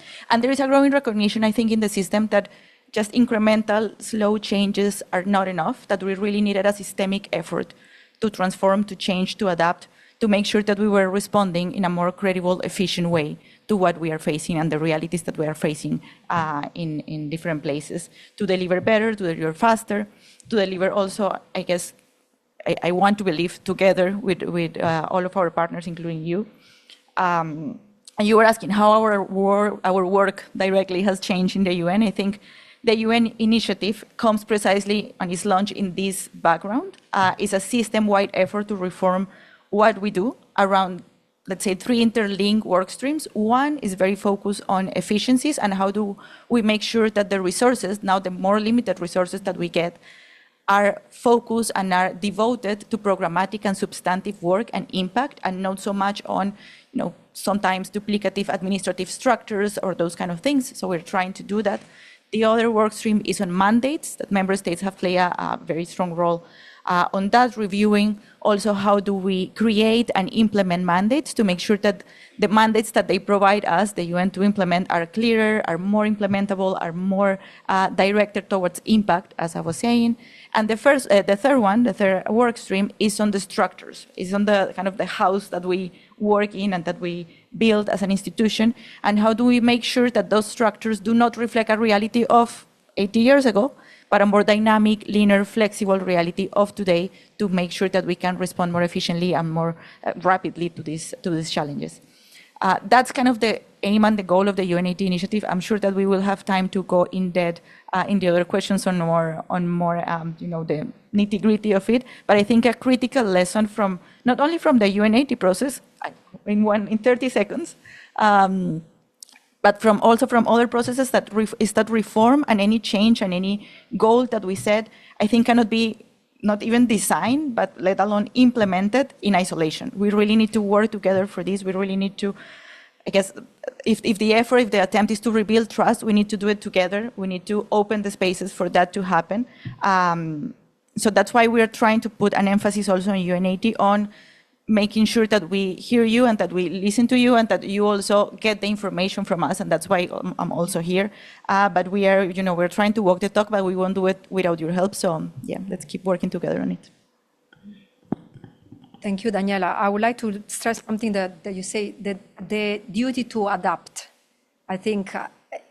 there is a growing recognition, I think, in the system that just incremental, slow changes are not enough, that we really needed a systemic effort to transform, to change, to adapt, to make sure that we were responding in a more credible, efficient way to what we are facing and the realities that we are facing in different places, to deliver better, to deliver faster, to deliver also, I guess, I want to believe together with all of our partners, including you. And you were asking how our work directly has changed in the UN. I think the UN initiative comes precisely and is launched in this background. It's a system-wide effort to reform what we do around, let's say, 3 interlinked work streams. One is very focused on efficiencies and how do we make sure that the resources, now the more limited resources that we get, are focused and are devoted to programmatic and substantive work and impact, and not so much on, sometimes duplicative administrative structures or those kind of things. So we're trying to do that. The other work stream is on mandates, that member states have played a very strong role on that, reviewing also how do we create and implement mandates to make sure that the mandates that they provide us, the UN, to implement are clearer, are more implementable, are more directed towards impact, as I was saying. And the third work stream is on the structures, is on the kind of the house that we work in and that we build as an institution, and how do we make sure that those structures do not reflect a reality of 80 years ago, but a more dynamic, linear, flexible reality of today to make sure that we can respond more efficiently and more rapidly to these challenges. That's kind of the aim and the goal of the UNAID initiative. I'm sure that we will have time to go in depth in the other questions on more the nitty-gritty of it. But I think a critical lesson from not only from the UNAID process in 30 seconds, but also from other processes is that reform and any change and any goal that we set, I think cannot be not even designed, but let alone implemented in isolation. We really need to work together for this. We really need to, I guess, if the attempt is to rebuild trust, we need to do it together. We need to open the spaces for that to happen. So that's why we are trying to put an emphasis also in UNAID on making sure that we hear you and that we listen to you and that you also get the information from us, and that's why I'm also here. But we are, we're trying to walk the talk, but we won't do it without your help. So yeah, let's keep working together on it. Thank you, Daniela. I would like to stress something that you say, that the duty to adapt. I think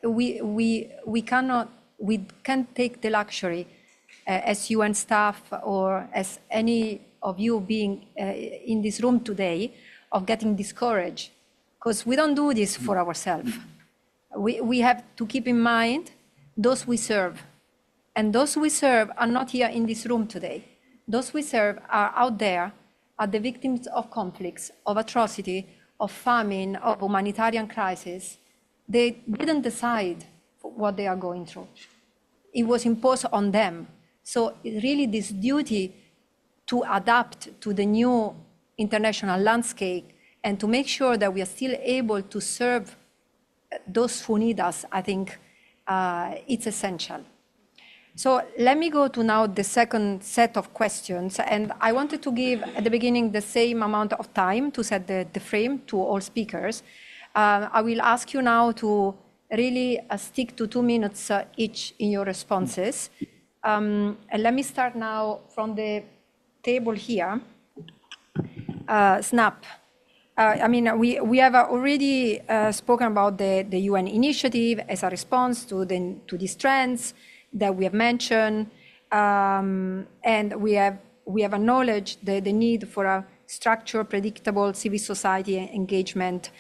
we can't take the luxury as UN staff or as any of you being in this room today of getting discouraged, because we don't do this for ourselves. We have to keep in mind those we serve, and those we serve are not here in this room today. Those we serve are out there, are the victims of conflicts, of atrocity, of famine, of humanitarian crisis. They didn't decide what they are going through. It was imposed on them. So really this duty to adapt to the new international landscape and to make sure that we are still able to serve those who need us, I think it's essential. So let me go to now the second set of questions. And I wanted to give at the beginning the same amount of time to set the frame to all speakers. I will ask you now to really stick to 2 minutes each in your responses. And let me start now from the table here. SNAP. I mean, we have already spoken about the UN initiative as a response to these trends that we have mentioned, and we have acknowledged the need for a structured, predictable civil society engagement,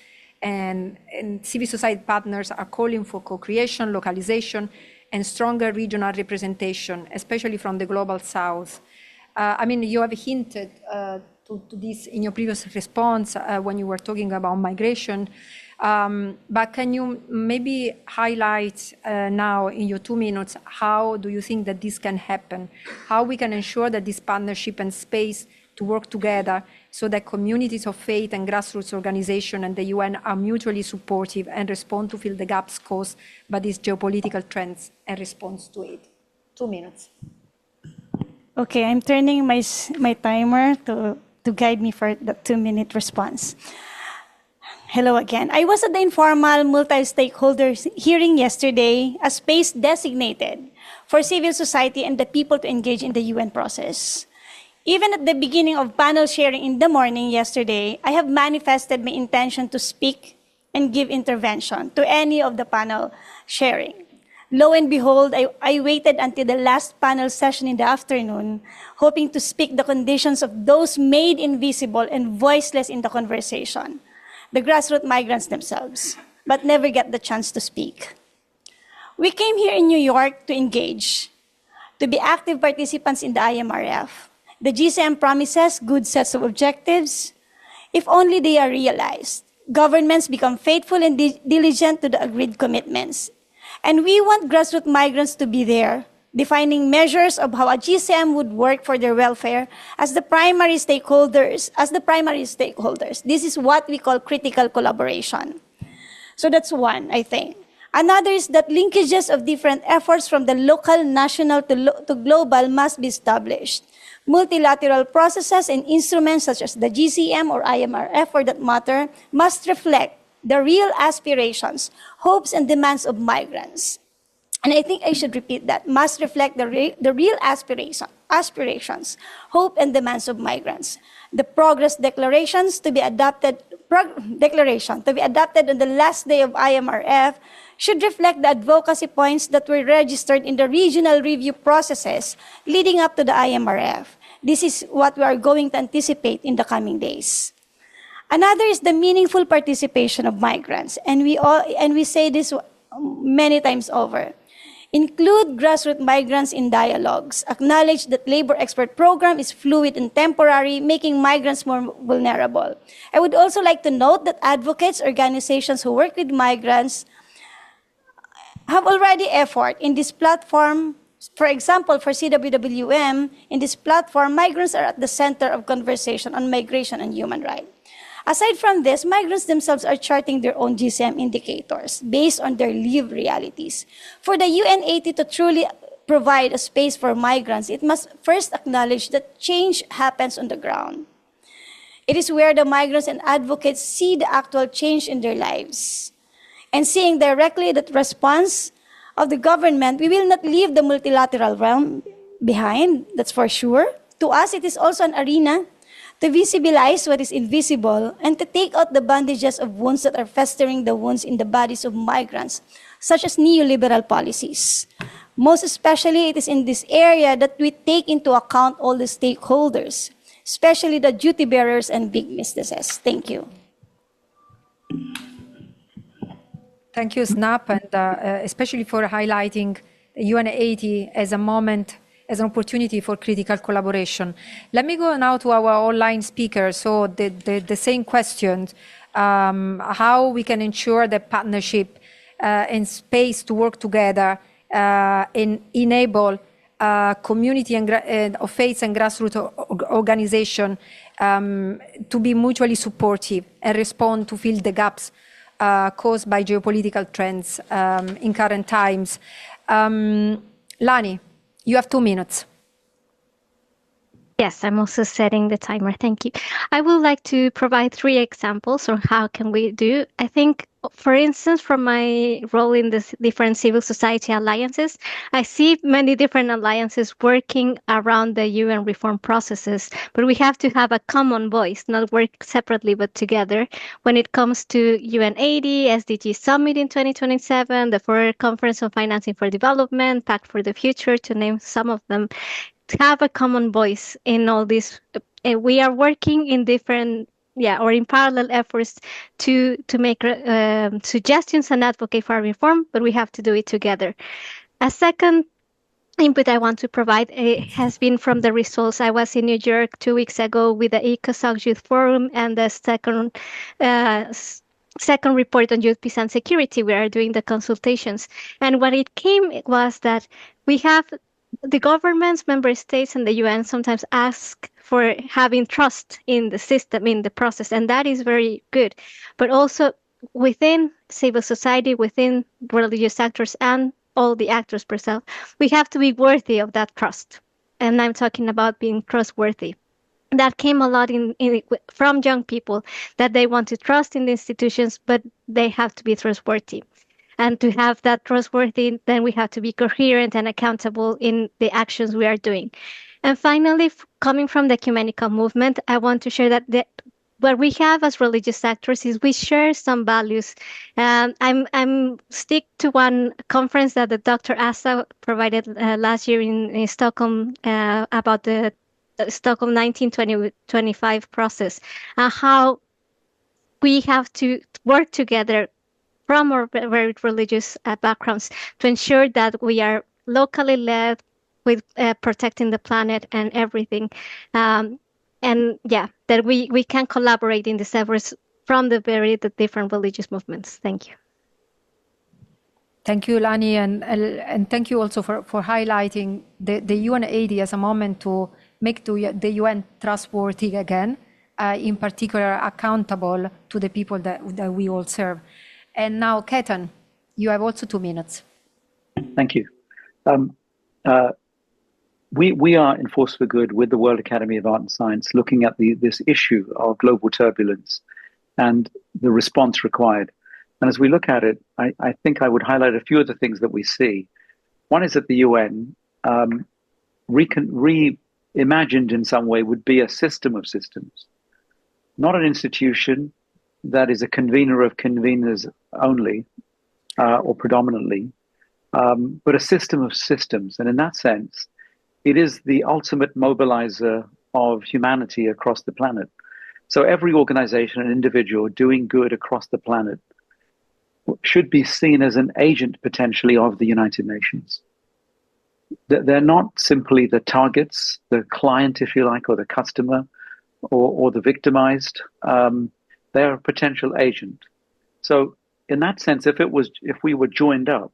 and civil society partners are calling for co-creation, localization, and stronger regional representation, especially from the global south. I mean, you have hinted to this in your previous response when you were talking about migration. But can you maybe highlight now in your 2 minutes, how do you think that this can happen? How we can ensure that this partnership and space to work together so that communities of faith and grassroots organizations and the UN are mutually supportive and respond to fill the gaps caused by these geopolitical trends and response to it? 2 minutes. Okay, I'm turning my timer to guide me for the 2-minute response. Hello again. I was at the informal multi-stakeholders hearing yesterday, a space designated for civil society and the people to engage in the UN process. Even at the beginning of panel sharing in the morning yesterday, I have manifested my intention to speak and give intervention to any of the panel sharing. Lo and behold, I waited until the last panel session in the afternoon, hoping to speak the conditions of those made invisible and voiceless in the conversation, the grassroots migrants themselves, but never get the chance to speak. We came here in New York to engage, to be active participants in the IMRF. The GCM promises good sets of objectives, if only they are realized. Governments become faithful and diligent to the agreed commitments. And we want grassroots migrants to be there, defining measures of how a GCM would work for their welfare as the primary stakeholders. This is what we call critical collaboration. So that's one, I think. Another is that linkages of different efforts from the local, national to global must be established. Multilateral processes and instruments such as the GCM or IMRF for that matter must reflect the real aspirations, hopes, and demands of migrants. And I think I should repeat that, must reflect the real aspirations, hope, and demands of migrants. The progress declarations to be adopted on the last day of IMRF should reflect the advocacy points that were registered in the regional review processes leading up to the IMRF. This is what we are going to anticipate in the coming days. Another is the meaningful participation of migrants, and we say this many times over. Include grassroots migrants in dialogues. Acknowledge that labor expert program is fluid and temporary, making migrants more vulnerable. I would also like to note that advocates, organizations who work with migrants have already effort in this platform. For example, for CWWM, in this platform, migrants are at the center of conversation on migration and human rights. Aside from this, migrants themselves are charting their own GCM indicators based on their lived realities. For the UNAT to truly provide a space for migrants, it must first acknowledge that change happens on the ground. It is where the migrants and advocates see the actual change in their lives. And seeing directly that response of the government, we will not leave the multilateral realm behind, that's for sure. To us, it is also an arena to visibilize what is invisible and to take out the bandages of wounds that are festering the wounds in the bodies of migrants, such as neoliberal policies. Most especially, it is in this area that we take into account all the stakeholders, especially the duty bearers and big businesses. Thank you. Thank you, SNAP, and especially for highlighting UN80 as a moment, as an opportunity for critical collaboration. Let me go now to our online speakers. So the same question, how we can ensure that partnership and space to work together and enable community of faith and grassroots organization to be mutually supportive and respond to fill the gaps caused by geopolitical trends in current times. Lani, You have 2 minutes. Yes, I'm also setting the timer. Thank you. I would like to provide 3 examples on how can we do. I think, for instance, from my role in the different civil society alliances, I see many different alliances working around the UN reform processes, but we have to have a common voice, not work separately but together. When it comes to UN 80, SDG Summit in 2027, the Fourth Conference on Financing for Development, Pact for the Future, to name some of them, to have a common voice in all this. We are working in different, or in parallel efforts to make suggestions and advocate for reform, but we have to do it together. A second input I want to provide has been from the results. I was in New York 2 weeks ago with the ECOSOC Youth Forum and the second report on youth peace and security. We are doing the consultations. And what it came was that we have the governments, member states, and the UN sometimes ask for having trust in the system, in the process, and that is very good. But also within civil society, within religious actors, and all the actors per se, we have to be worthy of that trust. And I'm talking about being trustworthy. That came a lot from young people, that they want to trust in the institutions, but they have to be trustworthy. And to have that trustworthy, then we have to be coherent and accountable in the actions we are doing. And finally, coming from the ecumenical movement, I want to share that what we have as religious actors is we share some values. I'm stick to one conference that the Dr. Asa provided last year in Stockholm about the Stockholm 1925 process, and how we have to work together from our very religious backgrounds to ensure that we are locally led with protecting the planet and everything. That we can collaborate in these efforts from the different religious movements. Thank you. Thank you, Lani, and thank you also for highlighting the UN 80 as a moment to make the UN trustworthy again, in particular accountable to the people that we all serve. And now, Ketan, you have also 2 minutes. Thank you. We are in Force for Good with the World Academy of Art and Science looking at this issue of global turbulence and the response required. And as we look at it, I think I would highlight a few of the things that we see. One is that the UN, reimagined in some way, would be a system of systems, not an institution that is a convener of conveners only, or predominantly, but a system of systems. And in that sense, it is the ultimate mobilizer of humanity across the planet. So every organization and individual doing good across the planet should be seen as an agent potentially of the United Nations. They're not simply the targets, the client, if you like, or the customer, or the victimized. They're a potential agent. So in that sense, if we were joined up,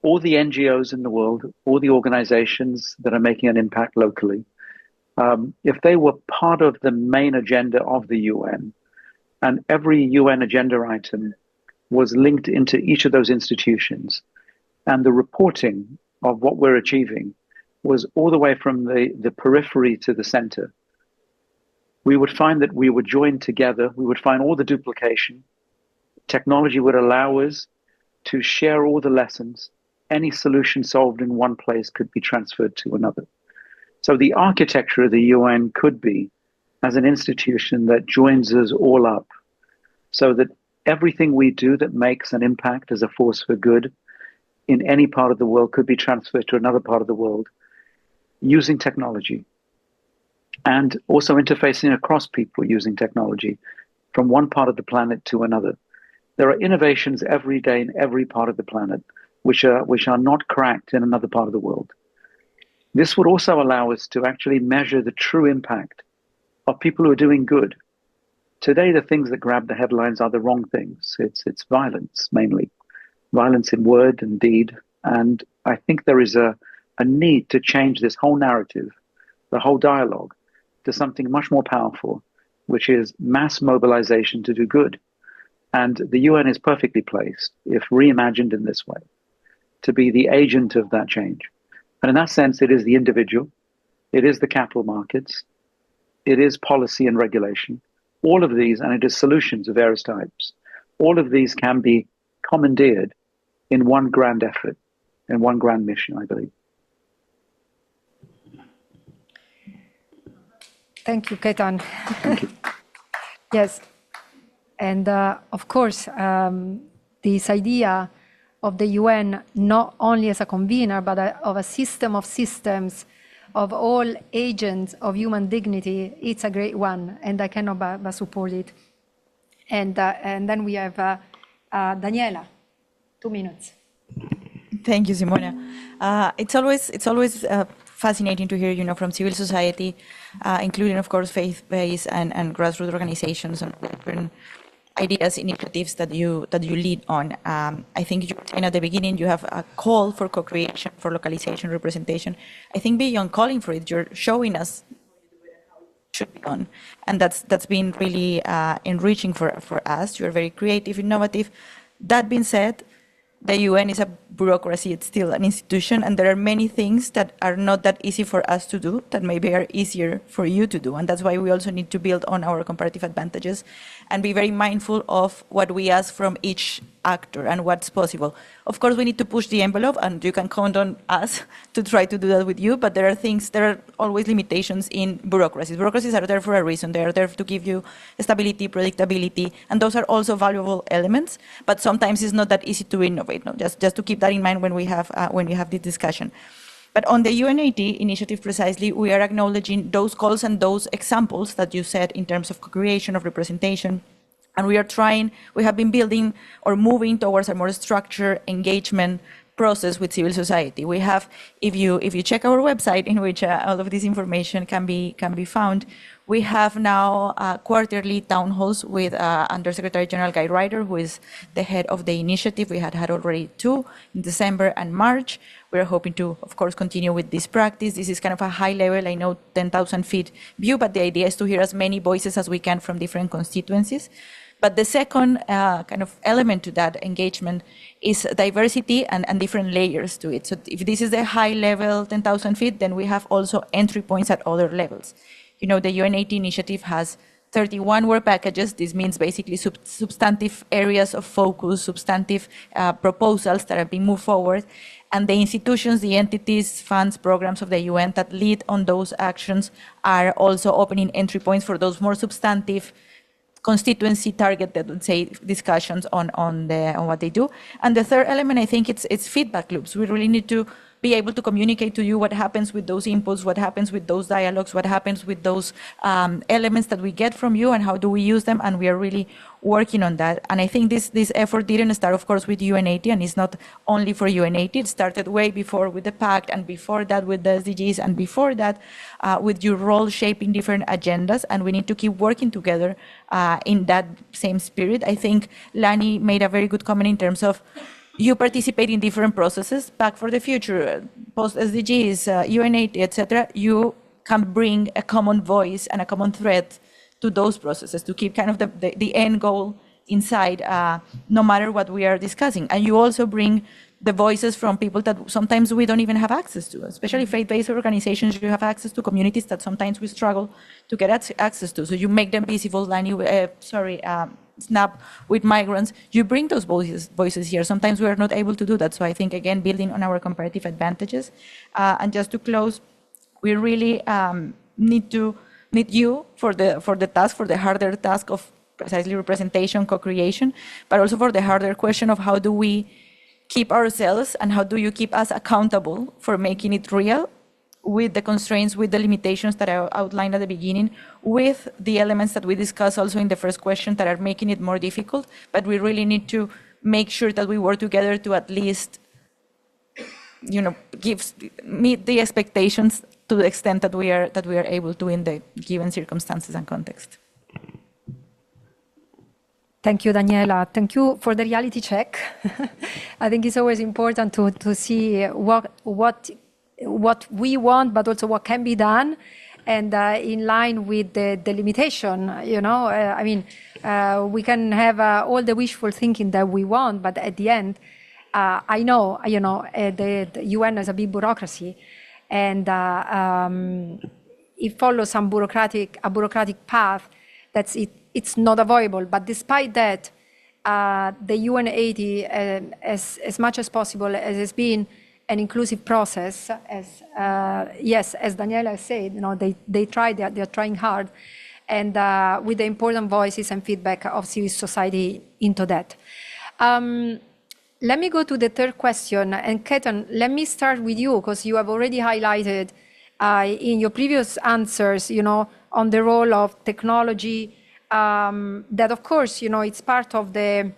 all the NGOs in the world, all the organizations that are making an impact locally, if they were part of the main agenda of the UN, and every UN agenda item was linked into each of those institutions, and the reporting of what we're achieving was all the way from the periphery to the center, we would find that we would join together, we would find all the duplication. Technology would allow us to share all the lessons. Any solution solved in one place could be transferred to another. So the architecture of the UN could be as an institution that joins us all up, so that everything we do that makes an impact as a force for good in any part of the world could be transferred to another part of the world using technology, and also interfacing across people using technology from one part of the planet to another. There are innovations every day in every part of the planet which are not cracked in another part of the world. This would also allow us to actually measure the true impact of people who are doing good. Today, the things that grab the headlines are the wrong things. It's violence, mainly. Violence in word and deed. And I think there is a need to change this whole narrative, the whole dialogue, to something much more powerful, which is mass mobilization to do good. And the UN is perfectly placed, if reimagined in this way, to be the agent of that change. And in that sense, it is the individual, it is the capital markets, it is policy and regulation. All of these, and it is solutions of various types. All of these can be commandeered in one grand effort, in one grand mission, I believe. Thank you, Ketan. Thank you. Yes. And of course, this idea of the UN not only as a convener, but of a system of systems, of all agents of human dignity, it's a great one, and I cannot but support it. And then we have Daniela, 2 minutes. Thank you, Simona. It's always fascinating to hear, from civil society, including, of course, faith-based and grassroots organizations and different ideas, initiatives that you lead on. I think you were saying at the beginning you have a call for co-creation, for localization, representation. I think beyond calling for it, you're showing us should be done, and that's been really enriching for us. You're very creative, innovative. That being said, the UN is a bureaucracy, it's still an institution, and there are many things that are not that easy for us to do that maybe are easier for you to do. And that's why we also need to build on our comparative advantages and be very mindful of what we ask from each actor and what's possible. Of course, we need to push the envelope, and you can count on us to try to do that with you, but there are always limitations in bureaucracies. Bureaucracies are there for a reason. They are there to give you stability, predictability, and those are also valuable elements, but sometimes it's not that easy to innovate. No? Just to keep that in mind when we have this discussion. But on the UNAT initiative precisely, we are acknowledging those calls and those examples that you said in terms of co-creation, of representation. And we have been building or moving towards a more structured engagement process with civil society. We have, if you check our website, in which all of this information can be found, we have now quarterly town halls with Undersecretary General Guy Ryder, who is the head of the initiative. We had already 2 in December and March. We're hoping to, of course, continue with this practice. This is kind of a high level, I know, 10,000 feet view, but the idea is to hear as many voices as we can from different constituencies. But the second kind of element to that engagement is diversity and different layers to it. So if this is the high level, 10,000 feet, then we have also entry points at other levels. The UNAT initiative has 31 work packages. This means basically substantive areas of focus, substantive proposals that are being moved forward. And the institutions, the entities, funds, programs of the UN that lead on those actions are also opening entry points for those more substantive constituency targeted, let's say, discussions on what they do. And the third element, I think it's feedback loops. We really need to be able to communicate to you what happens with those inputs, what happens with those dialogues, what happens with those elements that we get from you, and how do we use them, and we are really working on that. And I think this effort didn't start, of course, with UNAT, and it's not only for UNAT. It started way before with the Pact, and before that with the SDGs, and before that with your role shaping different agendas, and we need to keep working together in that same spirit. I think Lani made a very good comment in terms of you participate in different processes, Back for the Future, post-SDGs, UNAT, etc. You can bring a common voice and a common thread to those processes to keep kind of the end goal inside, no matter what we are discussing. And you also bring the voices from people that sometimes we don't even have access to, especially faith-based organizations. You have access to communities that sometimes we struggle to get access to. So you make them visible, SNAP with migrants, you bring those voices here. Sometimes we are not able to do that. So I think, again, building on our comparative advantages. And just to close, we really need you for the task, for the harder task of precisely representation, co-creation, but also for the harder question of how do we keep ourselves and how do you keep us accountable for making it real, with the constraints, with the limitations that I outlined at the beginning, with the elements that we discussed also in the first question that are making it more difficult. But we really need to make sure that we work together to at least, meet the expectations to the extent that we are able to in the given circumstances and context. Thank you, Daniela. Thank you for the reality check. I think it's always important to see what we want, but also what can be done, and in line with the limitation. We can have all the wishful thinking that we want, but at the end, I know, the UN is a big bureaucracy, and it follows a bureaucratic path it's not avoidable. But despite that, the UN 80, as much as possible, as has been an inclusive process, as Daniela said, they tried, they're trying hard, and with the important voices and feedback of civil society into that. Let me go to the third question, and Ketan, let me start with you, because you have already highlighted in your previous answers, on the role of technology, that of course, it's part of the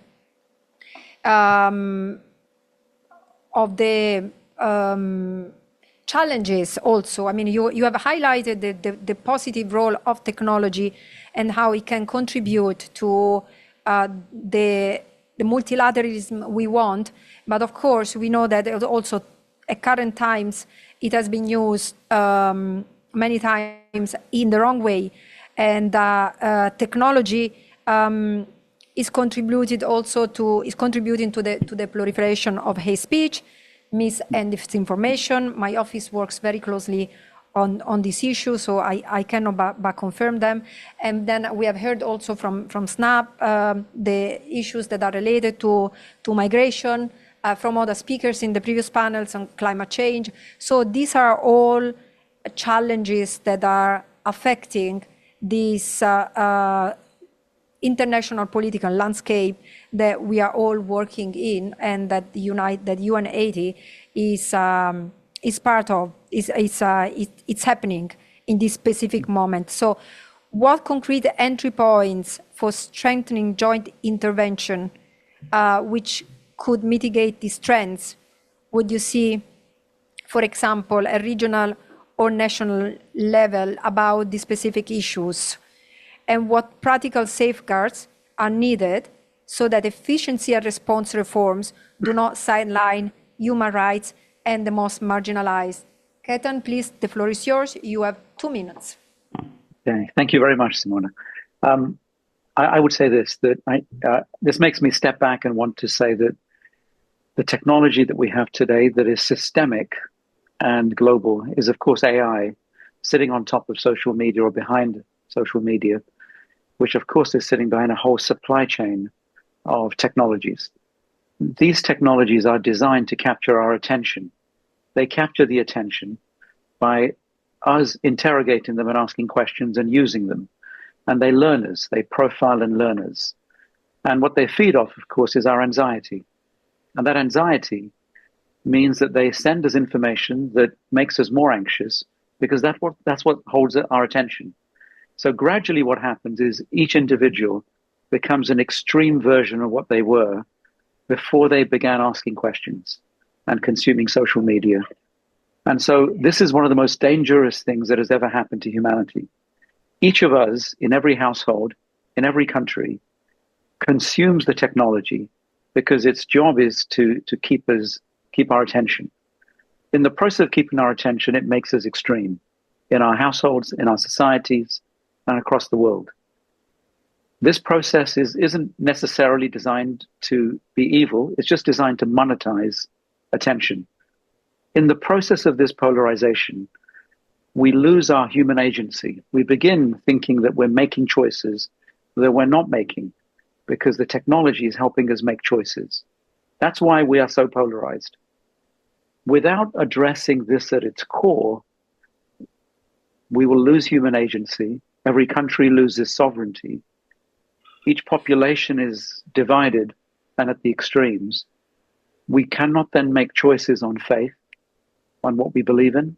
challenges also. I mean, you have highlighted the positive role of technology and how it can contribute to the multilateralism we want. But of course, we know that also at current times, it has been used many times in the wrong way. And technology is contributing to the proliferation of hate speech, mis and disinformation. My office works very closely on this issue, so I cannot but confirm them. And then we have heard also from SNAP the issues that are related to migration from other speakers in the previous panels on climate change. So these are all challenges that are affecting this international political landscape that we are all working in, and that UN 80 is part of. It's happening in this specific moment. So, what concrete entry points for strengthening joint intervention, which could mitigate these trends, would you see, for example, a regional or national level about the specific issues? And what practical safeguards are needed so that efficiency and response reforms do not sideline human rights and the most marginalized? Ketan, please, the floor is yours. You have 2 minutes. Okay. Thank you very much, Simona. I would say this, that this makes me step back and want to say that the technology that we have today that is systemic and global is, of course, AI sitting on top of social media or behind social media, which, of course, is sitting behind a whole supply chain of technologies. These technologies are designed to capture our attention. They capture the attention by us interrogating them and asking questions and using them. And they learn us, they profile and learn us. And what they feed off, of course, is our anxiety. And that anxiety means that they send us information that makes us more anxious, because that's what holds our attention. So gradually what happens is each individual becomes an extreme version of what they were before they began asking questions and consuming social media. And so this is one of the most dangerous things that has ever happened to humanity. Each of us, in every household, in every country, consumes the technology because its job is to keep our attention. In the process of keeping our attention, it makes us extreme in our households, in our societies, and across the world. This process isn't necessarily designed to be evil. It's just designed to monetize attention. In the process of this polarization, we lose our human agency. We begin thinking that we're making choices that we're not making because the technology is helping us make choices. That's why we are so polarized. Without addressing this at its core, we will lose human agency. Every country loses sovereignty. Each population is divided and at the extremes. We cannot then make choices on faith, on what we believe in.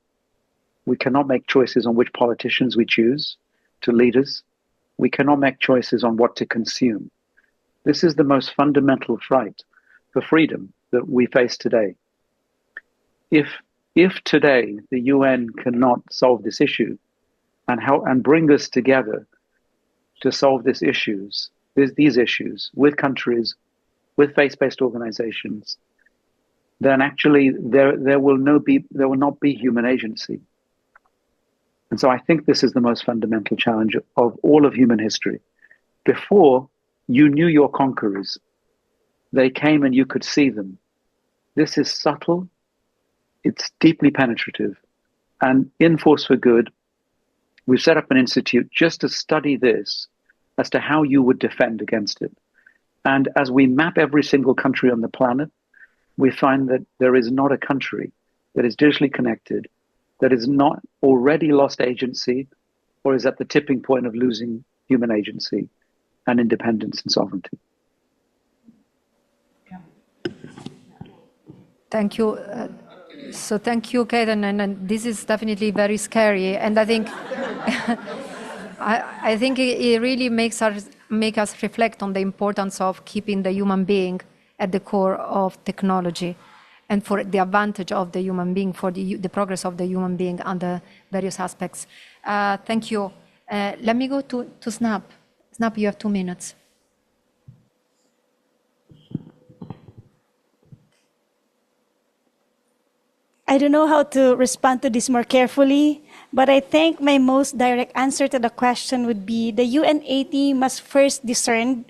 We cannot make choices on which politicians we choose to lead us. We cannot make choices on what to consume. This is the most fundamental fight for freedom that we face today. If today the UN cannot solve this issue and bring us together to solve these issues with countries, with faith-based organizations, then actually there will not be human agency. And so I think this is the most fundamental challenge of all of human history. Before, you knew your conquerors. They came and you could see them. This is subtle. It's deeply penetrative. And in Force for Good, we've set up an institute just to study this as to how you would defend against it. And as we map every single country on the planet, we find that there is not a country that is digitally connected, that is not already lost agency, or is at the tipping point of losing human agency and independence and sovereignty. Thank you. So thank you, Kaden, and this is definitely very scary. And I think, I think it really make us reflect on the importance of keeping the human being at the core of technology, and for the advantage of the human being, for the progress of the human being under various aspects. Thank you. Let me go to Snap. Snap, you have 2 minutes. I don't know how to respond to this more carefully, but I think my most direct answer to the question would be the UNAT must first discern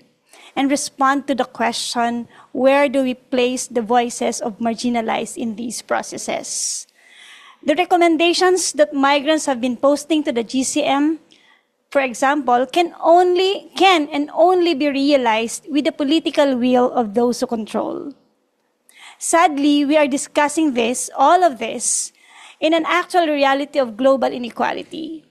and respond to the question, where do we place the voices of marginalized in these processes? The recommendations that migrants have been posting to the GCM, for example, can and only be realized with the political will of those who control. Sadly, we are discussing all of this, in an actual reality of global inequality,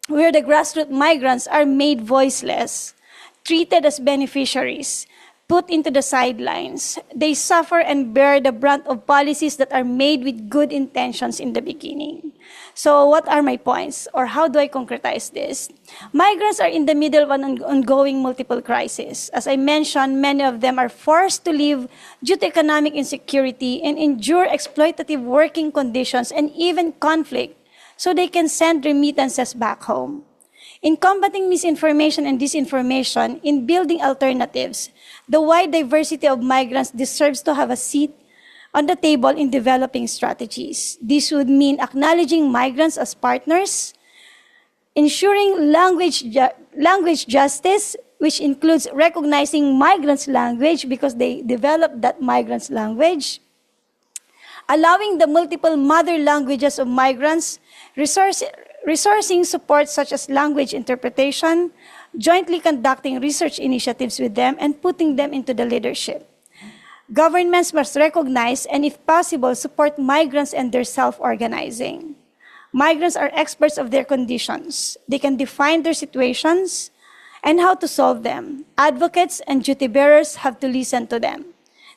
where the grassroots migrants are made voiceless, treated as beneficiaries, put into the sidelines. They suffer and bear the brunt of policies that are made with good intentions in the beginning. So what are my points, or how do I concretize this? Migrants are in the middle of an ongoing multiple crisis. As I mentioned, many of them are forced to leave due to economic insecurity and endure exploitative working conditions and even conflict so they can send remittances back home. In combating misinformation and disinformation, in building alternatives, the wide diversity of migrants deserves to have a seat on the table in developing strategies. This would mean acknowledging migrants as partners, ensuring language justice, which includes recognizing migrants' language because they developed that migrants' language, allowing the multiple mother languages of migrants, resourcing support such as language interpretation, jointly conducting research initiatives with them, and putting them into the leadership. Governments must recognize and, if possible, support migrants and their self-organizing. Migrants are experts of their conditions. They can define their situations and how to solve them. Advocates and duty bearers have to listen to them.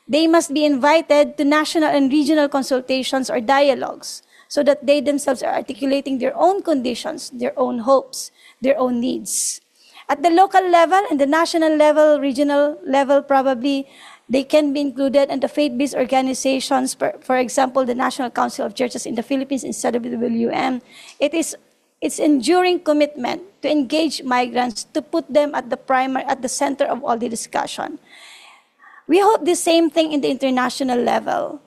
They must be invited to national and regional consultations or dialogues so that they themselves are articulating their own conditions, their own hopes, their own needs. At the local level and the national level, regional level, probably they can be included in the faith-based organizations, for example, the National Council of Churches in the Philippines, in CWWM. It's enduring commitment to engage migrants, to put them at the center of all the discussion. We hope the same thing in the international level.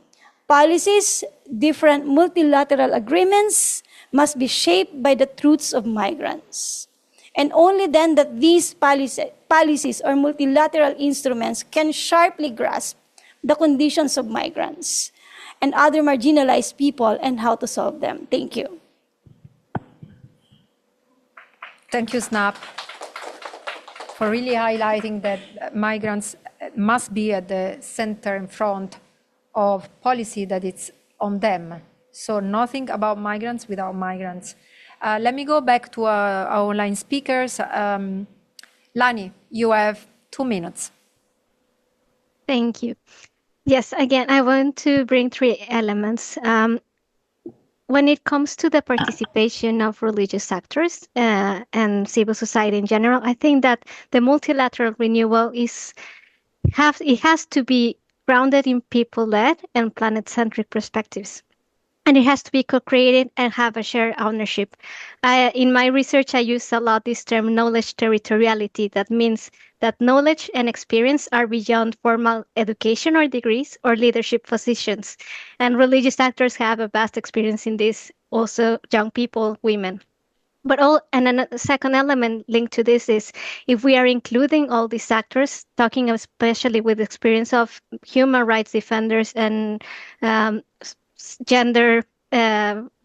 Policies, different multilateral agreements must be shaped by the truths of migrants. And only then that these policies or multilateral instruments can sharply grasp the conditions of migrants and other marginalized people and how to solve them. Thank you. Thank you, Snap, for really highlighting that migrants must be at the center and front of policy that it's on them. So nothing about migrants without migrants. Let me go back to our online speakers. Lani, you have 2 minutes. Thank you. Yes, again, I want to bring 3 elements. When it comes to the participation of religious actors and civil society in general, I think that the multilateral renewal has to be grounded in people-led and planet-centric perspectives. And it has to be co-created and have a shared ownership. In my research, I use a lot this term knowledge territoriality. That means that knowledge and experience are beyond formal education or degrees or leadership positions. And religious actors have a vast experience in this, also young people, women. And then a second element linked to this is if we are including all these actors, talking especially with the experience of human rights defenders and gender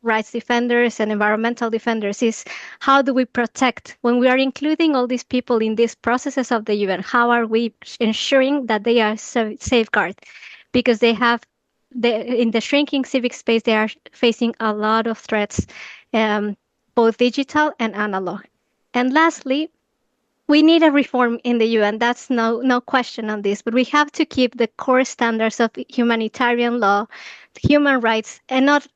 rights defenders and environmental defenders is how do we protect, when we are including all these people in these processes of the UN, how are we ensuring that they are safeguarded? Because in the shrinking civic space, they are facing a lot of threats, both digital and analog. And lastly, we need a reform in the UN. That's no question on this, but we have to keep the core standards of humanitarian law, human rights, and not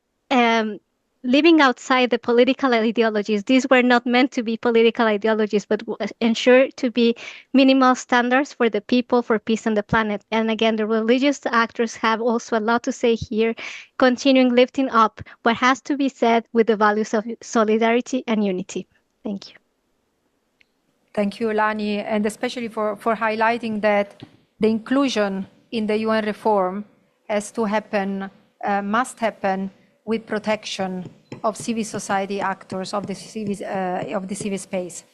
living outside the political ideologies. These were not meant to be political ideologies, but ensure to be minimal standards for the people, for peace on the planet. And again, the religious actors have also a lot to say here, continuing lifting up what has to be said with the values of solidarity and unity. Thank you. Thank you, Lani, and especially for highlighting that the inclusion in the UN reform has to happen, must happen with protection of civil society actors of the civil space.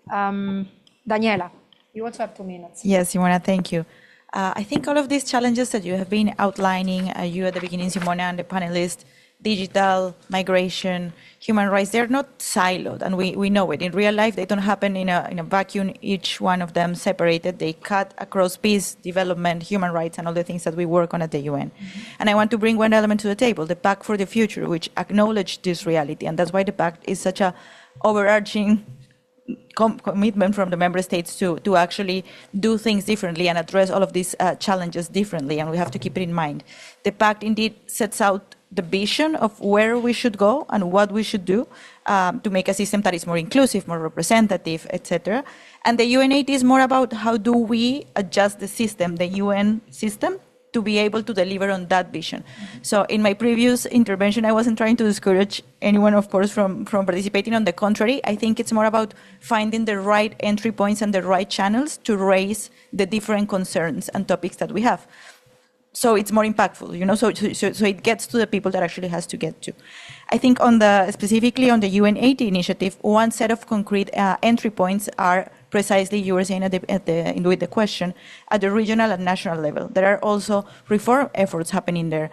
Daniela, you also have 2 minutes. Yes, Simona, thank you. I think all of these challenges that you have been outlining, you at the beginning, Simona, and the panelists, digital, migration, human rights, they're not siloed, and we know it. In real life, they don't happen in a vacuum, each one of them separated. They cut across peace, development, human rights, and all the things that we work on at the UN. And I want to bring one element to the table, the Pact for the Future, which acknowledged this reality, and that's why the Pact is such a overarching commitment from the member states to actually do things differently and address all of these challenges differently, and we have to keep it in mind. The Pact indeed sets out the vision of where we should go and what we should do to make a system that is more inclusive, more representative, etc. And the UNAID is more about how do we adjust the system, the UN system, to be able to deliver on that vision. So in my previous intervention, I wasn't trying to discourage anyone, of course, from participating. On the contrary, I think it's more about finding the right entry points and the right channels to raise the different concerns and topics that we have. So it's more impactful, so it gets to the people that actually has to get to. I think specifically on the UN80 initiative, one set of concrete entry points are precisely, you were saying with the question, at the regional and national level. There are also reform efforts happening there.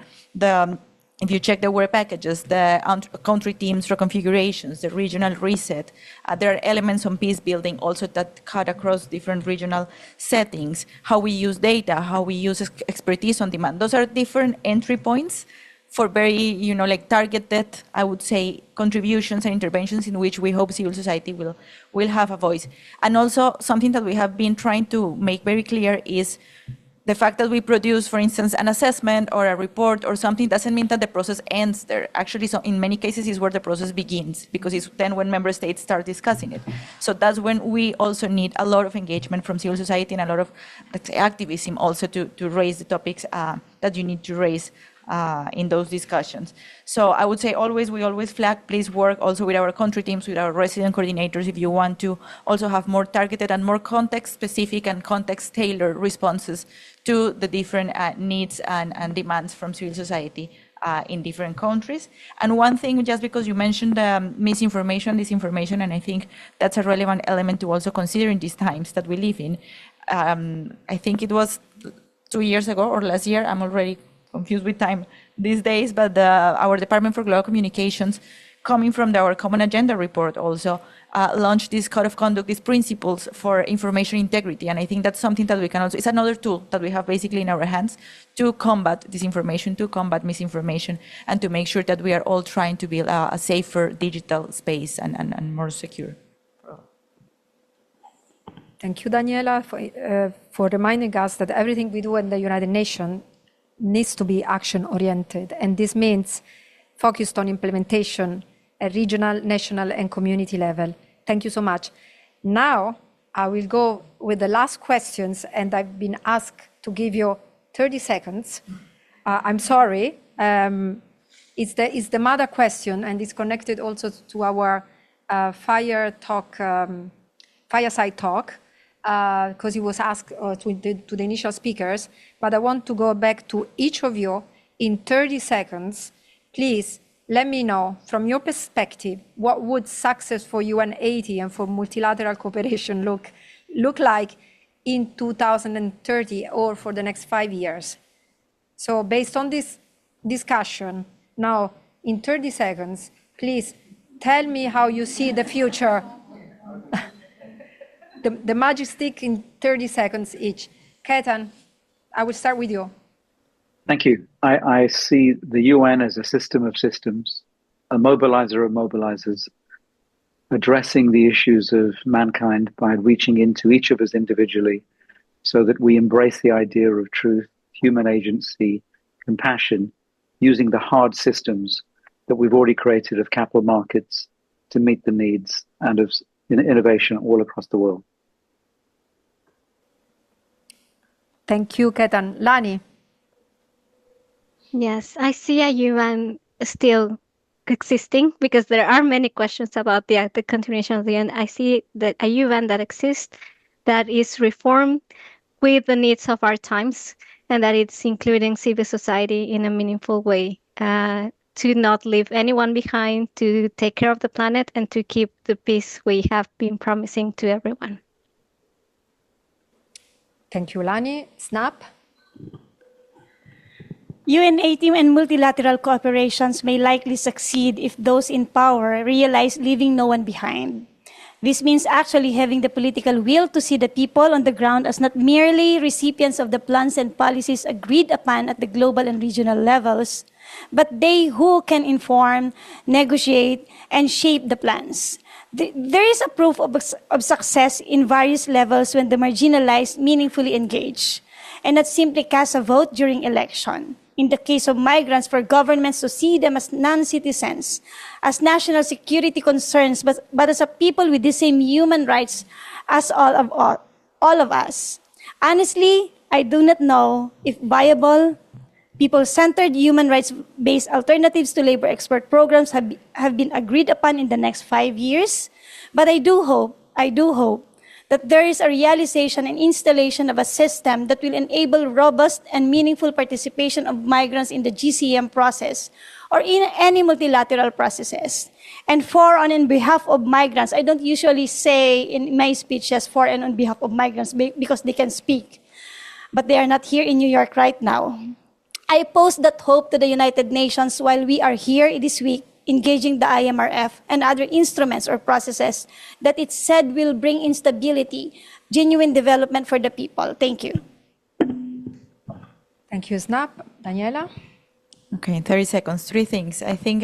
If you check the work packages, the country teams reconfigurations, the regional reset, there are elements on peace building also that cut across different regional settings, how we use data, how we use expertise on demand. Those are different entry points for very, targeted, I would say, contributions and interventions in which we hope civil society will have a voice. And also something that we have been trying to make very clear is the fact that we produce, for instance, an assessment or a report or something doesn't mean that the process ends there. Actually, so in many cases, is where the process begins, because it's then when member states start discussing it. So that's when we also need a lot of engagement from civil society and a lot of, let's say, activism also to raise the topics that you need to raise in those discussions. So I would say we always flag, please work also with our country teams, with our resident coordinators, if you want to also have more targeted and more context-specific and context-tailored responses to the different needs and demands from civil society in different countries. And one thing, just because you mentioned misinformation, disinformation, and I think that's a relevant element to also consider in these times that we live in. I think it was 2 years ago or last year, I'm already confused with time these days, but our Department for Global Communications, coming from our Common Agenda report also, launched this code of conduct, these principles for information integrity. And I think that's something that we can also, it's another tool that we have basically in our hands to combat disinformation, to combat misinformation, and to make sure that we are all trying to build a safer digital space and more secure. Thank you, Daniela, for reminding us that everything we do in the United Nations needs to be action-oriented, and this means focused on implementation at regional, national, and community level. Thank you so much. Now, I will go with the last questions, and I've been asked to give you 30 seconds. I'm sorry. It's the mother question, and it's connected also to our fireside talk, because it was asked to the initial speakers, but I want to go back to each of you in 30 seconds. Please let me know from your perspective, what would success for UN80 and for multilateral cooperation look like in 2030 or for the next 5 years? So based on this discussion, now in 30 seconds, please tell me how you see the future. the magic stick in 30 seconds each. Ketan, I will start with you. Thank you. I see the UN as a system of systems, a mobilizer of mobilizers, addressing the issues of mankind by reaching into each of us individually so that we embrace the idea of truth, human agency, compassion, using the hard systems that we've already created of capital markets to meet the needs and of innovation all across the world. Thank you, Ketan. Lani? Yes, I see a UN still existing because there are many questions about the continuation of the UN. I see that a UN that exists, that is reformed with the needs of our times, and that it's including civil society in a meaningful way to not leave anyone behind, to take care of the planet, and to keep the peace we have been promising to everyone. Thank you, Lani. Snap? UNATM and multilateral cooperations may likely succeed if those in power realize leaving no one behind. This means actually having the political will to see the people on the ground as not merely recipients of the plans and policies agreed upon at the global and regional levels, but they who can inform, negotiate, and shape the plans. There is a proof of success in various levels when the marginalized meaningfully engage, and not simply cast a vote during election. In the case of migrants, for governments to see them as non-citizens, as national security concerns, but as a people with the same human rights as all of us. Honestly, I do not know if viable, people-centered, human rights-based alternatives to labor export programs have been agreed upon in the next 5 years, but I do hope that there is a realization and installation of a system that will enable robust and meaningful participation of migrants in the GCM process or in any multilateral processes. And for and on behalf of migrants, I don't usually say in my speeches for and on behalf of migrants because they can speak, but they are not here in New York right now. I pose that hope to the United Nations while we are here this week engaging the IMRF and other instruments or processes that it said will bring instability, genuine development for the people. Thank you. Thank you, Snap. Daniela? Okay, in 30 seconds, three things. I think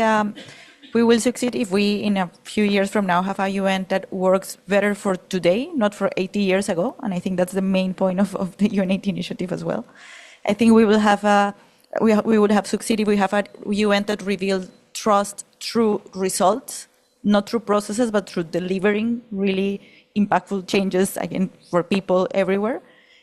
we will succeed if we, in a few years from now, have a UN that works better for today, not for 80 years ago. And I think that's the main point of the UN80 initiative as well. I think we will have we would have succeeded if we have a UN that reveals trust through results, not through processes, but through delivering really impactful changes, again, for people everywhere.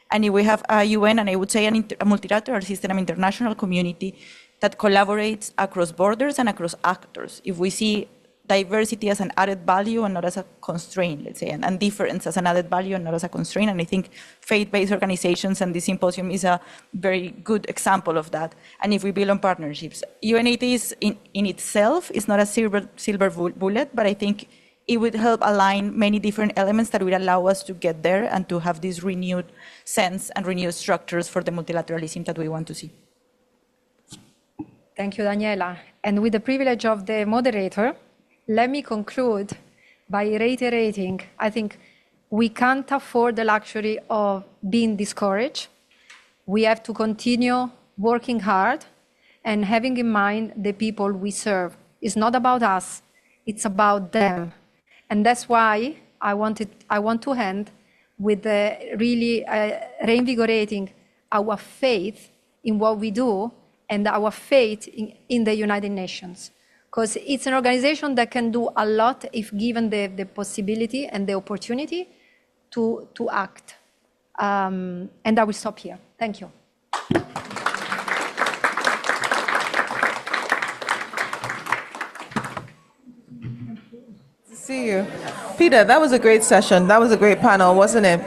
And if we have a UN, and I would say a multilateral system, an international community that collaborates across borders and across actors. If we see diversity as an added value and not as a constraint, let's say, and difference as an added value and not as a constraint. And I think faith-based organizations and this symposium is a very good example of that. And if we build on partnerships, UNAID is in itself is not a silver bullet, but I think it would help align many different elements that would allow us to get there and to have this renewed sense and renewed structures for the multilateralism that we want to see. Thank you, Daniela. And with the privilege of the moderator, let me conclude by reiterating, I think we can't afford the luxury of being discouraged. We have to continue working hard and having in mind the people we serve. It's not about us, it's about them. And that's why I want to end with really reinvigorating our faith in what we do and our faith in the United Nations. Because it's an organization that can do a lot if given the possibility and the opportunity to act. And I will stop here. Thank you. See you. Peter, that was a great session. That was a great panel, wasn't it?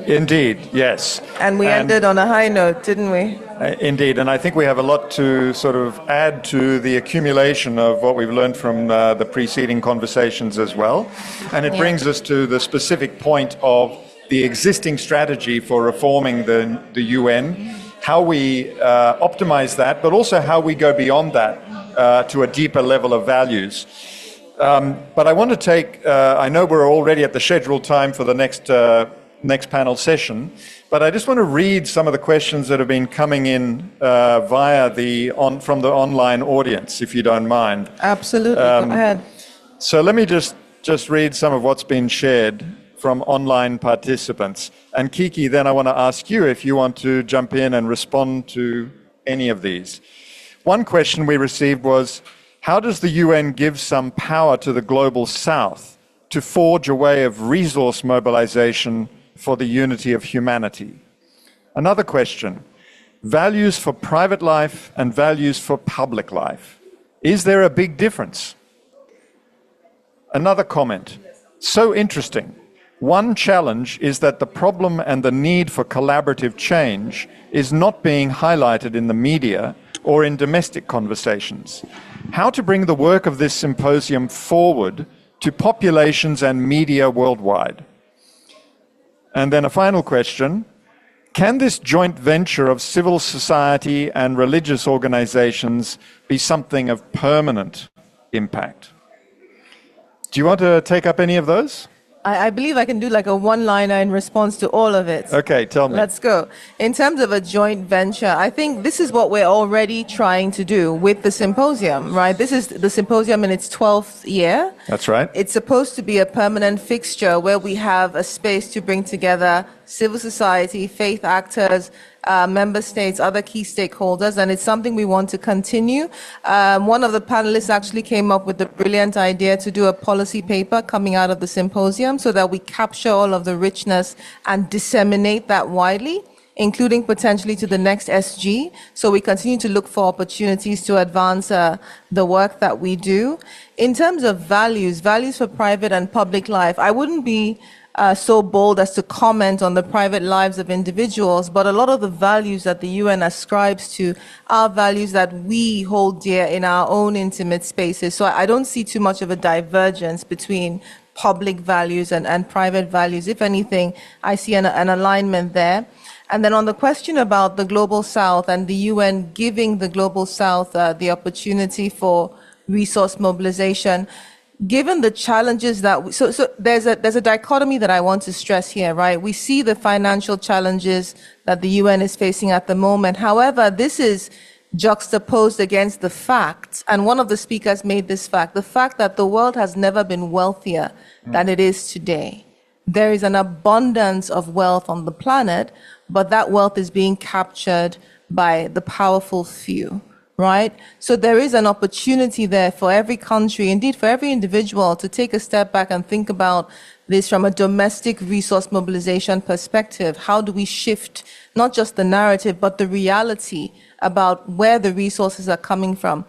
Indeed, yes. And we ended on a high note, didn't we? Indeed, and I think we have a lot to sort of add to the accumulation of what we've learned from the preceding conversations as well. And it brings us to the specific point of the existing strategy for reforming the UN, how we optimize that, but also how we go beyond that. to a deeper level of values. But I want to take, I know we're already at the scheduled time for the next panel session, but I just want to read some of the questions that have been coming in from the online audience, if you don't mind. Absolutely, go ahead. So let me just read some of what's been shared from online participants. And Kiki, then I want to ask you if you want to jump in and respond to any of these. One question we received was, how does the UN give some power to the Global South to forge a way of resource mobilization for the unity of humanity? Another question, values for private life and values for public life. Is there a big difference? Another comment, so interesting. One challenge is that the problem and the need for collaborative change is not being highlighted in the media or in domestic conversations. How to bring the work of this symposium forward to populations and media worldwide? And then a final question, can this joint venture of civil society and religious organizations be something of permanent impact? Do you want to take up any of those? I believe I can do like a one-liner in response to all of it. Okay, tell me. Let's go. In terms of a joint venture, I think this is what we're already trying to do with the symposium, right? This is the symposium in its 12th year. That's right. It's supposed to be a permanent fixture where we have a space to bring together civil society, faith actors, member states, other key stakeholders, and it's something we want to continue. One of the panelists actually came up with the brilliant idea to do a policy paper coming out of the symposium so that we capture all of the richness and disseminate that widely, including potentially to the next SG. So we continue to look for opportunities to advance the work that we do. In terms of values for private and public life, I wouldn't be so bold as to comment on the private lives of individuals, but a lot of the values that the UN ascribes to are values that we hold dear in our own intimate spaces. So I don't see too much of a divergence between public values and private values. If anything, I see an alignment there. And then on the question about the Global South and the UN giving the Global South the opportunity for resource mobilization, given the challenges that so there's a dichotomy that I want to stress here, right? We see the financial challenges that the UN is facing at the moment. However, this is juxtaposed against the fact, and one of the speakers made this fact, the fact that the world has never been wealthier than it is today. There is an abundance of wealth on the planet, but that wealth is being captured by the powerful few. Right? So there is an opportunity there for every country, indeed for every individual, to take a step back and think about this from a domestic resource mobilization perspective. How do we shift not just the narrative, but the reality about where the resources are coming from?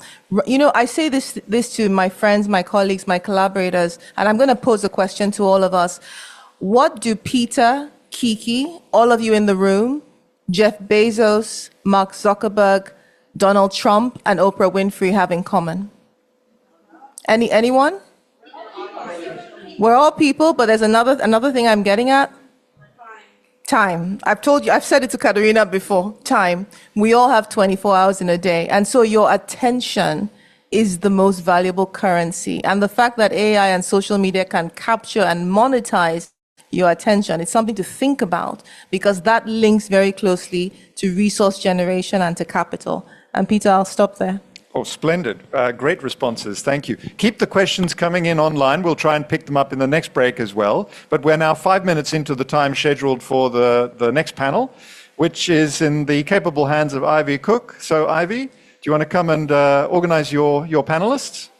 You know, I say this to my friends, my colleagues, my collaborators, and I'm going to pose a question to all of us. What do Peter, Kiki, all of you in the room, Jeff Bezos, Mark Zuckerberg, Donald Trump and Oprah Winfrey have in common? Anyone? We're all people, but there's another thing I'm getting at. Time. I've told you, I've said it to Katerina before. Time. We all have 24 hours in a day. And so your attention is the most valuable currency. And the fact that AI and social media can capture and monetize your attention, it's something to think about, because that links very closely to resource generation and to capital. And Peter, I'll stop there. Oh, splendid. Great responses. Thank you. Keep the questions coming in online. We'll try and pick them up in the next break as well. But we're now 5 minutes into the time scheduled for the next panel, which is in the capable hands of Ivy Cook. So, Ivy, do you want to come and organize your panelists?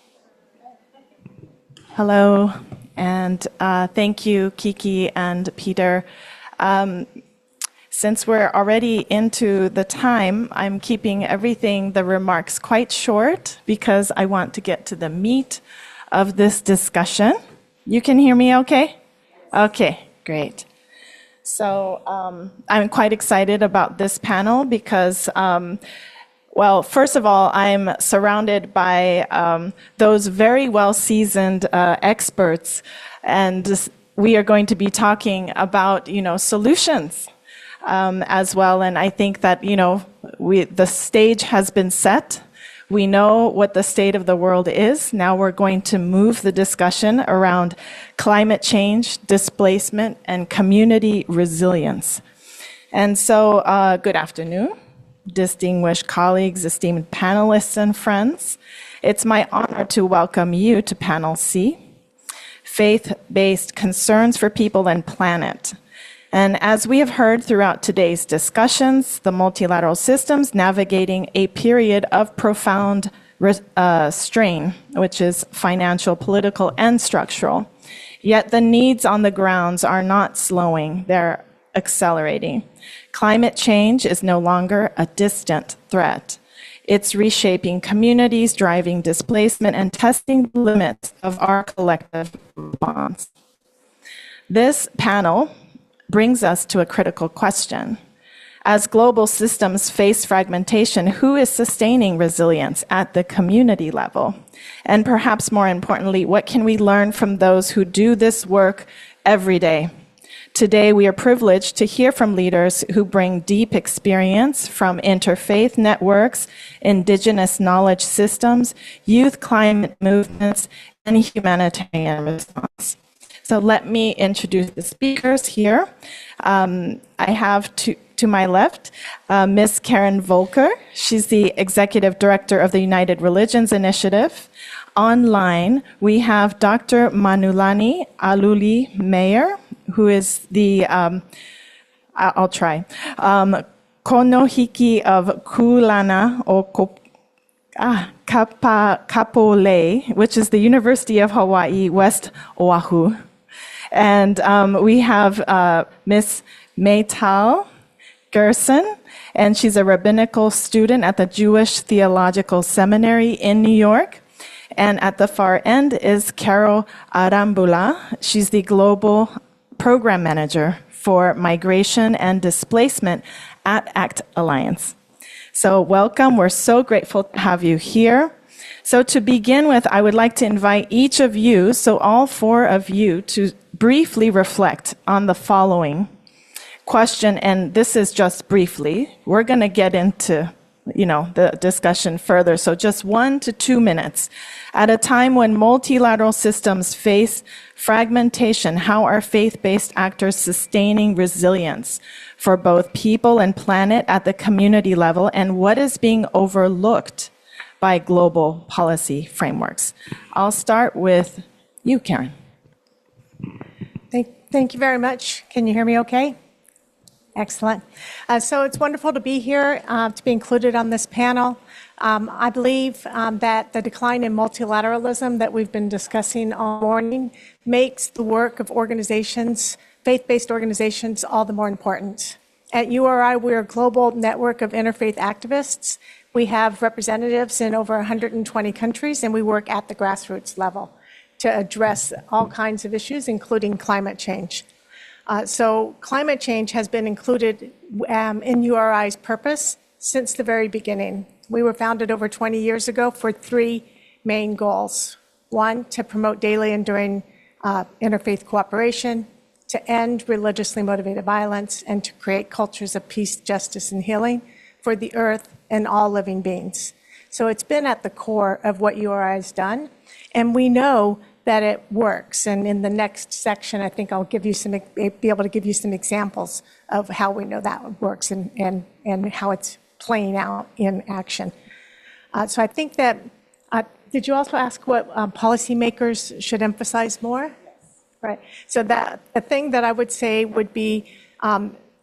Hello, and thank you, Kiki and Peter. Since we're already into the time, I'm keeping the remarks quite short because I want to get to the meat of this discussion. You can hear me okay? Okay, great. So I'm quite excited about this panel because, well, first of all, I'm surrounded by those very well-seasoned experts, and we are going to be talking about, solutions. As well, and I think that the stage has been set. We know what the state of the world is. Now we're going to move the discussion around climate change, displacement, and community resilience. And so, good afternoon, distinguished colleagues, esteemed panelists, and friends. It's my honor to welcome you to Panel C, Faith-Based Concerns for People and Planet. And as we have heard throughout today's discussions, the multilateral systems navigating a period of profound strain, which is financial, political, and structural. Yet the needs on the grounds are not slowing, they're accelerating. Climate change is no longer a distant threat. It's reshaping communities, driving displacement, and testing the limits of our collective response. This panel brings us to a critical question. As global systems face fragmentation, who is sustaining resilience at the community level? And perhaps more importantly, what can we learn from those who do this work every day? Today, we are privileged to hear from leaders who bring deep experience from interfaith networks, indigenous knowledge systems, youth climate movements, and humanitarian response. So let me introduce the speakers here. I have to my left, Ms. Karen Volker. She's the Executive Director of the United Religions Initiative. Online, we have Dr. Manulani Aluli Mayer, who is the, I'll try, Konohiki of Kulana o Kapolei, which is the University of Hawaii, West Oahu. And we have Miss Maytal Gerson, and she's a rabbinical student at the Jewish Theological Seminary in New York. And at the far end is Carol Arambula. She's the Global Program Manager for Migration and Displacement at ACT Alliance. So welcome, we're so grateful to have you here. So to begin with, I would like to invite each of you, so all four of you, to briefly reflect on the following question, and this is just briefly. We're going to get into, the discussion further, so just 1 to 2 minutes. At a time when multilateral systems face fragmentation, how are faith-based actors sustaining resilience for both people and planet at the community level, and what is being overlooked by global policy frameworks? I'll start with you, Karen. Thank you very much. Can you hear me okay? Excellent. So it's wonderful to be here, to be included on this panel. I believe that the decline in multilateralism that we've been discussing all morning makes the work of organizations, faith-based organizations, all the more important. At URI, we're a global network of interfaith activists. We have representatives in over 120 countries, and we work at the grassroots level to address all kinds of issues, including climate change. So climate change has been included in URI's purpose since the very beginning. We were founded over 20 years ago for 3 main goals. 1, to promote daily and enduring interfaith cooperation, to end religiously motivated violence, and to create cultures of peace, justice, and healing for the earth and all living beings. So it's been at the core of what URI has done, and we know that it works. And in the next section, I think I'll be able to give you some examples of how we know that works and how it's playing out in action. So I think that, did you also ask what policymakers should emphasize more? Right. So the thing that I would say would be,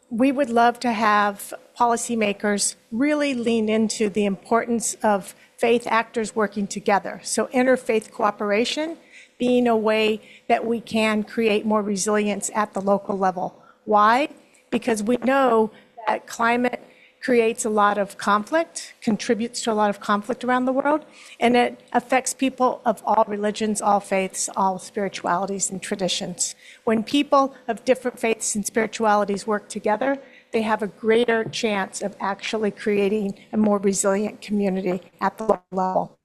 we would love to have policymakers really lean into the importance of faith actors working together. So interfaith cooperation being a way that we can create more resilience at the local level. Why? Because we know that climate creates a lot of conflict, contributes to a lot of conflict around the world, and it affects people of all religions, all faiths, all spiritualities and traditions. When people of different faiths and spiritualities work together, they have a greater chance of actually creating a more resilient community at the local level.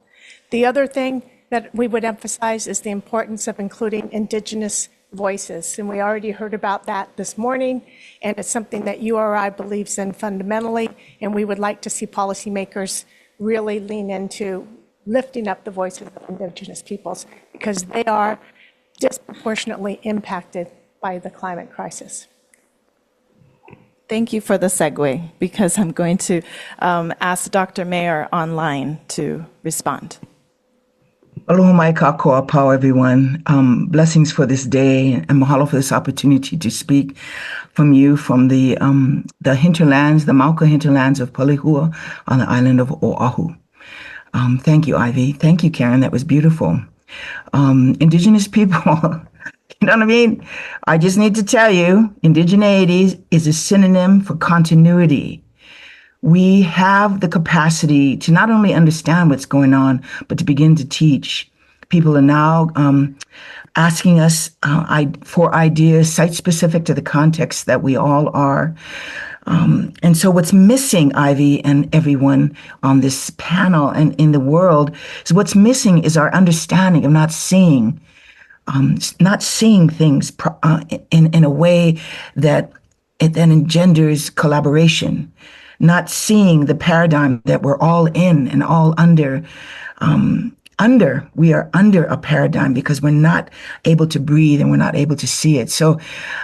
The other thing that we would emphasize is the importance of including indigenous voices. And we already heard about that this morning, and it's something that URI believes in fundamentally, and we would like to see policymakers really lean into lifting up the voices of Indigenous peoples because they are disproportionately impacted by the climate crisis. Thank you for the segue, because I'm going to ask Dr. Mayer online to respond. Aloha mai kakoa pau, everyone. Blessings for this day, and mahalo for this opportunity to speak from you from the hinterlands, the Mauka hinterlands of Palihua on the island of Oahu. Thank you, Ivy. Thank you, Karen. That was beautiful. Indigenous people, you know what I mean? I just need to tell you, indigeneity is a synonym for continuity. We have the capacity to not only understand what's going on, but to begin to teach. People are now asking us for ideas site-specific to the context that we all are. And so what's missing, Ivy and everyone on this panel and in the world, is what's missing is our understanding of not seeing things in a way that it then engenders collaboration, not seeing the paradigm that we're all in and all under. We are under a paradigm because we're not able to breathe and we're not able to see it. So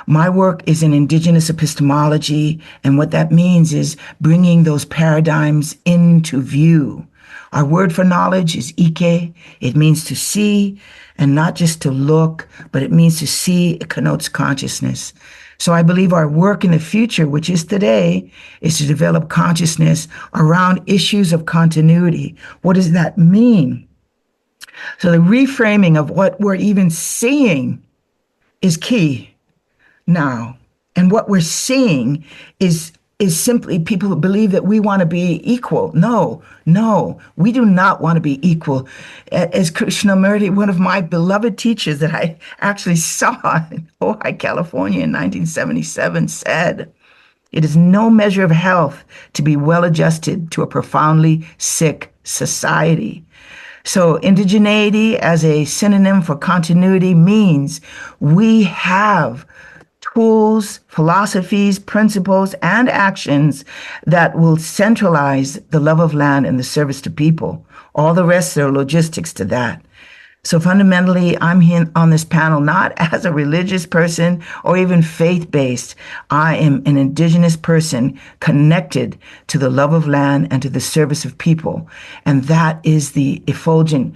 my work is in indigenous epistemology, and what that means is bringing those paradigms into view. Our word for knowledge is ike. It means to see, and not just to look, but it means to see. It connotes consciousness. So I believe our work in the future, which is today, is to develop consciousness around issues of continuity. What does that mean? So the reframing of what we're even seeing is key now. And what we're seeing is simply people who believe that we want to be equal. No, we do not want to be equal. As Krishnamurti, one of my beloved teachers that I actually saw in Ojai, California in 1977, said, "It is no measure of health to be well adjusted to a profoundly sick society." So indigeneity as a synonym for continuity means we have tools, philosophies, principles, and actions that will centralize the love of land and the service to people. All the rest are logistics to that. So fundamentally, I'm here on this panel not as a religious person or even faith-based. I am an indigenous person connected to the love of land and to the service of people. And that is the effulgent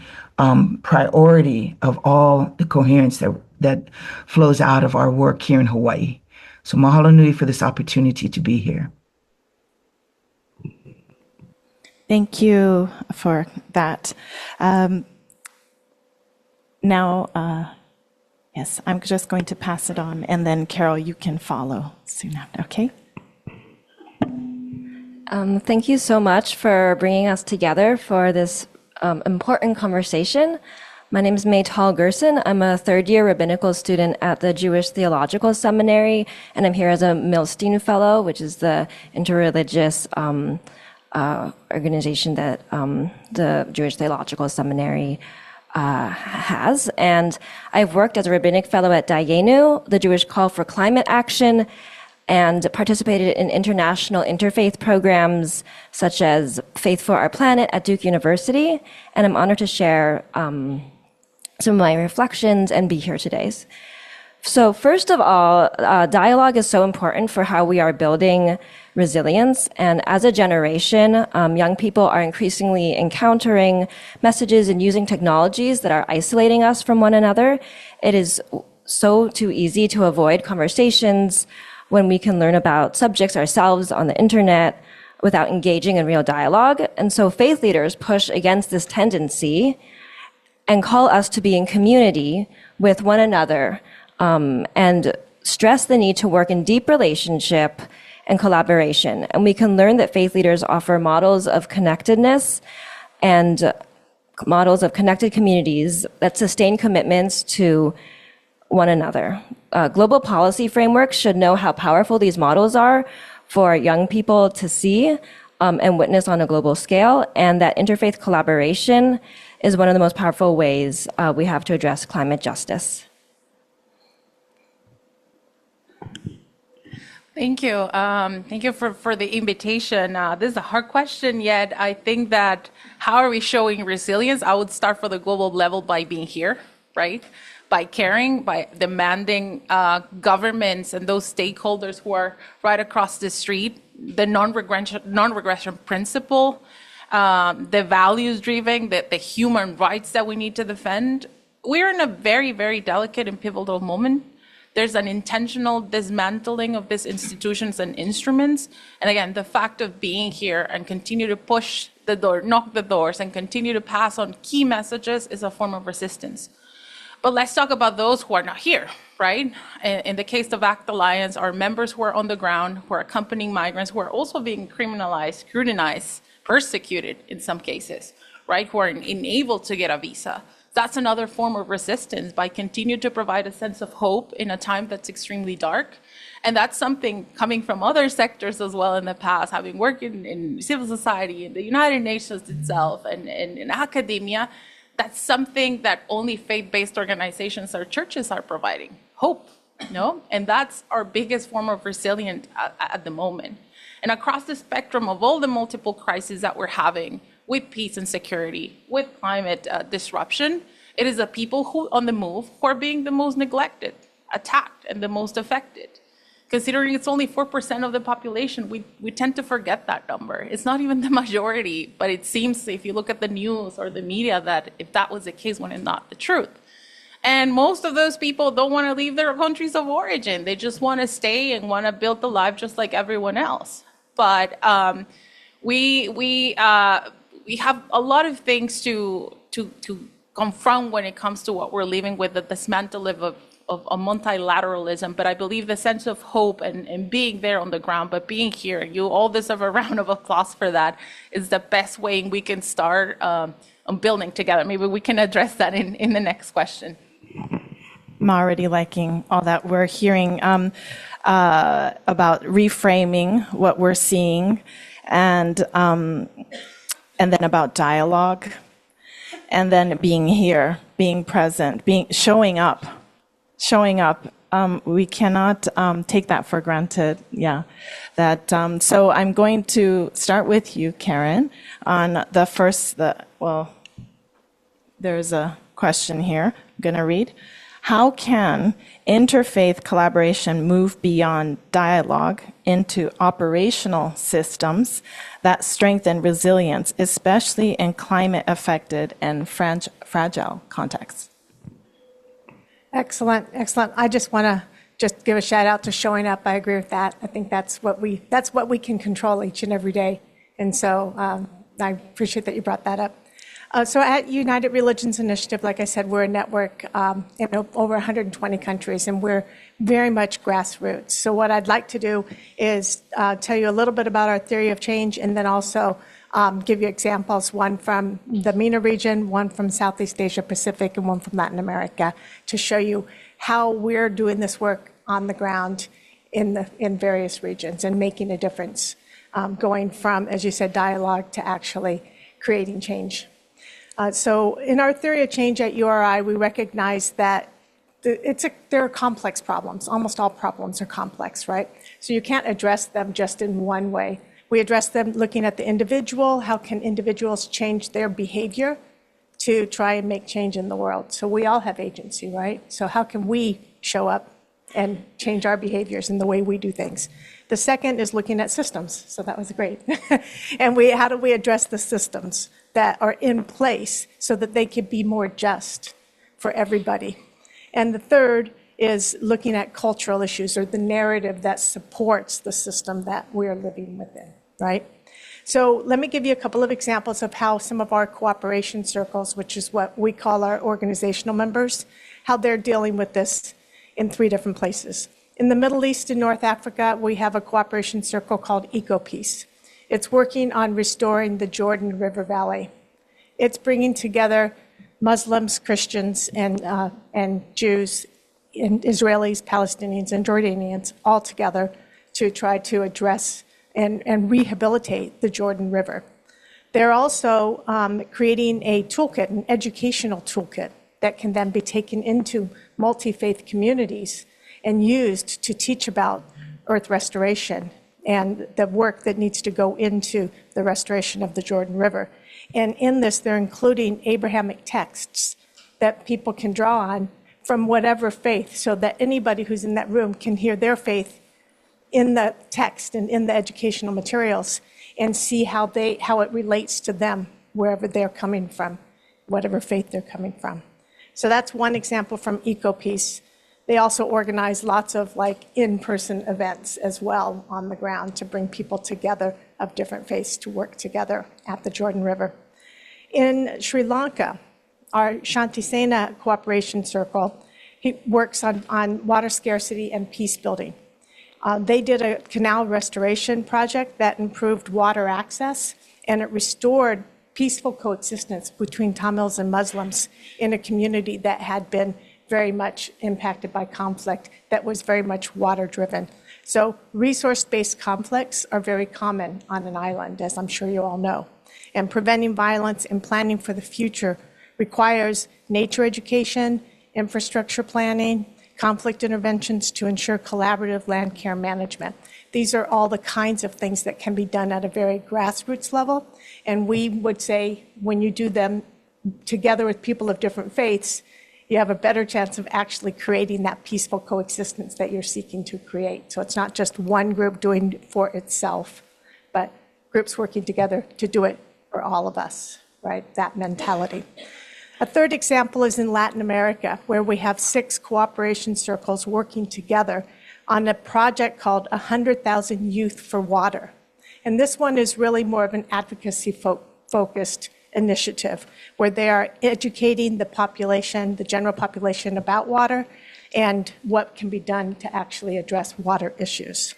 priority of all the coherence that flows out of our work here in Hawaii. So mahalo nui for this opportunity to be here. Thank you for that. Now, yes, I'm just going to pass it on, and then Carol, you can follow soon after, okay? Thank you so much for bringing us together for this important conversation. My name is Maytal Gerson. I'm a third-year rabbinical student at the Jewish Theological Seminary, and I'm here as a Milstein Fellow, which is the interreligious organization that the Jewish Theological Seminary has. And I've worked as a rabbinic fellow at Dayenu, the Jewish Call for Climate Action, and participated in international interfaith programs such as Faith for Our Planet at Duke University. And I'm honored to share some of my reflections and be here today. So first of all, dialogue is so important for how we are building resilience. And as a generation, young people are increasingly encountering messages and using technologies that are isolating us from one another. It is so too easy to avoid conversations when we can learn about subjects ourselves on the internet without engaging in real dialogue. And so faith leaders push against this tendency and call us to be in community with one another, and stress the need to work in deep relationship and collaboration. And we can learn that faith leaders offer models of connectedness and models of connected communities that sustain commitments to one another. Global policy frameworks should know how powerful these models are for young people to see and witness on a global scale, and that interfaith collaboration is one of the most powerful ways we have to address climate justice. Thank you. Thank you for the invitation. This is a hard question, yet I think that how are we showing resilience? I would start for the global level by being here, right? By caring, by demanding governments and those stakeholders who are right across the street, the non-regression principle, the values driven, the human rights that we need to defend. We're in a very, very delicate and pivotal moment. There's an intentional dismantling of these institutions and instruments. And again, the fact of being here and continue to push the door, knock the doors, and continue to pass on key messages is a form of resistance. But let's talk about those who are not here, right? In the case of ACT Alliance, our members who are on the ground, who are accompanying migrants, who are also being criminalized, scrutinized, persecuted in some cases, right? Who are unable to get a visa. That's another form of resistance by continuing to provide a sense of hope in a time that's extremely dark. And that's something coming from other sectors as well in the past, having worked in civil society, in the United Nations itself, and in academia. That's something that only faith-based organizations or churches are providing, hope, no? And that's our biggest form of resilience at the moment. And across the spectrum of all the multiple crises that we're having, with peace and security, with climate disruption, it is the people who on the move who are being the most neglected, attacked, and the most affected. Considering it's only 4% of the population, we tend to forget that number. It's not even the majority, but it seems if you look at the news or the media that if that was the case, when it's not the truth. And most of those people don't want to leave their countries of origin. They just want to stay and want to build the life just like everyone else. But we have a lot of things to confront when it comes to what we're living with, the dismantling of multilateralism. But I believe the sense of hope and being there on the ground, but being here, you all deserve a round of applause for that, is the best way we can start on building together. Maybe we can address that in the next question. I'm already liking all that we're hearing about reframing what we're seeing, and then about dialogue, and then being here, being present, showing up. We cannot take that for granted. Yeah, so I'm going to start with you, Karen, on the first. There's a question here. I'm going to read. How can interfaith collaboration move beyond dialogue into operational systems that strengthen resilience, especially in climate-affected and fragile contexts? Excellent. I just want to give a shout out to showing up. I agree with that. I think that's what we can control each and every day. And so I appreciate that you brought that up. So at United Religions Initiative, like I said, we're a network in over 120 countries, and we're very much grassroots. So what I'd like to do is tell you a little bit about our theory of change, and then also give you examples, one from the MENA region, one from Southeast Asia Pacific, and one from Latin America, to show you how we're doing this work on the ground in various regions and making a difference, going from, as you said, dialogue to actually creating change. So in our theory of change at URI, we recognize that there are complex problems. Almost all problems are complex, right? So you can't address them just in one way. We address them looking at the individual. How can individuals change their behavior to try and make change in the world? So we all have agency, right? So how can we show up and change our behaviors in the way we do things? The second is looking at systems. So that was great. And how do we address the systems that are in place so that they can be more just for everybody? And the third is looking at cultural issues, or the narrative that supports the system that we're living within, right? So let me give you a couple of examples of how some of our cooperation circles, which is what we call our organizational members, how they're dealing with this in 3 different places. In the Middle East and North Africa, we have a cooperation circle called EcoPeace. It's working on restoring the Jordan River Valley. It's bringing together Muslims, Christians, and Jews, and Israelis, Palestinians, and Jordanians all together to try to address and rehabilitate the Jordan River. They're also creating a toolkit, an educational toolkit, that can then be taken into multi-faith communities and used to teach about earth restoration and the work that needs to go into the restoration of the Jordan River. And in this, they're including Abrahamic texts that people can draw on from whatever faith, so that anybody who's in that room can hear their faith in the text and in the educational materials and see how it relates to them wherever they're coming from, whatever faith they're coming from. So that's one example from EcoPeace. They also organize lots of in-person events as well on the ground to bring people together of different faiths to work together at the Jordan River. In Sri Lanka, our Shantisena Cooperation Circle, he works on water scarcity and peace building. They did a canal restoration project that improved water access, and it restored peaceful coexistence between Tamils and Muslims in a community that had been very much impacted by conflict that was very much water-driven. So resource-based conflicts are very common on an island, as I'm sure you all know. And preventing violence and planning for the future requires nature education, infrastructure planning, conflict interventions to ensure collaborative land care management. These are all the kinds of things that can be done at a very grassroots level. And we would say when you do them together with people of different faiths, you have a better chance of actually creating that peaceful coexistence that you're seeking to create. So it's not just one group doing it for itself, but groups working together to do it for all of us, right? That mentality. A third example is in Latin America, where we have 6 cooperation circles working together on a project called 100,000 Youth for Water. And this one is really more of an advocacy-focused initiative, where they are educating the population, the general population, about water and what can be done to actually address water issues.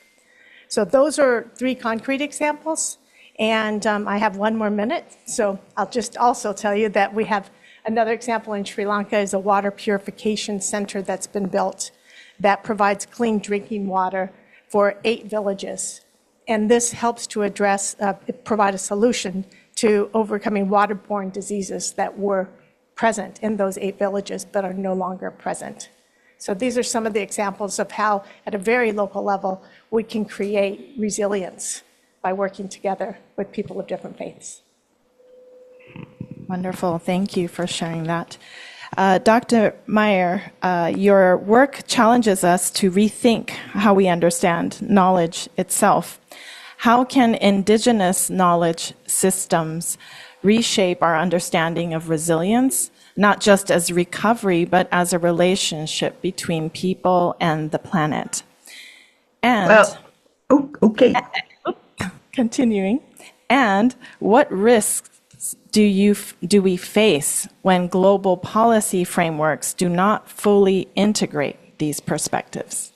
So those are 3 concrete examples, and I have 1 more minute, so I'll just also tell you that we have another example in Sri Lanka is a water purification center that's been built that provides clean drinking water for 8 villages. And this helps to address, provide a solution to overcoming waterborne diseases that were present in those 8 villages but are no longer present. So these are some of the examples of how, at a very local level, we can create resilience by working together with people of different faiths. Wonderful. Thank you for sharing that. Dr. Meyer, your work challenges us to rethink how we understand knowledge itself. How can indigenous knowledge systems reshape our understanding of resilience, not just as recovery, but as a relationship between people and the planet? And okay. Continuing. And what risks do we face when global policy frameworks do not fully integrate these perspectives?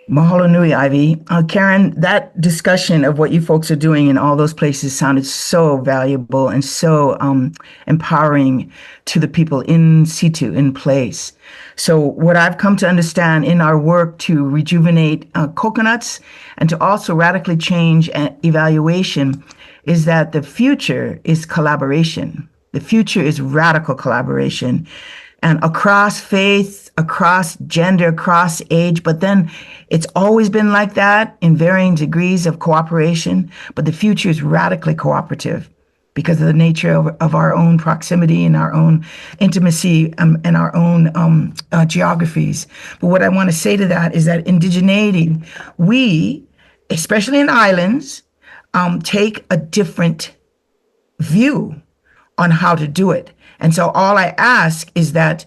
Mahalo nui, Ivy. Karen, that discussion of what you folks are doing in all those places sounded so valuable and so empowering to the people in situ, in place. So what I've come to understand in our work to rejuvenate coconuts and to also radically change evaluation is that the future is collaboration. The future is radical collaboration, and across faith, across gender, across age. But then it's always been like that in varying degrees of cooperation. But the future is radically cooperative because of the nature of our own proximity and our own intimacy and our own geographies. But what I want to say to that is that indigeneity, we, especially in islands, take a different view on how to do it. And so all I ask is that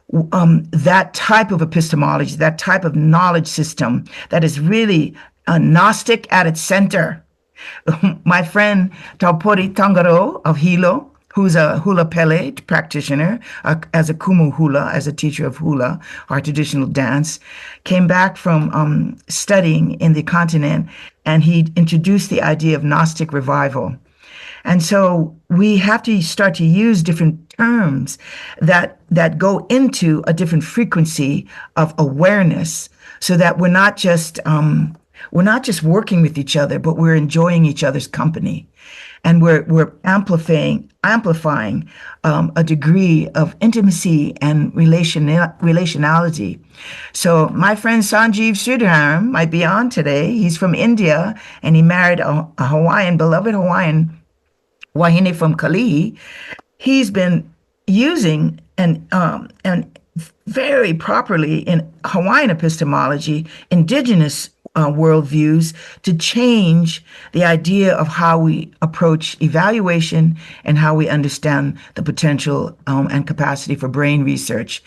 that type of epistemology, that type of knowledge system that is really Gnostic at its center. My friend Taupori Tangaro of Hilo, who's a hula pele practitioner, as a kumu hula, as a teacher of hula, our traditional dance, came back from studying in the continent, and he introduced the idea of Gnostic revival. And so we have to start to use different terms that go into a different frequency of awareness, so that we're not just we're not just working with each other, but we're enjoying each other's company. And we're amplifying a degree of intimacy and relationality. So my friend Sanjeev Sridharam might be on today. He's from India, and he married a Hawaiian, beloved Hawaiian, Wahine from Kalihi. He's been using and very properly in Hawaiian epistemology, indigenous worldviews to change the idea of how we approach evaluation and how we understand the potential and capacity for brain research.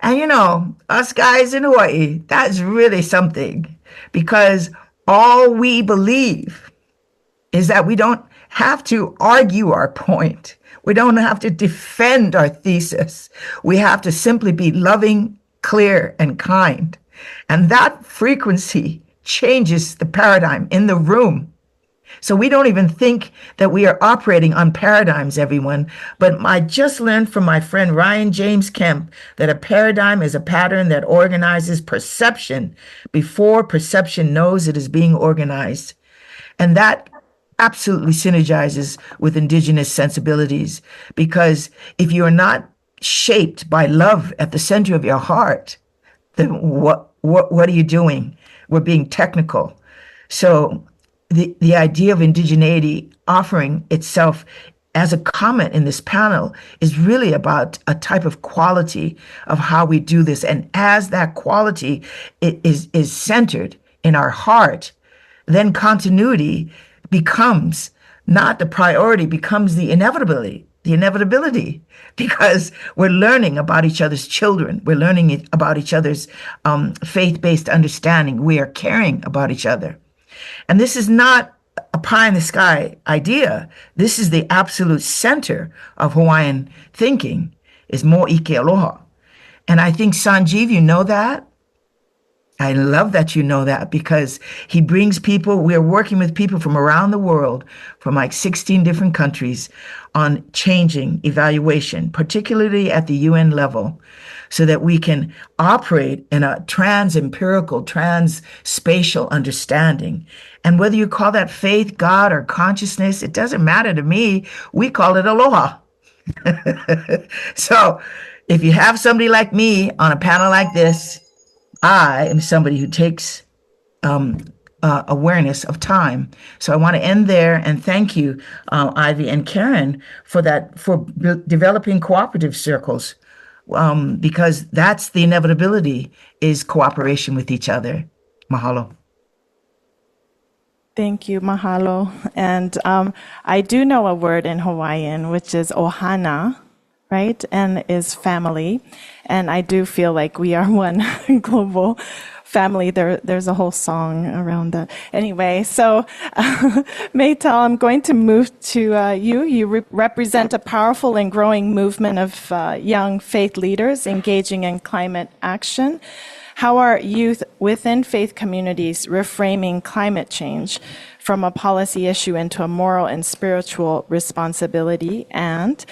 And you know, us guys in Hawaii, that's really something, because all we believe is that we don't have to argue our point. We don't have to defend our thesis. We have to simply be loving, clear, and kind. And that frequency changes the paradigm in the room. So we don't even think that we are operating on paradigms, everyone. But I just learned from my friend Ryan James Kemp that a paradigm is a pattern that organizes perception before perception knows it is being organized. And that absolutely synergizes with indigenous sensibilities, because if you're not shaped by love at the center of your heart, then what are you doing? We're being technical. So the idea of indigeneity offering itself as a comment in this panel is really about a type of quality of how we do this. And as that quality is centered in our heart, then continuity becomes not the priority, becomes the inevitability, because we're learning about each other's children. We're learning about each other's faith-based understanding. We are caring about each other. And this is not a pie in the sky idea. This is the absolute center of Hawaiian thinking, is mo ike aloha. And I think, Sanjeev, you know that. I love that you know that, because he brings people, we're working with people from around the world, from like 16 different countries, on changing evaluation, particularly at the UN level, so that we can operate in a trans-empirical, trans-spatial understanding. And whether you call that faith, God, or consciousness, it doesn't matter to me. We call it aloha. So if you have somebody like me on a panel like this, I am somebody who takes awareness of time. So I want to end there and thank you, Ivy and Karen, for developing cooperative circles, because that's the inevitability, is cooperation with each other. Mahalo. Thank you, mahalo. And I do know a word in Hawaiian, which is ohana, right? And is family. And I do feel like we are one global family. There's a whole song around that. Anyway, so Maytal, I'm going to move to you. You represent a powerful and growing movement of young faith leaders engaging in climate action. How are youth within faith communities reframing climate change from a policy issue into a moral and spiritual responsibility? And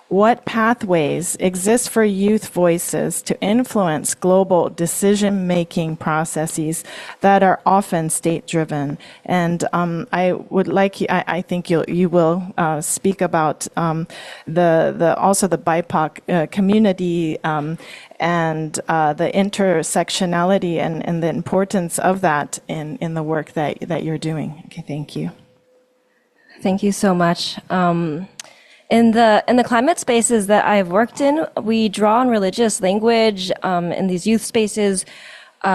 what pathways exist for youth voices to influence global decision-making processes that are often state-driven? And I would like you, I think you will speak about also the BIPOC community and the intersectionality and the importance of that in the work that you're doing. Okay, thank you. Thank you so much. In the climate spaces that I've worked in, we draw on religious language. In these youth spaces,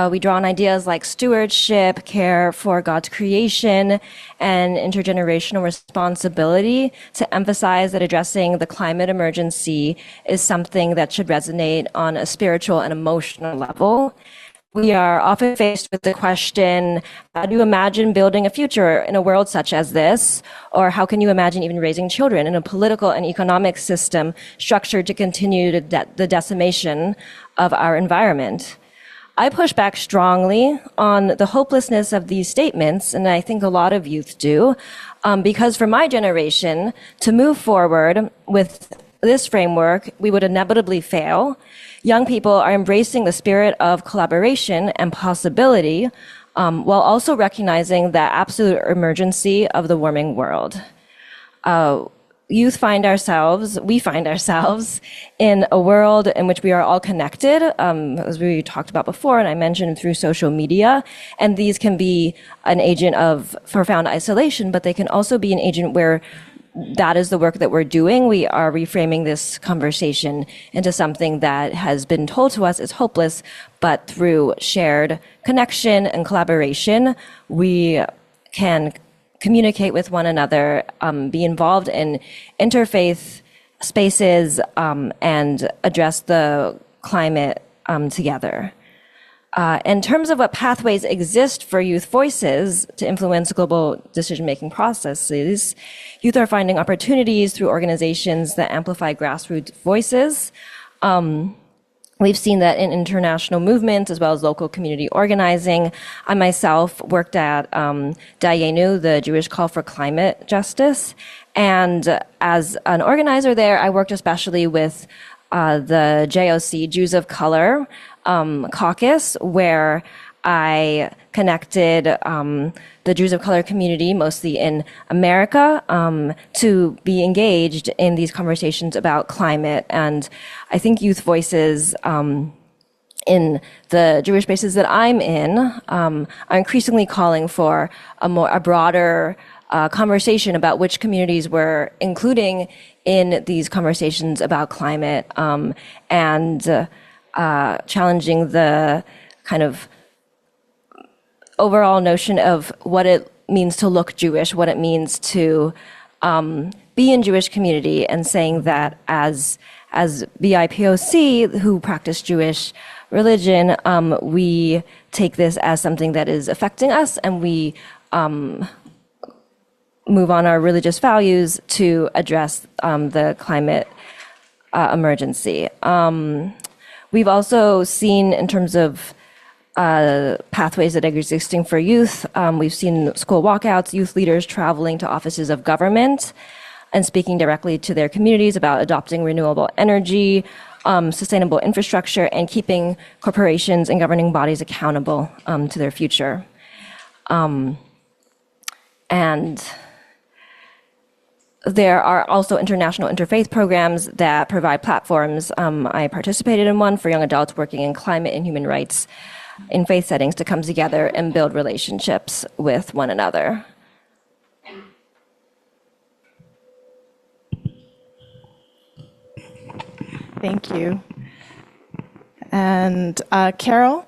we draw on ideas like stewardship, care for God's creation, and intergenerational responsibility to emphasize that addressing the climate emergency is something that should resonate on a spiritual and emotional level. We are often faced with the question, how do you imagine building a future in a world such as this? Or how can you imagine even raising children in a political and economic system structured to continue the decimation of our environment? I push back strongly on the hopelessness of these statements, and I think a lot of youth do, because for my generation, to move forward with this framework, we would inevitably fail. Young people are embracing the spirit of collaboration and possibility while also recognizing the absolute emergency of the warming world. We find ourselves in a world in which we are all connected, as we talked about before, and I mentioned through social media. And these can be an agent of profound isolation, but they can also be an agent where that is the work that we're doing. We are reframing this conversation into something that has been told to us is hopeless, but through shared connection and collaboration, we can communicate with one another, be involved in interfaith spaces, and address the climate together. In terms of what pathways exist for youth voices to influence global decision-making processes, youth are finding opportunities through organizations that amplify grassroots voices. We've seen that in international movements as well as local community organizing. I myself worked at Dayenu, the Jewish Call for Climate Justice. And as an organizer there, I worked especially with the JOC, Jews of Color caucus, where I connected the Jews of color community, mostly in America, to be engaged in these conversations about climate. And I think youth voices in the Jewish spaces that I'm in are increasingly calling for a broader conversation about which communities we're including in these conversations about climate, and challenging the kind of overall notion of what it means to look Jewish, what it means to be in Jewish community, and saying that as BIPOC who practice Jewish religion, we take this as something that is affecting us, and we move on our religious values to address the climate emergency. We've also seen, in terms of pathways that are existing for youth, we've seen school walkouts, youth leaders traveling to offices of government and speaking directly to their communities about adopting renewable energy, sustainable infrastructure, and keeping corporations and governing bodies accountable to their future. And there are also international interfaith programs that provide platforms. I participated in one for young adults working in climate and human rights in faith settings to come together and build relationships with one another. Thank you. And Carol,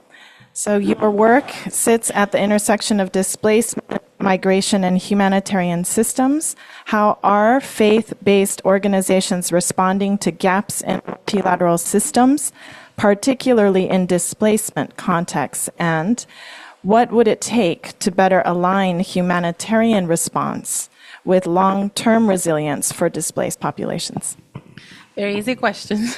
so your work sits at the intersection of displacement, migration, and humanitarian systems. How are faith-based organizations responding to gaps in multilateral systems, particularly in displacement contexts? And what would it take to better align humanitarian response with long-term resilience for displaced populations? Very easy questions.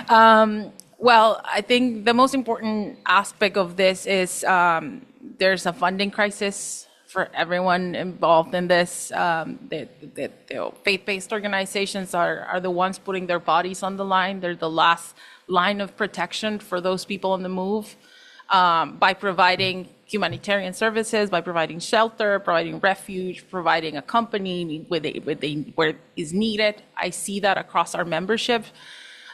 Well, I think the most important aspect of this is there's a funding crisis for everyone involved in this. The faith-based organizations are the ones putting their bodies on the line. They're the last line of protection for those people on the move, by providing humanitarian services, by providing shelter, providing refuge, providing a company where it is needed. I see that across our membership.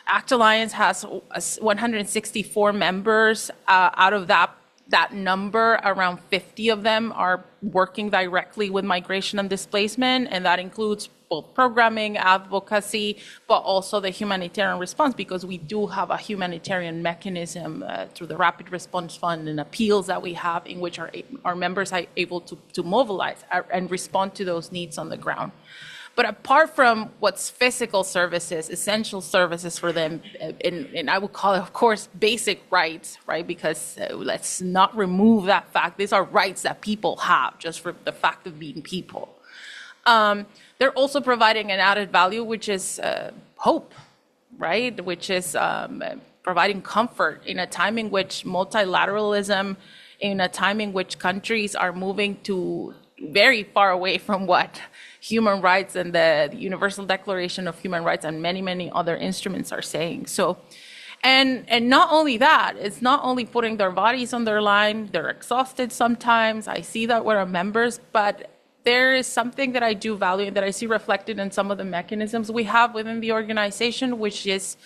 ACT Alliance has 164 members. Out of that number, around 50 of them are working directly with migration and displacement, and that includes both programming, advocacy, but also the humanitarian response, because we do have a humanitarian mechanism through the Rapid Response Fund and appeals that we have, in which our members are able to mobilize and respond to those needs on the ground. But apart from what's physical services, essential services for them, and I would call it, of course, basic rights, right? Because let's not remove that fact. These are rights that people have just for the fact of being people. They're also providing an added value, which is hope, right? Which is providing comfort in a time in which multilateralism, in a time in which countries are moving to very far away from what human rights and the Universal Declaration of Human Rights and many, many other instruments are saying. So And not only that, it's not only putting their bodies on their line, they're exhausted sometimes. I see that with our members, but there is something that I do value and that I see reflected in some of the mechanisms we have within the organization, which is,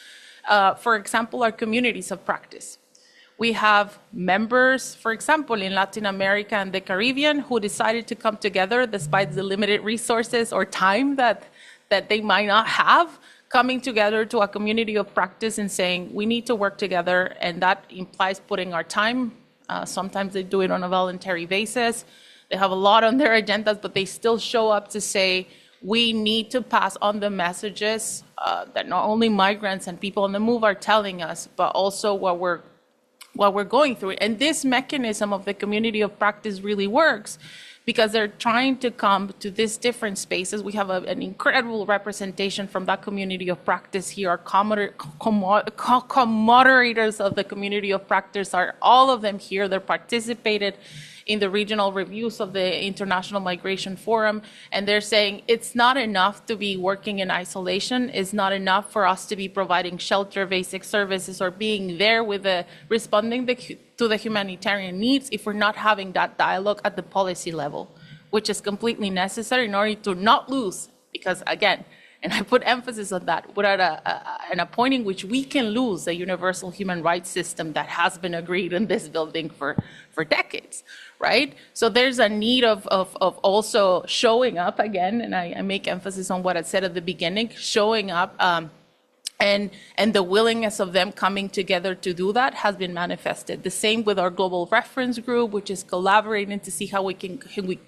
for example, our communities of practice. We have members, for example, in Latin America and the Caribbean who decided to come together despite the limited resources or time that they might not have, coming together to a community of practice and saying, we need to work together, and that implies putting our time. Sometimes they do it on a voluntary basis. They have a lot on their agendas, but they still show up to say, we need to pass on the messages that not only migrants and people on the move are telling us, but also what we're going through. And this mechanism of the community of practice really works because they're trying to come to these different spaces. We have an incredible representation from that community of practice here. Our co-moderators of the community of practice are all of them here. They're participated in the regional reviews of the International Migration Forum, and they're saying it's not enough to be working in isolation. It's not enough for us to be providing shelter, basic services, or being there with responding to the humanitarian needs if we're not having that dialogue at the policy level, which is completely necessary in order to not lose, because again, and I put emphasis on that, we're at a point in which we can lose a universal human rights system that has been agreed in this building for decades, right? So there's a need of also showing up again, and I make emphasis on what I said at the beginning, showing up and the willingness of them coming together to do that has been manifested. The same with our global reference group, which is collaborating to see how we can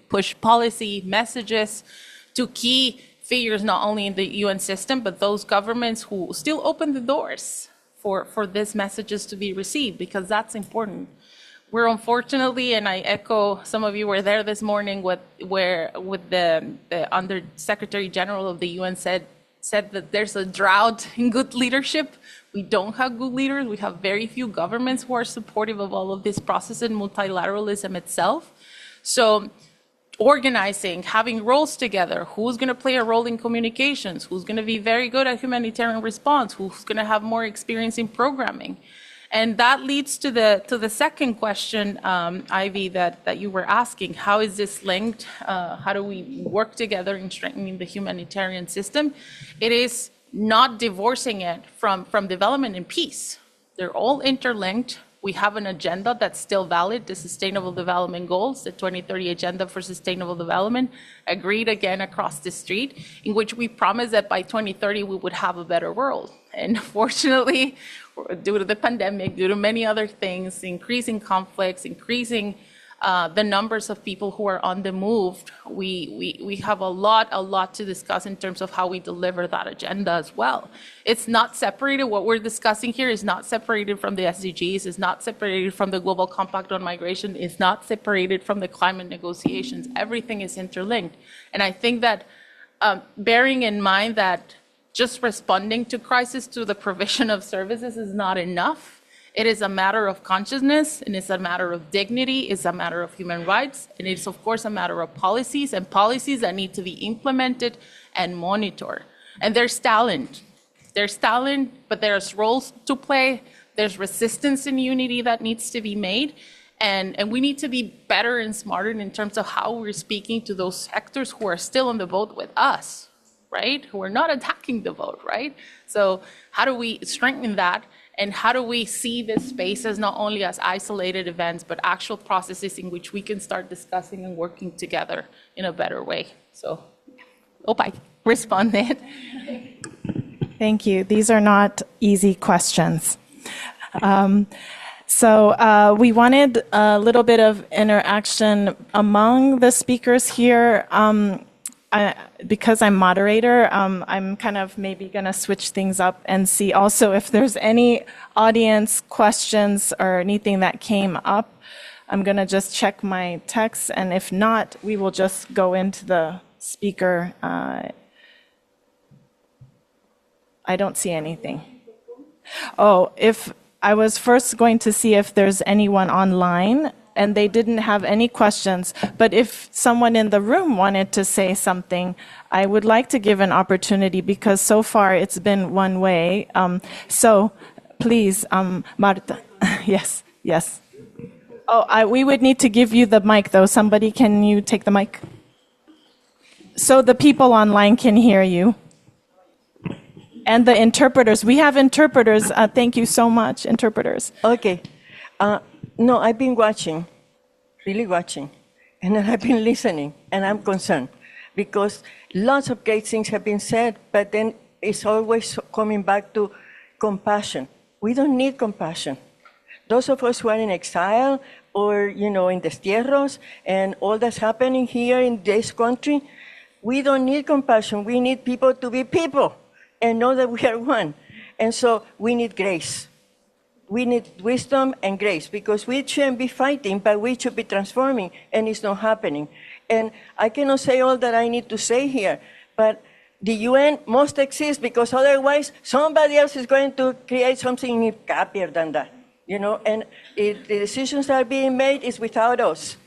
push policy messages to key figures not only in the UN system, but those governments who still open the doors for these messages to be received, because that's important. We're unfortunately, and I echo, some of you were there this morning with the Under Secretary General of the UN said that there's a drought in good leadership. We don't have good leaders. We have very few governments who are supportive of all of this process and multilateralism itself. So organizing, having roles together, who's going to play a role in communications, who's going to be very good at humanitarian response, who's going to have more experience in programming. And that leads to the second question, Ivy, that you were asking. How is this linked? How do we work together in strengthening the humanitarian system? It is not divorcing it from development and peace. They're all interlinked. We have an agenda that's still valid, the Sustainable Development Goals, the 2030 Agenda for Sustainable Development, agreed again across the street, in which we promised that by 2030 we would have a better world. And unfortunately, due to the pandemic, due to many other things, increasing conflicts, increasing the numbers of people who are on the move, we have a lot to discuss in terms of how we deliver that agenda as well. It's not separated. What we're discussing here is not separated from the SDGs, is not separated from the Global Compact on Migration, is not separated from the climate negotiations. Everything is interlinked. And I think that bearing in mind that just responding to crisis through the provision of services is not enough. It is a matter of consciousness, and it's a matter of dignity, it's a matter of human rights, and it's of course a matter of policies, and policies that need to be implemented and monitored. And there's talent, but there's roles to play, there's resistance and unity that needs to be made, and we need to be better and smarter in terms of how we're speaking to those sectors who are still on the boat with us, right? Who are not attacking the vote, right? So how do we strengthen that? And how do we see this space as not only as isolated events, but actual processes in which we can start discussing and working together in a better way? So, hope I responded. Thank you. These are not easy questions. So we wanted a little bit of interaction among the speakers here. Because I'm moderator, I'm kind of maybe going to switch things up and see also if there's any audience questions or anything that came up. I'm going to just check my text, and if not, we will just go into the speaker. I don't see anything. Oh, if I was first going to see if there's anyone online, and they didn't have any questions. But if someone in the room wanted to say something, I would like to give an opportunity, because so far it's been one way. So please, Marta. Yes, yes. Oh, we would need to give you the mic, though. Somebody, can you take the mic? So the people online can hear you. And the interpreters. We have interpreters. Thank you so much, interpreters. Okay. No, I've been watching, really watching. And then I've been listening, and I'm concerned. Because lots of great things have been said, but then it's always coming back to compassion. We don't need compassion. Those of us who are in exile or, in destierros and all that's happening here in this country, we don't need compassion. We need people to be people and know that we are one. And so we need grace. We need wisdom and grace because we shouldn't be fighting, but we should be transforming, and it's not happening. And I cannot say all that I need to say here, but the UN must exist because otherwise somebody else is going to create something happier than that. And the decisions that are being made is without us,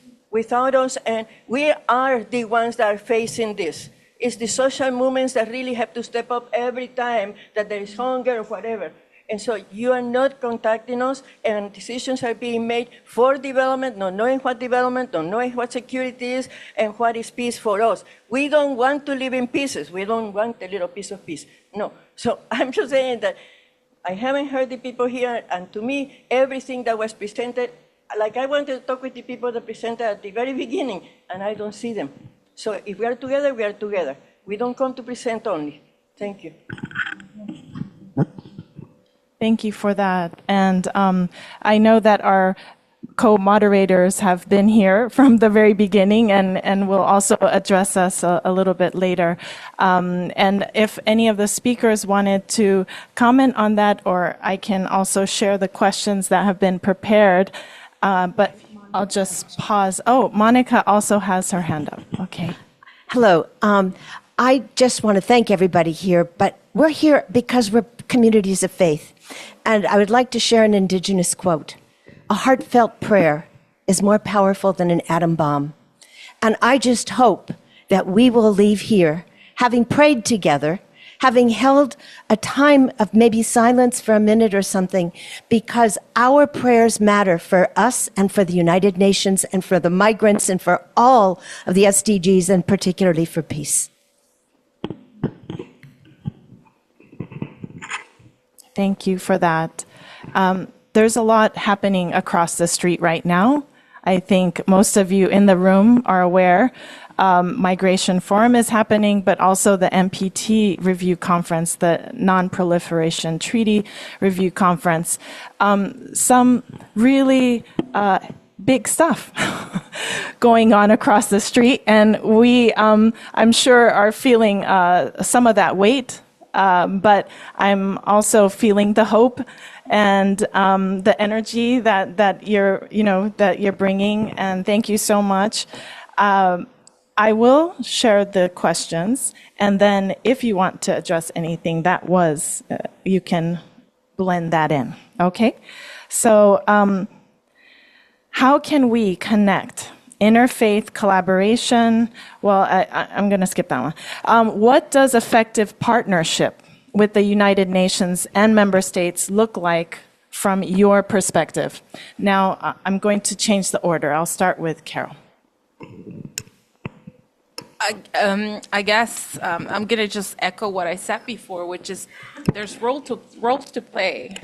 and we are the ones that are facing this. It's the social movements that really have to step up every time that there is hunger or whatever. And so you are not contacting us, and decisions are being made for development, not knowing what development, not knowing what security is, and what is peace for us. We don't want to live in pieces. We don't want a little piece of peace. No. So I'm just saying that I haven't heard the people here, and to me, everything that was presented, like I wanted to talk with the people that presented at the very beginning, and I don't see them. So if we are together, we are together. We don't come to present only. Thank you. Thank you for that. And I know that our co-moderators have been here from the very beginning and will also address us a little bit later. And if any of the speakers wanted to comment on that, or I can also share the questions that have been prepared, but I'll just pause. Oh, Monica also has her hand up. Okay. Hello. I just want to thank everybody here, but we're here because we're communities of faith. And I would like to share an indigenous quote. A heartfelt prayer is more powerful than an atom bomb. And I just hope that we will leave here, having prayed together, having held a time of maybe silence for a minute or something, because our prayers matter for us and for the United Nations and for the migrants and for all of the SDGs, and particularly for peace. Thank you for that. There's a lot happening across the street right now. I think most of you in the room are aware. Migration Forum is happening, but also the NPT Review Conference, the Non-Proliferation Treaty Review Conference. Some really big stuff going on across the street, and we, I'm sure, are feeling some of that weight. But I'm also feeling the hope and the energy that you're bringing. And thank you so much. I will share the questions, and then if you want to address anything you can blend that in. Okay. So, how can we connect? Interfaith collaboration. Well, I'm going to skip that one. What does effective partnership with the United Nations and member states look like from your perspective? Now, I'm going to change the order. I'll start with Carol. I guess I'm going to just echo what I said before, which is there's roles to play,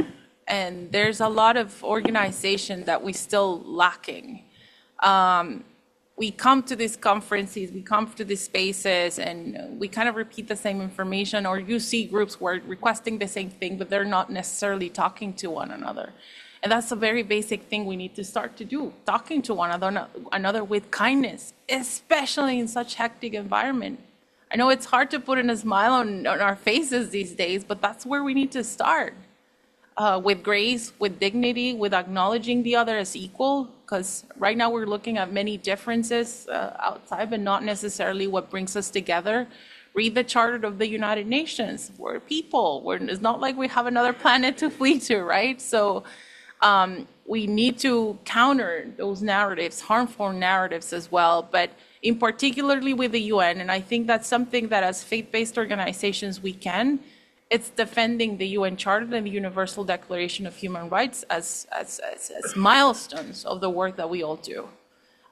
and there's a lot of organization that we're still lacking. We come to these conferences, we come to these spaces, and we kind of repeat the same information, or you see groups who are requesting the same thing, but they're not necessarily talking to one another. And that's a very basic thing we need to start to do, talking to one another with kindness, especially in such hectic environment. I know it's hard to put in a smile on our faces these days, but that's where we need to start. With grace, with dignity, with acknowledging the other as equal, because right now we're looking at many differences outside, but not necessarily what brings us together. Read the Charter of the United Nations. We're people. It's not like we have another planet to flee to, right? So we need to counter those narratives, harmful narratives as well, but in particularly with the UN, and I think that's something that as faith-based organizations we can, It's defending the UN Charter and the Universal Declaration of Human Rights as milestones of the work that we all do.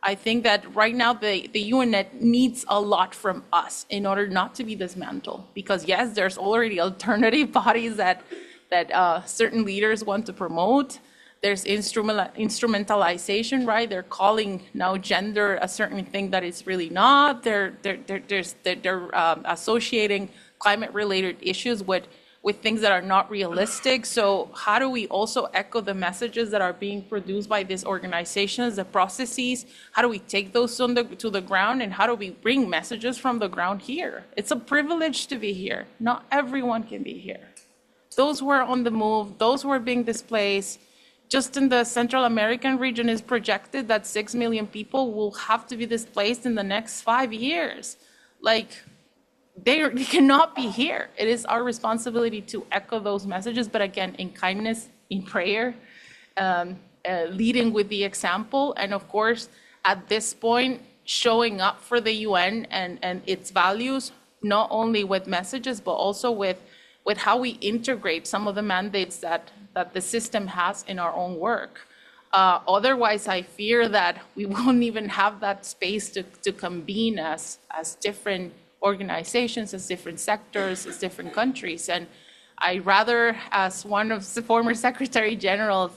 I think that right now the UNET needs a lot from us in order not to be dismantled. Because yes, there's already alternative bodies that certain leaders want to promote. There's instrumentalization, right? They're calling now gender a certain thing that it's really not. They're associating climate-related issues with things that are not realistic. So how do we also echo the messages that are being produced by these organizations, the processes? How do we take those to the ground, and how do we bring messages from the ground here? It's a privilege to be here. Not everyone can be here. Those who are on the move, those who are being displaced, just in the Central American region is projected that 6 million people will have to be displaced in the next 5 years. Like, they cannot be here. It is our responsibility to echo those messages, but again, in kindness, in prayer, leading with the example, and of course, at this point, showing up for the UN and its values, not only with messages, but also with how we integrate some of the mandates that the system has in our own work. Otherwise, I fear that we won't even have that space to convene as different organizations, as different sectors, as different countries. And I rather, as one of the former Secretary Generals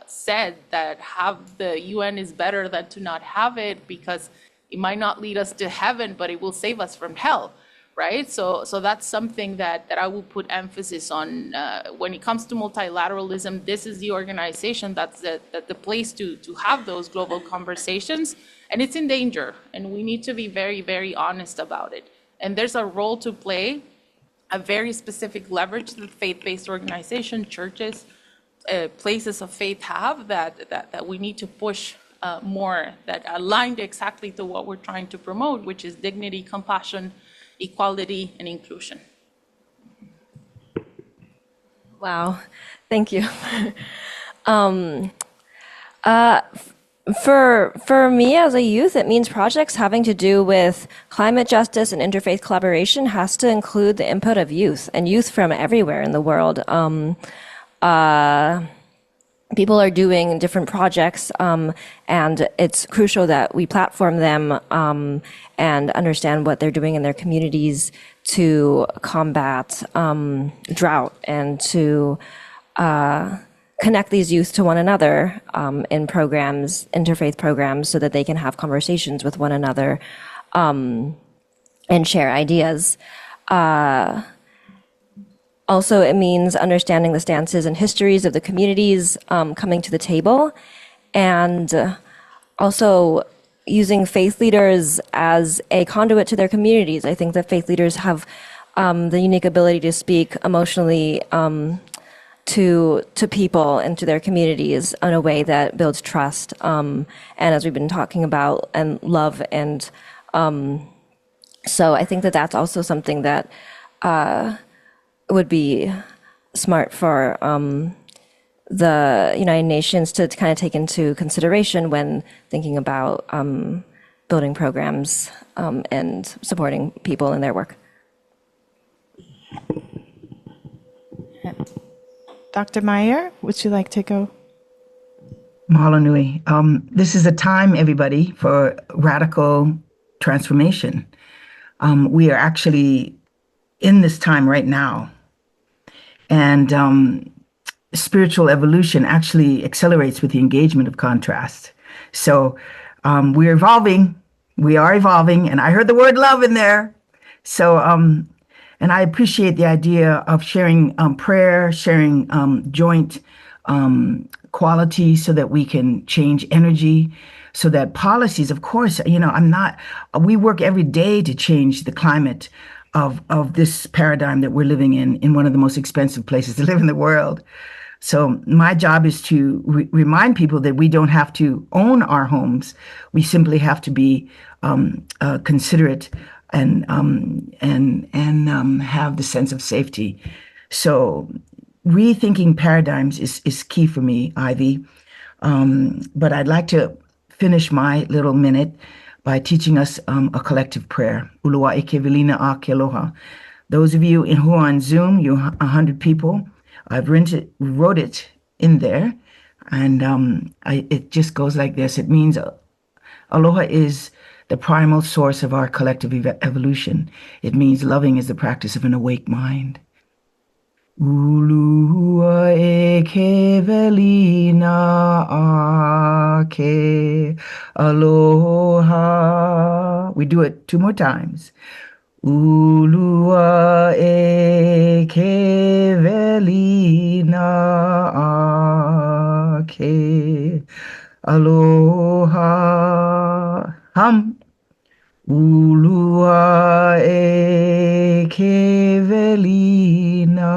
said, that have the UN is better than to not have it, because it might not lead us to heaven, but it will save us from hell, right? So that's something that I will put emphasis on. When it comes to multilateralism, this is the organization that's the place to have those global conversations, and it's in danger, and we need to be very, very honest about it. And there's a role to play, a very specific leverage that faith-based organizations, churches, places of faith have that we need to push more, that aligned exactly to what we're trying to promote, which is dignity, compassion, equality, and inclusion. Wow, thank you. For me as a youth, it means projects having to do with climate justice and interfaith collaboration has to include the input of youth, and youth from everywhere in the world. People are doing different projects, and it's crucial that we platform them and understand what they're doing in their communities to combat drought and to connect these youth to one another in programs, interfaith programs, so that they can have conversations with one another and share ideas. Also, it means understanding the stances and histories of the communities coming to the table, and also using faith leaders as a conduit to their communities. I think that faith leaders have the unique ability to speak emotionally to people and to their communities in a way that builds trust, and as we've been talking about, and love. And so I think that that's also something that would be smart for the United Nations to kind of take into consideration when thinking about building programs and supporting people in their work. Dr. Meyer, would you like to go? Mahalo nui. This is a time, everybody, for radical transformation. We are actually in this time right now. And spiritual evolution actually accelerates with the engagement of contrast. So we're evolving. We are evolving. And I heard the word love in there. So, and I appreciate the idea of sharing prayer, sharing joint quality so that we can change energy, so that policies, of course, we work every day to change the climate of this paradigm that we're living in one of the most expensive places to live in the world. So my job is to remind people that we don't have to own our homes. We simply have to be considerate and have the sense of safety. So rethinking paradigms is key for me, Ivy. But I'd like to finish my little minute by teaching us a collective prayer. Ulua eke velina a ke aloha. Those of you who are on Zoom, you 100 people, I've wrote it in there, and it just goes like this. It means aloha is the primal source of our collective evolution. It means loving is the practice of an awake mind. Ulua e ke velina a ke aloha. We do it 2 more times. Ulua e ke velina a ke aloha. Hum. Ulua e ke velina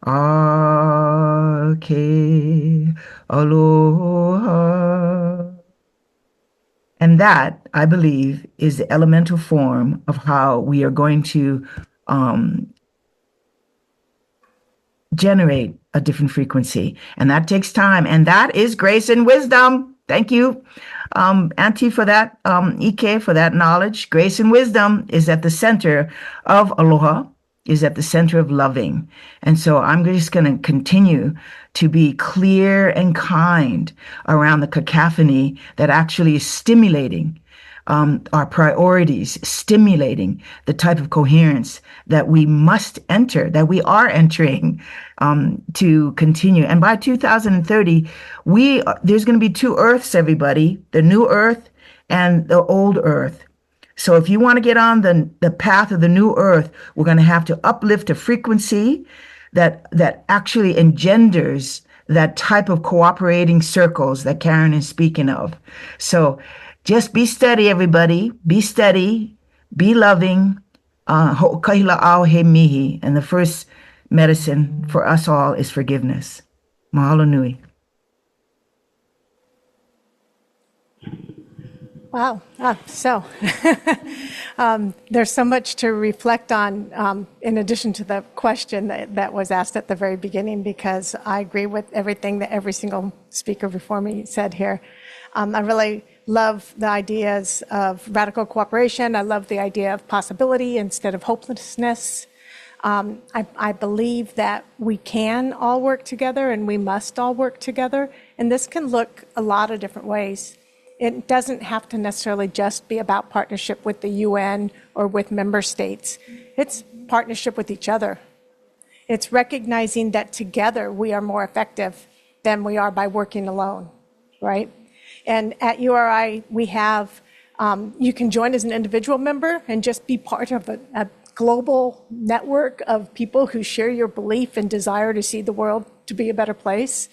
a ke aloha. And that, I believe, is the elemental form of how we are going to generate a different frequency. And that takes time. And that is grace and wisdom. Thank you, Auntie, for that, Ike, for that knowledge. Grace and wisdom is at the center of aloha, is at the center of loving. And so I'm just going to continue to be clear and kind around the cacophony that actually is stimulating our priorities, stimulating the type of coherence that we must enter, that we are entering to continue. And by 2030, there's going to be 2 Earths, everybody, the new Earth and the old Earth. So if you want to get on the path of the new Earth, we're going to have to uplift a frequency that actually engenders that type of cooperating circles that Karen is speaking of. So just be steady, everybody. Be steady. Be loving. Ho'okahila ao he mihi. And the first medicine for us all is forgiveness. Mahalo nui. Wow. There's so much to reflect on in addition to the question that was asked at the very beginning, because I agree with everything that every single speaker before me said here. I really love the ideas of radical cooperation. I love the idea of possibility instead of hopelessness. I believe that we can all work together and we must all work together. And this can look a lot of different ways. It doesn't have to necessarily just be about partnership with the UN or with member states. It's partnership with each other. It's recognizing that together we are more effective than we are by working alone, right? And at URI, we have, you can join as an individual member and just be part of a global network of people who share your belief and desire to see the world to be a better place.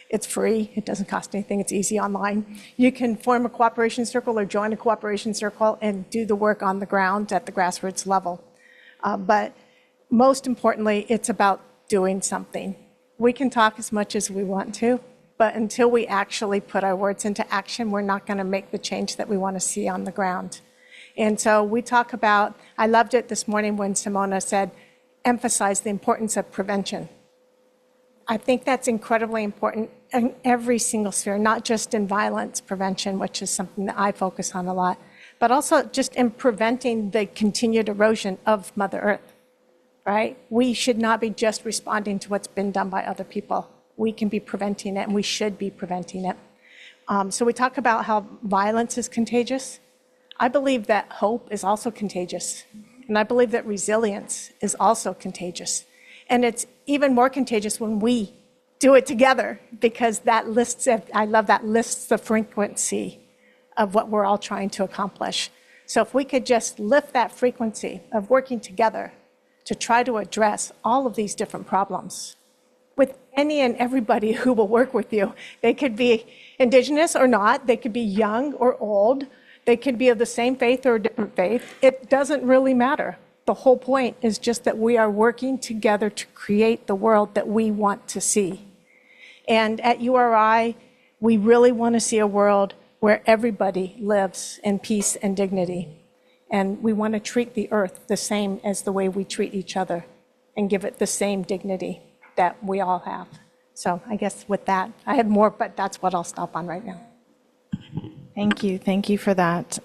It's free, it doesn't cost anything, it's easy online. You can form a cooperation circle or join a cooperation circle and do the work on the ground at the grassroots level. But most importantly, it's about doing something. We can talk as much as we want to, but until we actually put our words into action, we're not going to make the change that we want to see on the ground. And so we talk about, I loved it this morning when Simona said, emphasize the importance of prevention. I think that's incredibly important in every single sphere, not just in violence prevention, which is something that I focus on a lot, but also just in preventing the continued erosion of Mother Earth, right? We should not be just responding to what's been done by other people. We can be preventing it, and we should be preventing it. So we talk about how violence is contagious. I believe that hope is also contagious, and I believe that resilience is also contagious. And it's even more contagious when we do it together, because that lists, I love that lists the frequency of what we're all trying to accomplish. So if we could just lift that frequency of working together to try to address all of these different problems with any and everybody who will work with you. They could be indigenous or not, they could be young or old, they could be of the same faith or a different faith. It doesn't really matter. The whole point is just that we are working together to create the world that we want to see. And at URI, we really want to see a world where everybody lives in peace and dignity. And we want to treat the earth the same as the way we treat each other and give it the same dignity that we all have. So I guess with that, I have more, but that's what I'll stop on right now. Thank you. Thank you for that.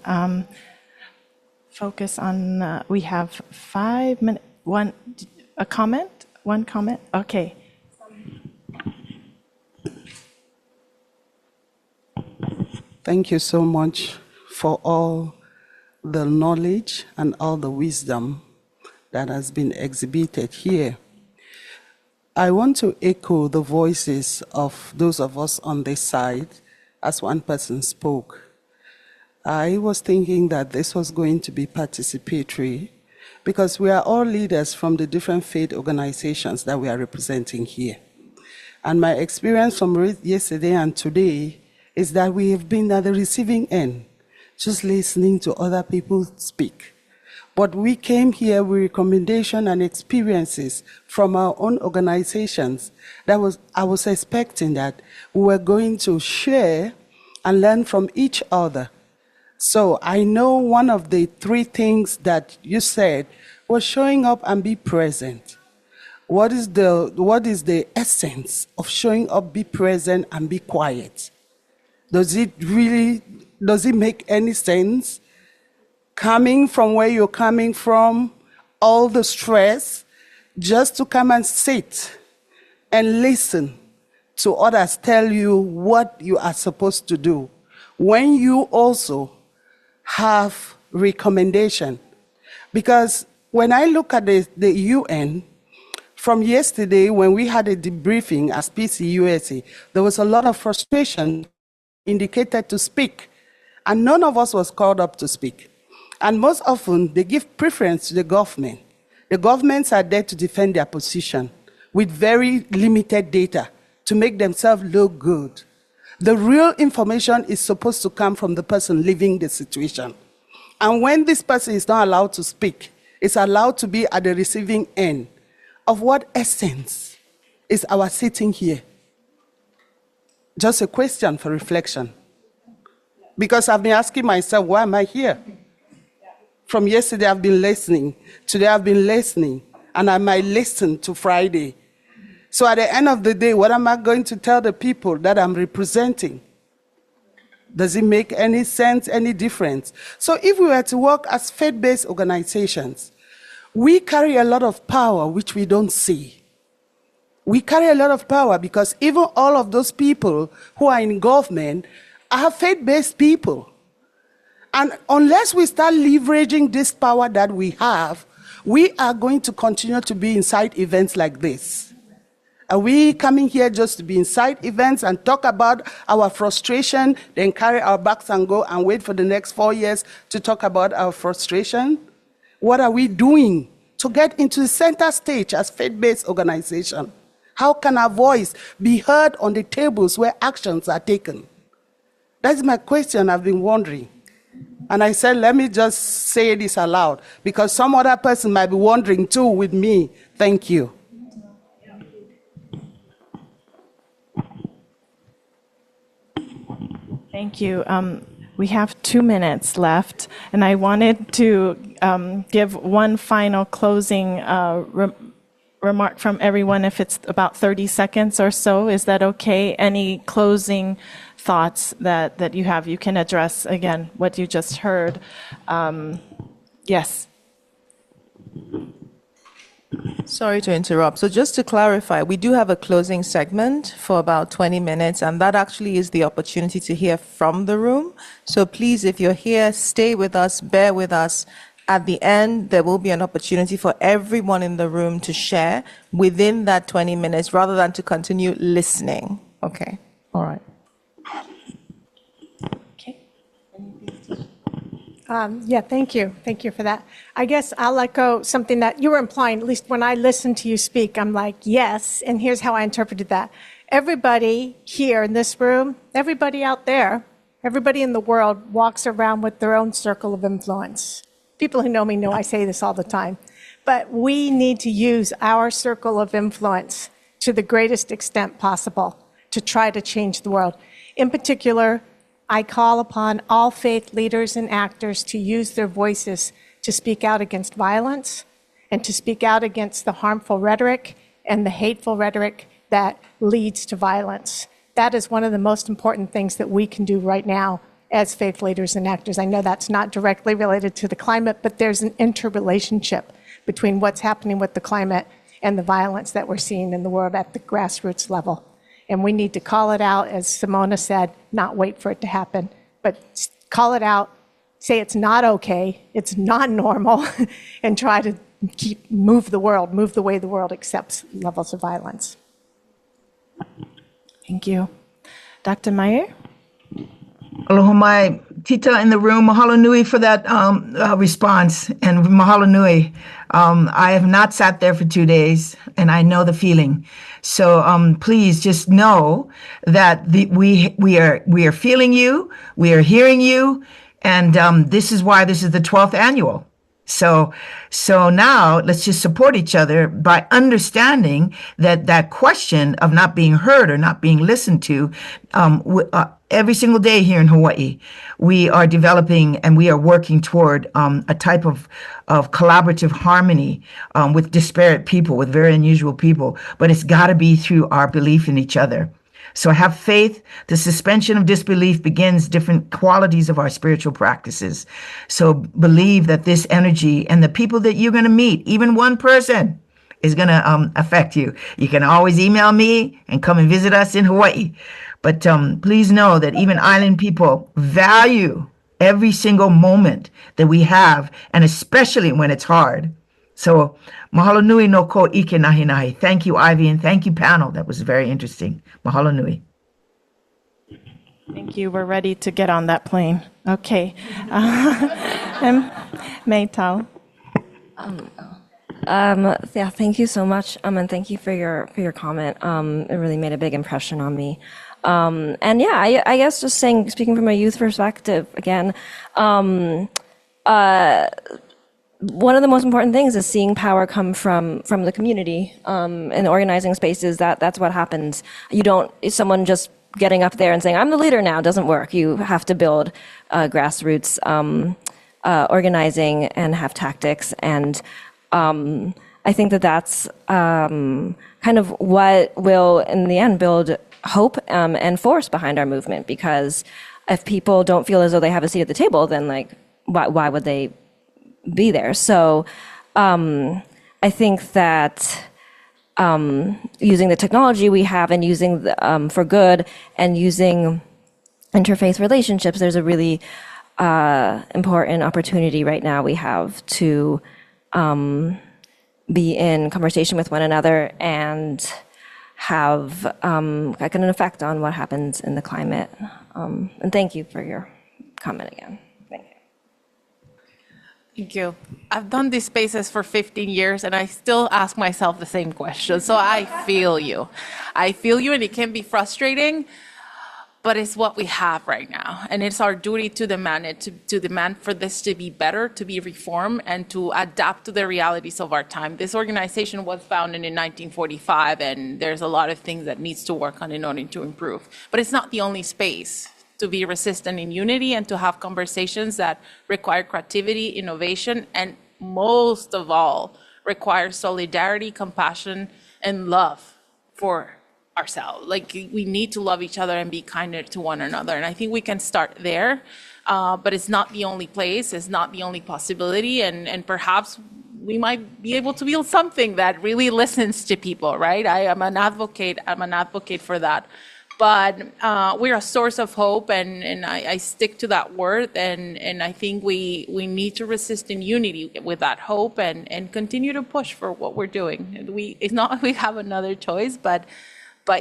Focus on, we have 5 minutes. a comment? One comment? Okay. Thank you so much for all the knowledge and all the wisdom that has been exhibited here. I want to echo the voices of those of us on this side as one person spoke. I was thinking that this was going to be participatory because we are all leaders from the different faith organizations that we are representing here. And my experience from yesterday and today is that we have been at the receiving end, just listening to other people speak. But we came here with recommendation and experiences from our own organizations. I was expecting that we were going to share and learn from each other. So I know one of the three things that you said was showing up and be present. What is the essence of showing up, be present, and be quiet? Does it make any sense? Coming from where you're coming from, all the stress, just to come and sit and listen to others tell you what you are supposed to do. When you also have recommendation. Because when I look at the UN, from yesterday when we had a debriefing as PCUSA, there was a lot of frustration indicated to speak, and none of us was called up to speak. And most often, they give preference to the government. The governments are there to defend their position with very limited data to make themselves look good. The real information is supposed to come from the person living the situation. And when this person is not allowed to speak, it's allowed to be at the receiving end. Of what essence is our sitting here? Just a question for reflection. Because I've been asking myself, why am I here? From yesterday, I've been listening. Today, I've been listening. And I might listen to Friday. So at the end of the day, what am I going to tell the people that I'm representing? Does it make any sense, any difference? So if we were to work as faith-based organizations, we carry a lot of power which we don't see. We carry a lot of power because even all of those people who are in government are faith-based people. And unless we start leveraging this power that we have, we are going to continue to be inside events like this. Are we coming here just to be inside events and talk about our frustration, then carry our bags and go and wait for the next 4 years to talk about our frustration? What are we doing to get into the center stage as faith-based organization? How can our voice be heard on the tables where actions are taken? That's my question I've been wondering. And I said, let me just say this aloud, because some other person might be wondering too with me. Thank you. Thank you. We have 2 minutes left, and I wanted to give one final closing remark from everyone, if it's about 30 seconds or so. Is that okay? Any closing thoughts that you have? You can address, again, what you just heard. Yes. Sorry to interrupt. So just to clarify, we do have a closing segment for about 20 minutes, and that actually is the opportunity to hear from the room. So please, if you're here, stay with us, bear with us. At the end, there will be an opportunity for everyone in the room to share within that 20 minutes rather than to continue listening. Okay? All right. Yeah, thank you. Thank you for that. I guess I'll echo something that you were implying, at least when I listened to you speak, I'm like, yes, and here's how I interpreted that. Everybody here in this room, everybody out there, everybody in the world walks around with their own circle of influence. People who know me know I say this all the time. But we need to use our circle of influence to the greatest extent possible to try to change the world. In particular, I call upon all faith leaders and actors to use their voices to speak out against violence and to speak out against the harmful rhetoric and the hateful rhetoric that leads to violence. That is one of the most important things that we can do right now as faith leaders and actors. I know that's not directly related to the climate, but there's an interrelationship between what's happening with the climate and the violence that we're seeing in the world at the grassroots level. And we need to call it out, as Simona said, not wait for it to happen, but call it out, say it's not okay, it's not normal, and try to move the way the world accepts levels of violence. Thank you. Dr. Meyer? Aloha mai, Tita in the room, mahalo nui for that response, and mahalo nui. I have not sat there for 2 days, and I know the feeling. So please just know that we are feeling you, we are hearing you, and this is why this is the 12th annual. So now let's just support each other by understanding that question of not being heard or not being listened to. Every single day here in Hawaii, we are developing and we are working toward a type of collaborative harmony with disparate people, with very unusual people. But it's got to be through our belief in each other. So have faith. The suspension of disbelief begins different qualities of our spiritual practices. So believe that this energy and the people that you're going to meet, even one person, is going to affect you. You can always email me and come and visit us in Hawaii. But please know that even island people value every single moment that we have, and especially when it's hard. So mahalo nui no ko ike nahi nahi. Thank you, Ivy, and thank you, panel. That was very interesting. Mahalo nui. Thank you. We're ready to get on that plane. Okay. Maytal. Yeah, thank you so much, and thank you for your comment. It really made a big impression on me. And yeah, I guess just speaking from a youth perspective again, one of the most important things is seeing power come from the community, in organizing spaces. That's what happens. Someone just getting up there and saying, I'm the leader now, doesn't work. You have to build grassroots organizing and have tactics. And I think that's kind of what will, in the end, build hope and force behind our movement. Because if people don't feel as though they have a seat at the table, then why would they be there? So I think that using the technology we have and using for good and using interfaith relationships, there's a really important opportunity right now we have to be in conversation with one another and have an effect on what happens in the climate. And thank you for your comment again. Thank you. I've done these spaces for 15 years and I still ask myself the same question. So I feel you. I feel you, and it can be frustrating, but it's what we have right now. And it's our duty to demand it, to demand for this to be better, to be reformed, and to adapt to the realities of our time. This organization was founded in 1945, and there's a lot of things that needs to work on in order to improve. But it's not the only space to be resistant in unity and to have conversations that require creativity, innovation, and most of all, require solidarity, compassion, and love for ourselves. We need to love each other and be kinder to one another. And I think we can start there, but it's not the only place, it's not the only possibility, and perhaps we might be able to build something that really listens to people, right? I'm an advocate for that. But we're a source of hope, and I stick to that word, and I think we need to resist in unity with that hope and continue to push for what we're doing. It's not like we have another choice, but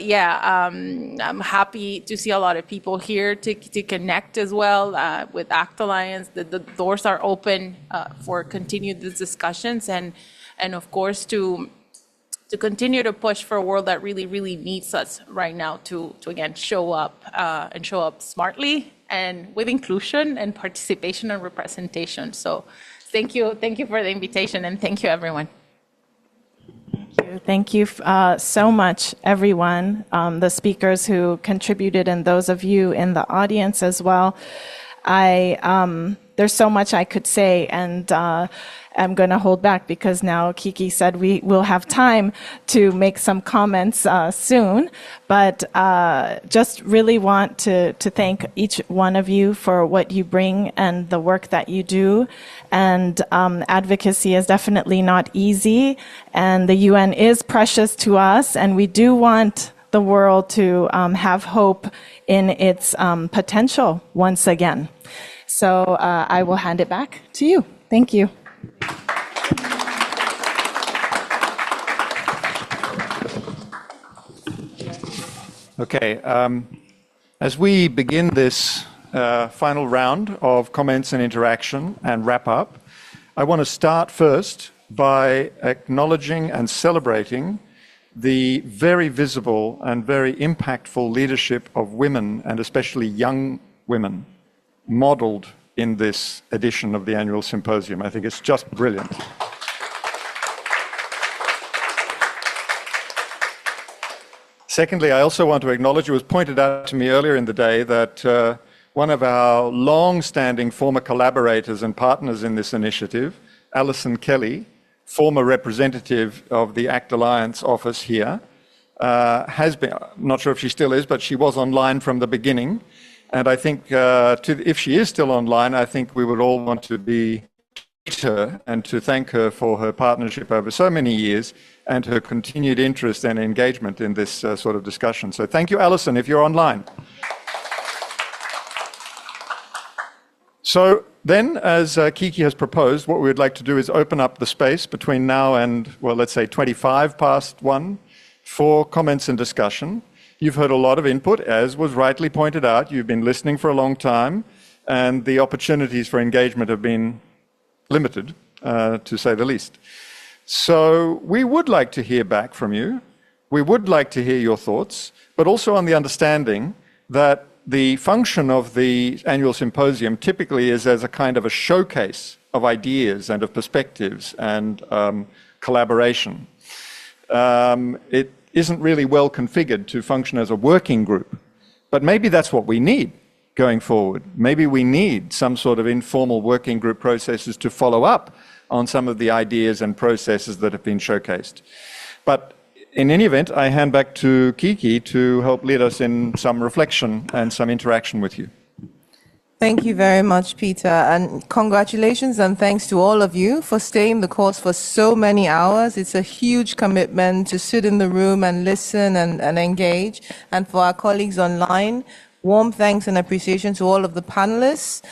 yeah, I'm happy to see a lot of people here to connect as well with ACT Alliance. The doors are open for continued discussions, and of course to continue to push for a world that really, really needs us right now to again show up and show up smartly and with inclusion and participation and representation. So thank you for the invitation, and thank you, everyone. Thank you so much, everyone, the speakers who contributed and those of you in the audience as well. there's so much I could say, and I'm going to hold back because now Kiki said we will have time to make some comments soon. But just really want to thank each one of you for what you bring and the work that you do. And advocacy is definitely not easy, and the UN is precious to us, and we do want the world to have hope in its potential once again. So I will hand it back to you. Thank you. Okay, as we begin this final round of comments and interaction and wrap up, I want to start first by acknowledging and celebrating the very visible and very impactful leadership of women, and especially young women, modeled in this edition of the annual symposium. I think it's just brilliant. Secondly, I also want to acknowledge, it was pointed out to me earlier in the day that one of our long-standing former collaborators and partners in this initiative, Alison Kelly, former representative of the ACT Alliance office here, has been, I'm not sure if she still is, but she was online from the beginning. And I think if she is still online, I think we would all want to meet her and to thank her for her partnership over so many years and her continued interest and engagement in this sort of discussion. So thank you, Alison, if you're online. So then, as Kiki has proposed, what we would like to do is open up the space between now and, well, let's say 1:25 for comments and discussion. You've heard a lot of input, as was rightly pointed out. You've been listening for a long time, and the opportunities for engagement have been limited, to say the least. So we would like to hear back from you. We would like to hear your thoughts, but also on the understanding that the function of the annual symposium typically is as a kind of a showcase of ideas and of perspectives and collaboration. It isn't really well configured to function as a working group, but maybe that's what we need going forward. Maybe we need some sort of informal working group processes to follow up on some of the ideas and processes that have been showcased. But in any event, I hand back to Kiki to help lead us in some reflection and some interaction with you. Thank you very much, Peter, and congratulations and thanks to all of you for staying the course for so many hours. It's a huge commitment to sit in the room and listen and engage. And for our colleagues online, warm thanks and appreciation to all of the panelists.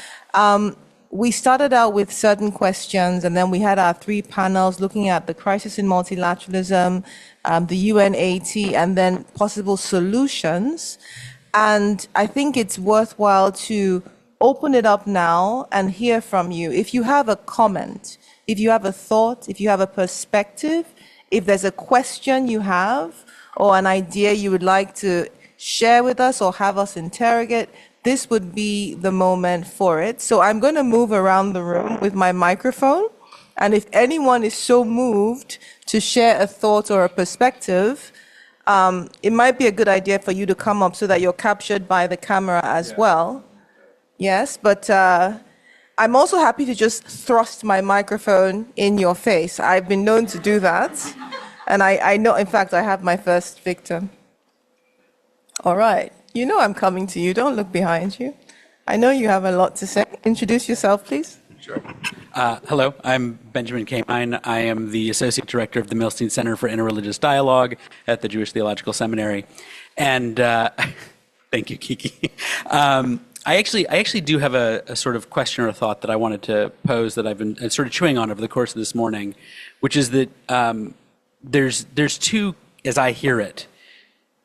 We started out with certain questions, and then we had our three panels looking at the crisis in multilateralism, the UNAT, and then possible solutions. And I think it's worthwhile to open it up now and hear from you. If you have a comment, if you have a thought, if you have a perspective, if there's a question you have or an idea you would like to share with us or have us interrogate, this would be the moment for it. So I'm going to move around the room with my microphone. And if anyone is so moved to share a thought or a perspective, it might be a good idea for you to come up so that you're captured by the camera as well. Yes, but I'm also happy to just thrust my microphone in your face. I've been known to do that. And I know, in fact, I have my first victim. All right. You know I'm coming to you. Don't look behind you. I know you have a lot to say. Introduce yourself, please. Sure. Hello, I'm Benjamin Kamine. I am the Associate Director of the Milstein Center for Interreligious Dialogue at the Jewish Theological Seminary. And thank you, Kiki. I actually do have a sort of question or a thought that I wanted to pose that I've been sort of chewing on over the course of this morning, which is that there's two, as I hear it,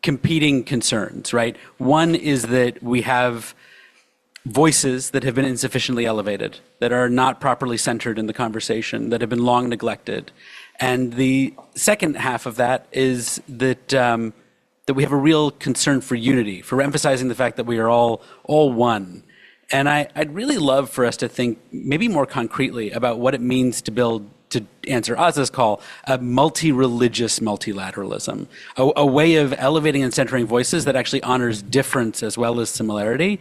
competing concerns, right? One is that we have voices that have been insufficiently elevated, that are not properly centered in the conversation, that have been long neglected. And the second half of that is that that we have a real concern for unity, for emphasizing the fact that we are all one. And I'd really love for us to think maybe more concretely about what it means to build, to answer Aza's call, a multi-religious multilateralism, a way of elevating and centering voices that actually honors difference as well as similarity.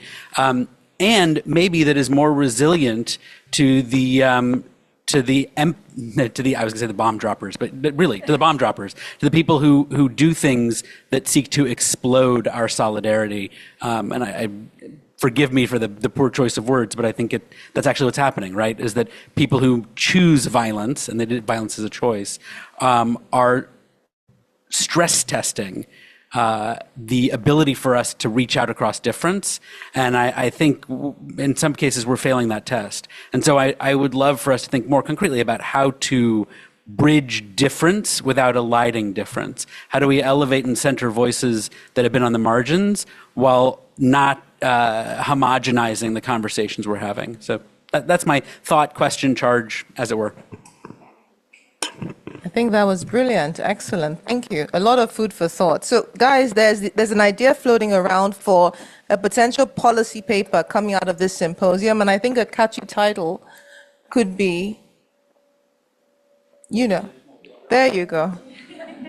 and maybe that is more resilient to the I was going to say the bomb droppers, but really to the bomb droppers, to the people who do things that seek to explode our solidarity. And I forgive me for the poor choice of words, but I think that's actually what's happening, right? Is that people who choose violence, and they did violence as a choice, are stress testing the ability for us to reach out across difference. And I think in some cases we're failing that test. And so I would love for us to think more concretely about how to bridge difference without eliding difference. How do we elevate and center voices that have been on the margins while not homogenizing the conversations we're having? So that's my thought, question, charge, as it were. I think that was brilliant. Excellent. Thank you. A lot of food for thought. So, guys, there's an idea floating around for a potential policy paper coming out of this symposium, and I think a catchy title could be, there you go.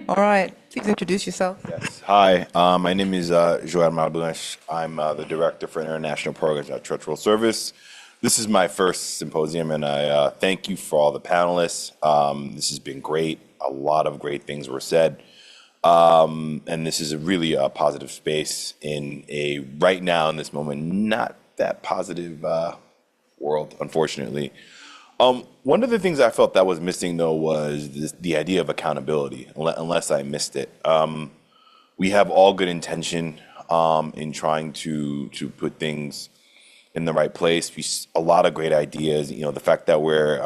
All right. Please introduce yourself. Yes. Hi, my name is Joël Malblanche. I'm the Director for International Programs at Church World Service. This is my first symposium, and I thank you for all the panelists. This has been great. A lot of great things were said. And this is really a positive space in right now, in this moment, not that positive world, unfortunately. One of the things I felt that was missing, though, was the idea of accountability, unless I missed it. We have all good intention in trying to put things in the right place. A lot of great ideas. The fact that we're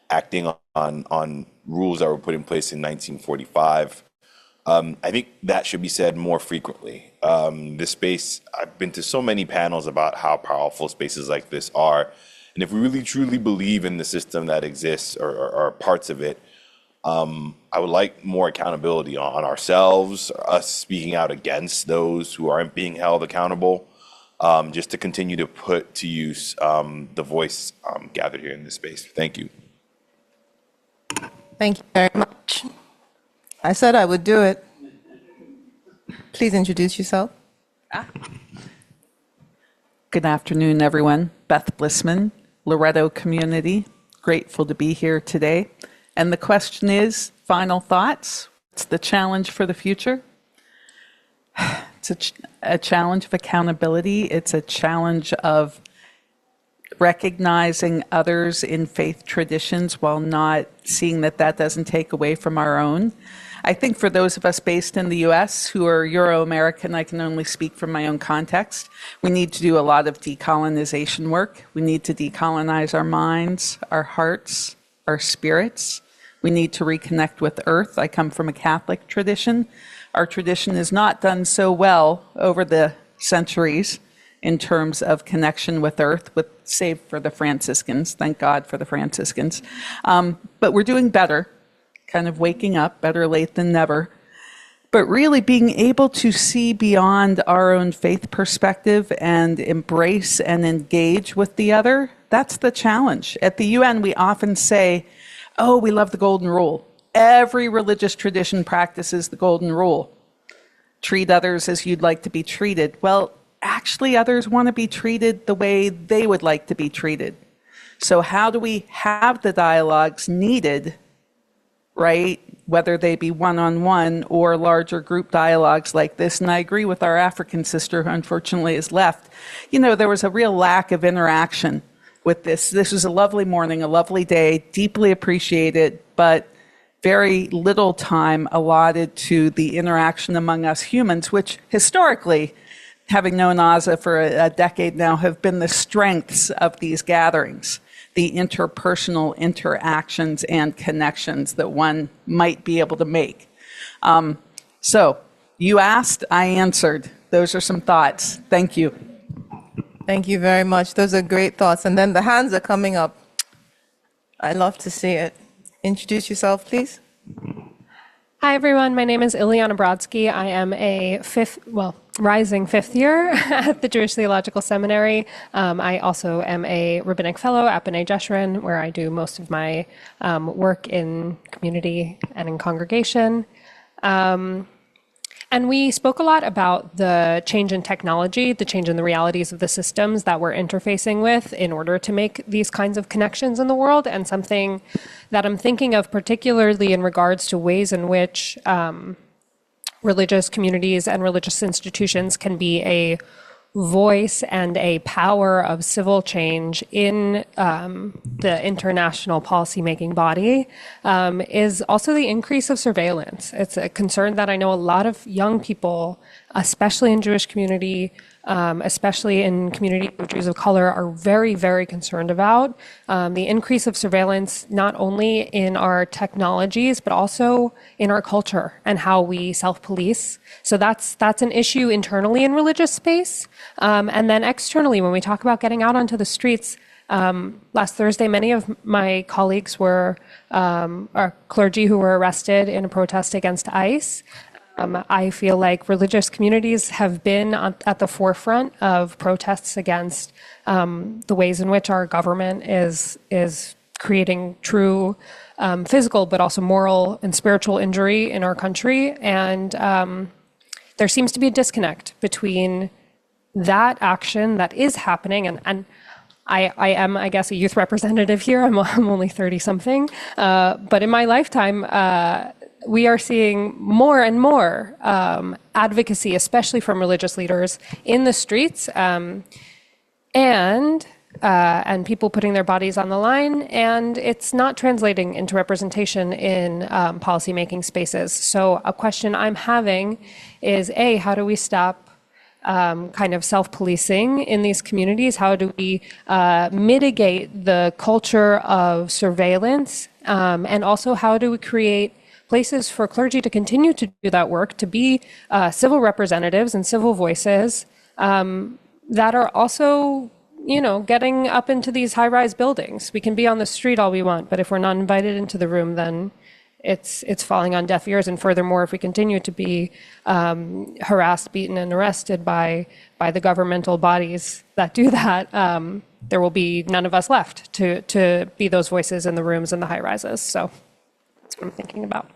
acting on rules that were put in place in 1945. I think that should be said more frequently. This space, I've been to so many panels about how powerful spaces like this are. And if we really truly believe in the system that exists or parts of it, I would like more accountability on ourselves, us speaking out against those who aren't being held accountable. Just to continue to put to use the voice gathered here in this space. Thank you. Thank you very much. I said I would do it. Please introduce yourself. Good afternoon, everyone. Beth Blissman, Loretto Community. Grateful to be here today. And the question is, final thoughts? What's the challenge for the future? It's a challenge of accountability. It's a challenge of recognizing others in faith traditions while not seeing that doesn't take away from our own. I think for those of us based in the US who are Euro-American, I can only speak from my own context, we need to do a lot of decolonization work. We need to decolonize our minds, our hearts, our spirits. We need to reconnect with earth. I come from a Catholic tradition. Our tradition has not done so well over the centuries in terms of connection with earth, save for the Franciscans. Thank God for the Franciscans. But we're doing better, kind of waking up, better late than never. But really being able to see beyond our own faith perspective and embrace and engage with the other, that's the challenge. At the UN, we often say, oh, we love the golden rule. Every religious tradition practices the golden rule. Treat others as you'd like to be treated. Well, actually, others want to be treated the way they would like to be treated. So how do we have the dialogues needed, right? Whether they be one-on-one or larger group dialogues like this. And I agree with our African sister who unfortunately is left. There was a real lack of interaction with this. This was a lovely morning, a lovely day, deeply appreciated, but very little time allotted to the interaction among us humans, which historically, having known Aza for a decade now, have been the strengths of these gatherings, the interpersonal interactions and connections that one might be able to make. So you asked, I answered. Those are some thoughts. Thank you. Thank you very much. Those are great thoughts. And then the hands are coming up. I love to see it. Introduce yourself, please. Hi, everyone. My name is Ileana Brodsky. I am a rising fifth year at the Jewish Theological Seminary. I also am a rabbinic fellow at B'nai Jeshurun, where I do most of my work in community and in congregation. And we spoke a lot about the change in technology, the change in the realities of the systems that we're interfacing with in order to make these kinds of connections in the world. And something that I'm thinking of particularly in regards to ways in which religious communities and religious institutions can be a voice and a power of civil change in the international policymaking body is also the increase of surveillance. It's a concern that I know a lot of young people, especially in Jewish community, especially in community of Jews of color, are very, very concerned about. The increase of surveillance, not only in our technologies, but also in our culture and how we self-police. So that's an issue internally in religious space. And then externally, when we talk about getting out onto the streets, last Thursday, many of my colleagues were clergy who were arrested in a protest against ICE. I feel like religious communities have been at the forefront of protests against the ways in which our government is creating true physical, but also moral and spiritual injury in our country. And there seems to be a disconnect between that action that is happening, and I am, I guess, a youth representative here. I'm only 30-something. But in my lifetime, we are seeing more and more advocacy, especially from religious leaders in the streets, and people putting their bodies on the line, and it's not translating into representation in policymaking spaces. So a question I'm having is, A, how do we stop kind of self-policing in these communities? How do we mitigate the culture of surveillance? And also, how do we create places for clergy to continue to do that work, to be civil representatives and civil voices that are also, getting up into these high-rise buildings? We can be on the street all we want, but if we're not invited into the room, then it's falling on deaf ears. And furthermore, if we continue to be harassed, beaten, and arrested by the governmental bodies that do that, there will be none of us left to be those voices in the rooms and the high-rises. So that's what I'm thinking about.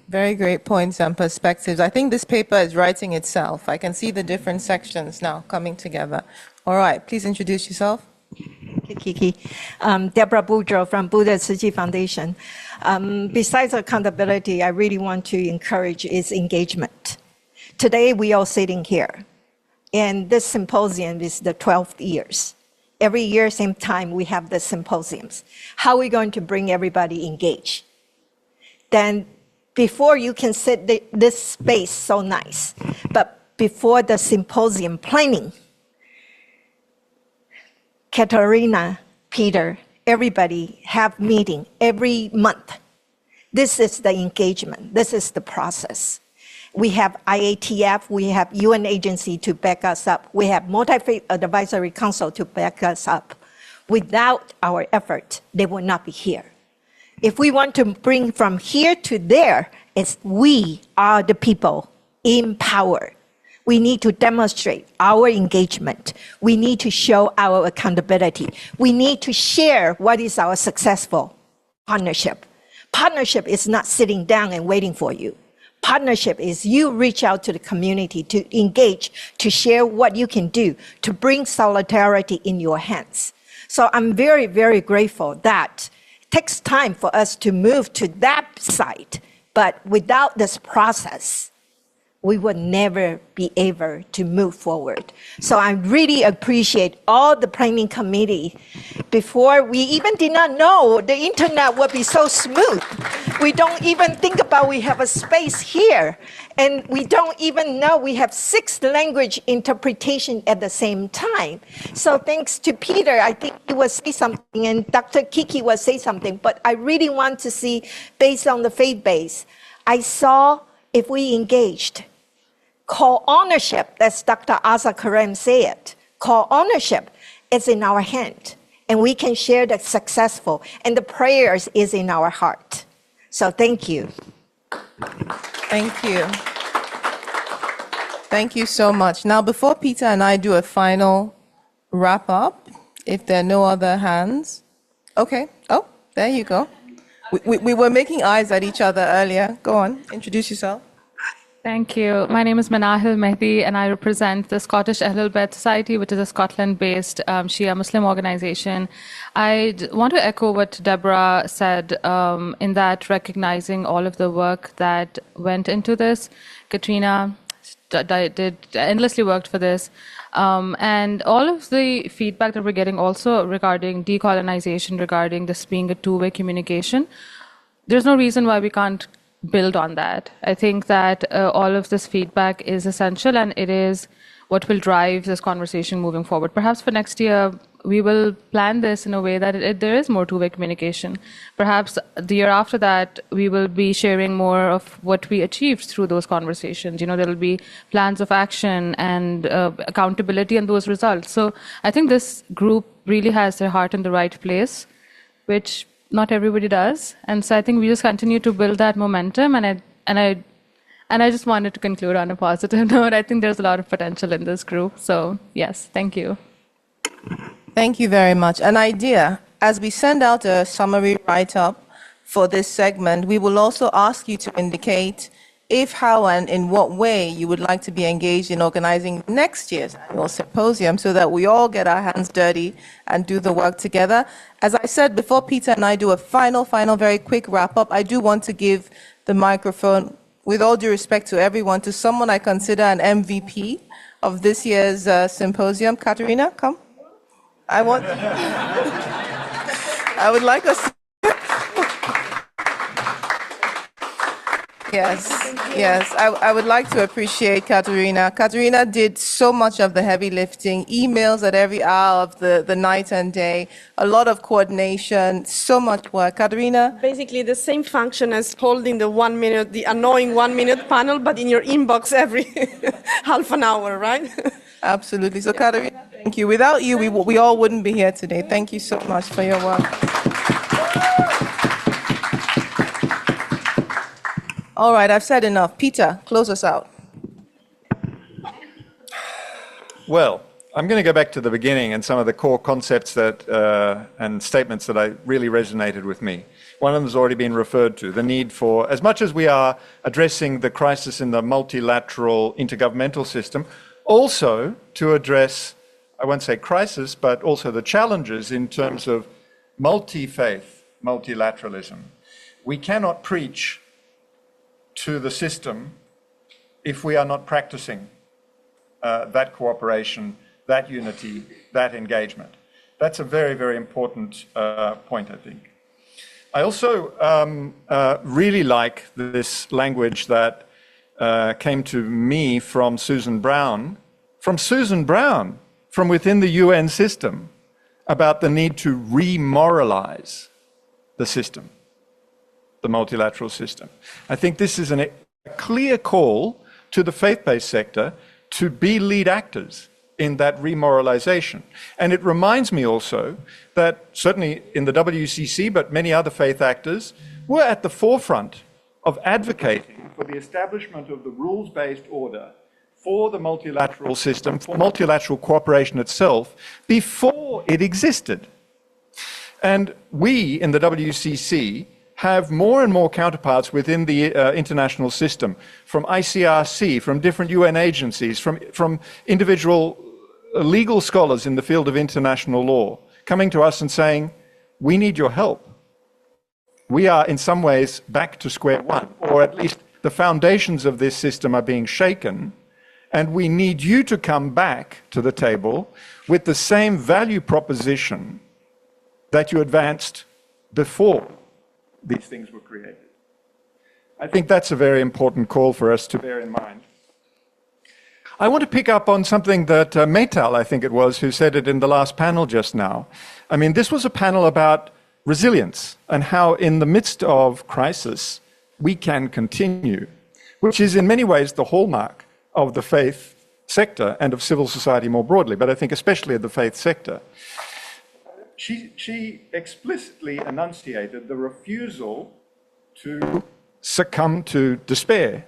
Very great points and perspectives. I think this paper is writing itself. I can see the different sections now coming together. All right, please introduce yourself. Kiki. Deborah Boudreau from Buddha Tzu Foundation. Besides accountability, I really want to encourage is engagement. Today, we are sitting here, and this symposium is the 12th years. Every year, same time, we have the symposiums. How are we going to bring everybody engaged? Then, before you can sit this space so nice, but before the symposium planning, Katarina, Peter, everybody have meeting every month. This is the engagement. This is the process. We have IATF, we have UN agency to back us up. We have Multi-Faith Advisory Council to back us up. Without our effort, they will not be here. If we want to bring from here to there, it's we are the people in power. We need to demonstrate our engagement. We need to show our accountability. We need to share what is our successful partnership. Partnership is not sitting down and waiting for you. Partnership is you reach out to the community to engage, to share what you can do, to bring solidarity in your hands. So I'm very, very grateful that it takes time for us to move to that side, but without this process, we would never be able to move forward. So I really appreciate all the planning committee. Before, we even did not know the internet would be so smooth. We don't even think about we have a space here. And we don't even know we have 6 language interpretation at the same time. So thanks to Peter, I think he will say something, and Dr. Kiki will say something, but I really want to see, based on the faith base, I saw if we engaged, co-ownership, as Dr. Asa Karem said, co-ownership is in our hand, and we can share the successful, and the prayers is in our heart. So thank you. Thank you. Thank you so much. Now, before Peter and I do a final wrap up, if there are no other hands. Okay. Oh, there you go. We were making eyes at each other earlier. Go on, introduce yourself. Thank you. My name is Manahil Mehdi, and I represent the Scottish Ahlul Bayt Society, which is a Scotland-based Shia Muslim organization. I want to echo what Deborah said in that recognizing all of the work that went into this. Katrina did endlessly worked for this. And all of the feedback that we're getting also regarding decolonization, regarding this being a two-way communication, there's no reason why we can't build on that. I think that all of this feedback is essential, and it is what will drive this conversation moving forward. Perhaps for next year, we will plan this in a way that there is more two-way communication. Perhaps the year after that, we will be sharing more of what we achieved through those conversations. There will be plans of action and accountability on those results. So I think this group really has their heart in the right place, which not everybody does. And so I think we just continue to build that momentum. And I just wanted to conclude on a positive note. I think there's a lot of potential in this group. So yes, thank you. Thank you very much. An idea, as we send out a summary write-up for this segment, we will also ask you to indicate if, how, and in what way you would like to be engaged in organizing next year's annual symposium so that we all get our hands dirty and do the work together. As I said, before Peter and I do a final, very quick wrap-up, I do want to give the microphone, with all due respect to everyone, to someone I consider an MVP of this year's symposium. Katerina, come. I would like us. Yes. I would like to appreciate Katerina. Katerina did so much of the heavy lifting, emails at every hour of the night and day, a lot of coordination, so much work. Katerina? Basically the same function as holding the annoying 1 minute panel, but in your inbox every half an hour, right? Absolutely. So Katerina, thank you. Without you, we all wouldn't be here today. Thank you so much for your work. All right, I've said enough. Peter, close us out. Well, I'm going to go back to the beginning and some of the core concepts and statements that really resonated with me. One of them has already been referred to, the need for, as much as we are addressing the crisis in the multilateral intergovernmental system, also to address, I won't say crisis, but also the challenges in terms of multi-faith, multilateralism. We cannot preach to the system if we are not practicing that cooperation, that unity, that engagement. That's a very, very important point, I think. I also really like this language that came to me from Susan Brown, from within the UN system, about the need to remoralize the system, the multilateral system. I think this is a clear call to the faith-based sector to be lead actors in that remoralization. And it reminds me also that certainly in the WCC, but many other faith actors were at the forefront of advocating for the establishment of the rules-based order for the multilateral system, for multilateral cooperation itself, before it existed. And we in the WCC have more and more counterparts within the international system, from ICRC, from different UN agencies, from individual legal scholars in the field of international law, coming to us and saying, we need your help. We are in some ways back to square one, or at least the foundations of this system are being shaken, and we need you to come back to the table with the same value proposition that you advanced before these things were created. I think that's a very important call for us to bear in mind. I want to pick up on something that Maytal, I think it was, who said it in the last panel just now. I mean, this was a panel about resilience and how in the midst of crisis, we can continue, which is in many ways the hallmark of the faith sector and of civil society more broadly, but I think especially of the faith sector. She explicitly enunciated the refusal to succumb to despair,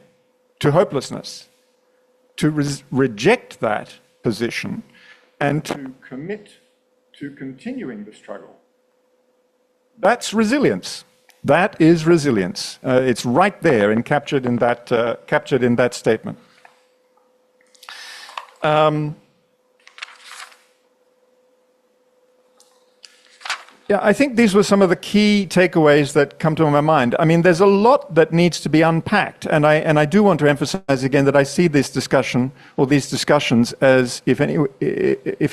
to hopelessness, to reject that position and to commit to continuing the struggle. That's resilience. That is resilience. It's right there and captured in that statement. Yeah, I think these were some of the key takeaways that come to my mind. I mean, there's a lot that needs to be unpacked, and I do want to emphasize again that I see this discussion or these discussions as, if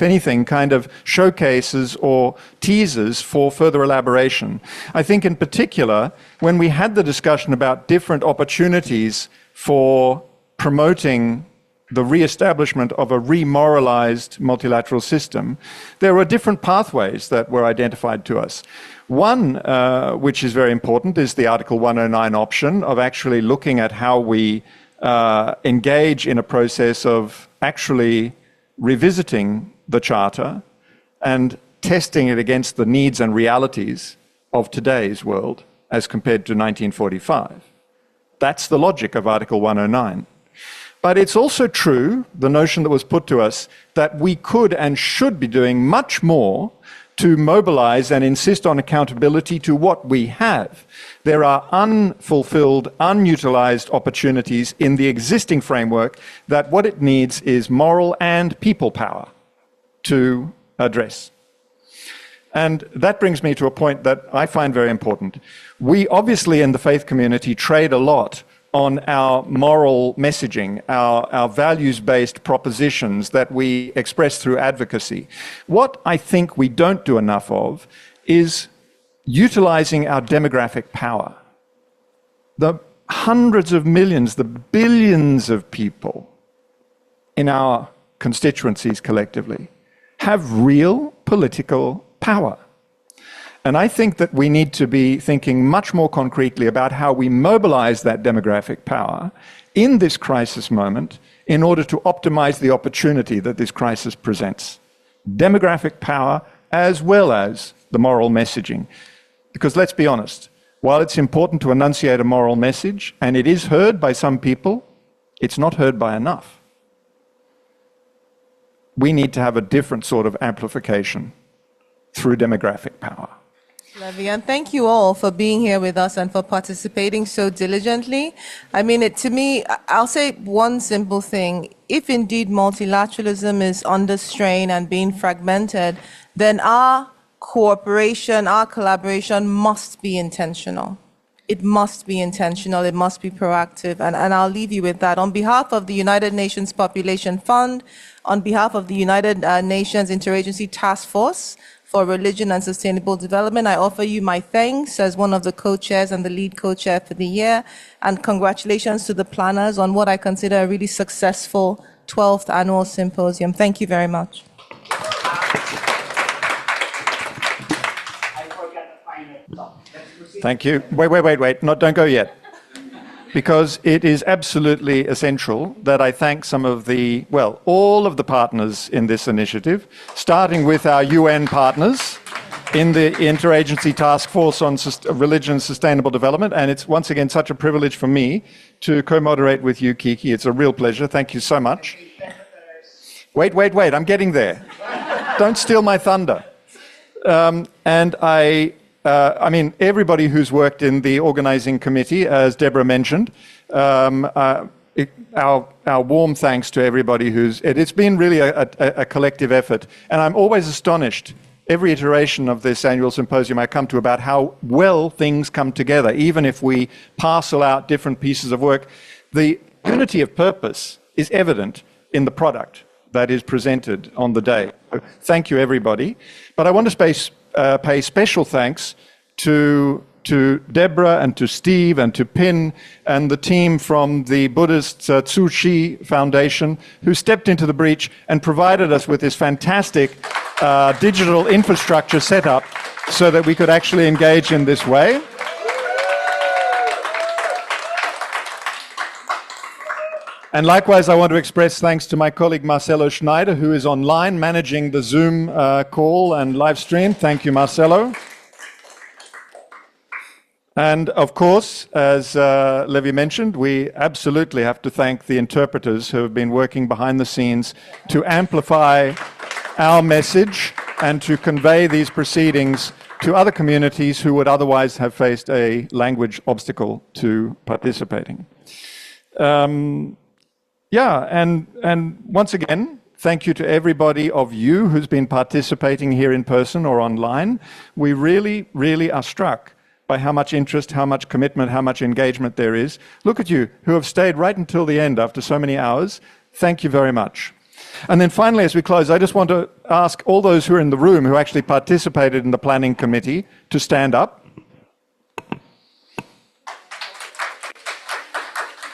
anything, kind of showcases or teasers for further elaboration. I think in particular, when we had the discussion about different opportunities for promoting the re-establishment of a remoralized multilateral system, there were different pathways that were identified to us. One, which is very important, is the Article 109 option of actually looking at how we engage in a process of actually revisiting the Charter and testing it against the needs and realities of today's world as compared to 1945. That's the logic of Article 109. But it's also true, the notion that was put to us, that we could and should be doing much more to mobilize and insist on accountability to what we have. There are unfulfilled, unutilized opportunities in the existing framework that what it needs is moral and people power to address. And that brings me to a point that I find very important. We obviously in the faith community trade a lot on our moral messaging, our values-based propositions that we express through advocacy. What I think we don't do enough of is utilizing our demographic power. The hundreds of millions, the billions of people in our constituencies collectively have real political power. And I think that we need to be thinking much more concretely about how we mobilize that demographic power in this crisis moment in order to optimize the opportunity that this crisis presents. Demographic power as well as the moral messaging. Because let's be honest, while it's important to enunciate a moral message, and it is heard by some people, it's not heard by enough. We need to have a different sort of amplification through demographic power. Levy, and thank you all for being here with us and for participating so diligently. I mean, to me, I'll say one simple thing. If indeed multilateralism is under strain and being fragmented, then our cooperation, our collaboration must be intentional. It must be intentional, it must be proactive, and I'll leave you with that. On behalf of the United Nations Population Fund, on behalf of the United Nations Interagency Task Force for Religion and Sustainable Development, I offer you my thanks as one of the co-chairs and the lead co-chair for the year, and congratulations to the planners on what I consider a really successful 12th Annual Symposium. Thank you very much. Thank you. Wait. No, don't go yet. Because it is absolutely essential that I thank some of the, well, all of the partners in this initiative, starting with our UN partners in the Interagency Task Force on Religion and Sustainable Development. And it's once again such a privilege for me to co-moderate with you, Kiki. It's a real pleasure. Thank you so much. Wait. I'm getting there. Don't steal my thunder. And I mean, everybody who's worked in the organizing committee, as Deborah mentioned, our warm thanks to everybody it's been really a collective effort. And I'm always astonished, every iteration of this annual symposium I come to, about how well things come together, even if we parcel out different pieces of work. The unity of purpose is evident in the product that is presented on the day. So thank you, everybody. But I want to pay special thanks to Deborah and to Steve and to Pin and the team from the Buddhist Tzu Chi Foundation, who stepped into the breach and provided us with this fantastic digital infrastructure setup so that we could actually engage in this way. And likewise, I want to express thanks to my colleague Marcelo Schneider, who is online managing the Zoom call and live stream. Thank you, Marcelo. And of course, as Levy mentioned, we absolutely have to thank the interpreters who have been working behind the scenes to amplify our message and to convey these proceedings to other communities who would otherwise have faced a language obstacle to participating. And once again, thank you to everybody of you who's been participating here in person or online. We really, really are struck by how much interest, how much commitment, how much engagement there is. Look at you, who have stayed right until the end after so many hours. Thank you very much. And then finally, as we close, I just want to ask all those who are in the room who actually participated in the planning committee to stand up.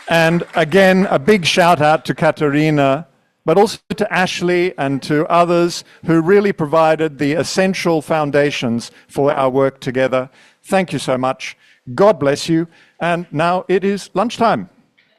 And again, a big shout out to Katerina, but also to Ashley and to others who really provided the essential foundations for our work together. Thank you so much. God bless you. And now it is lunchtime.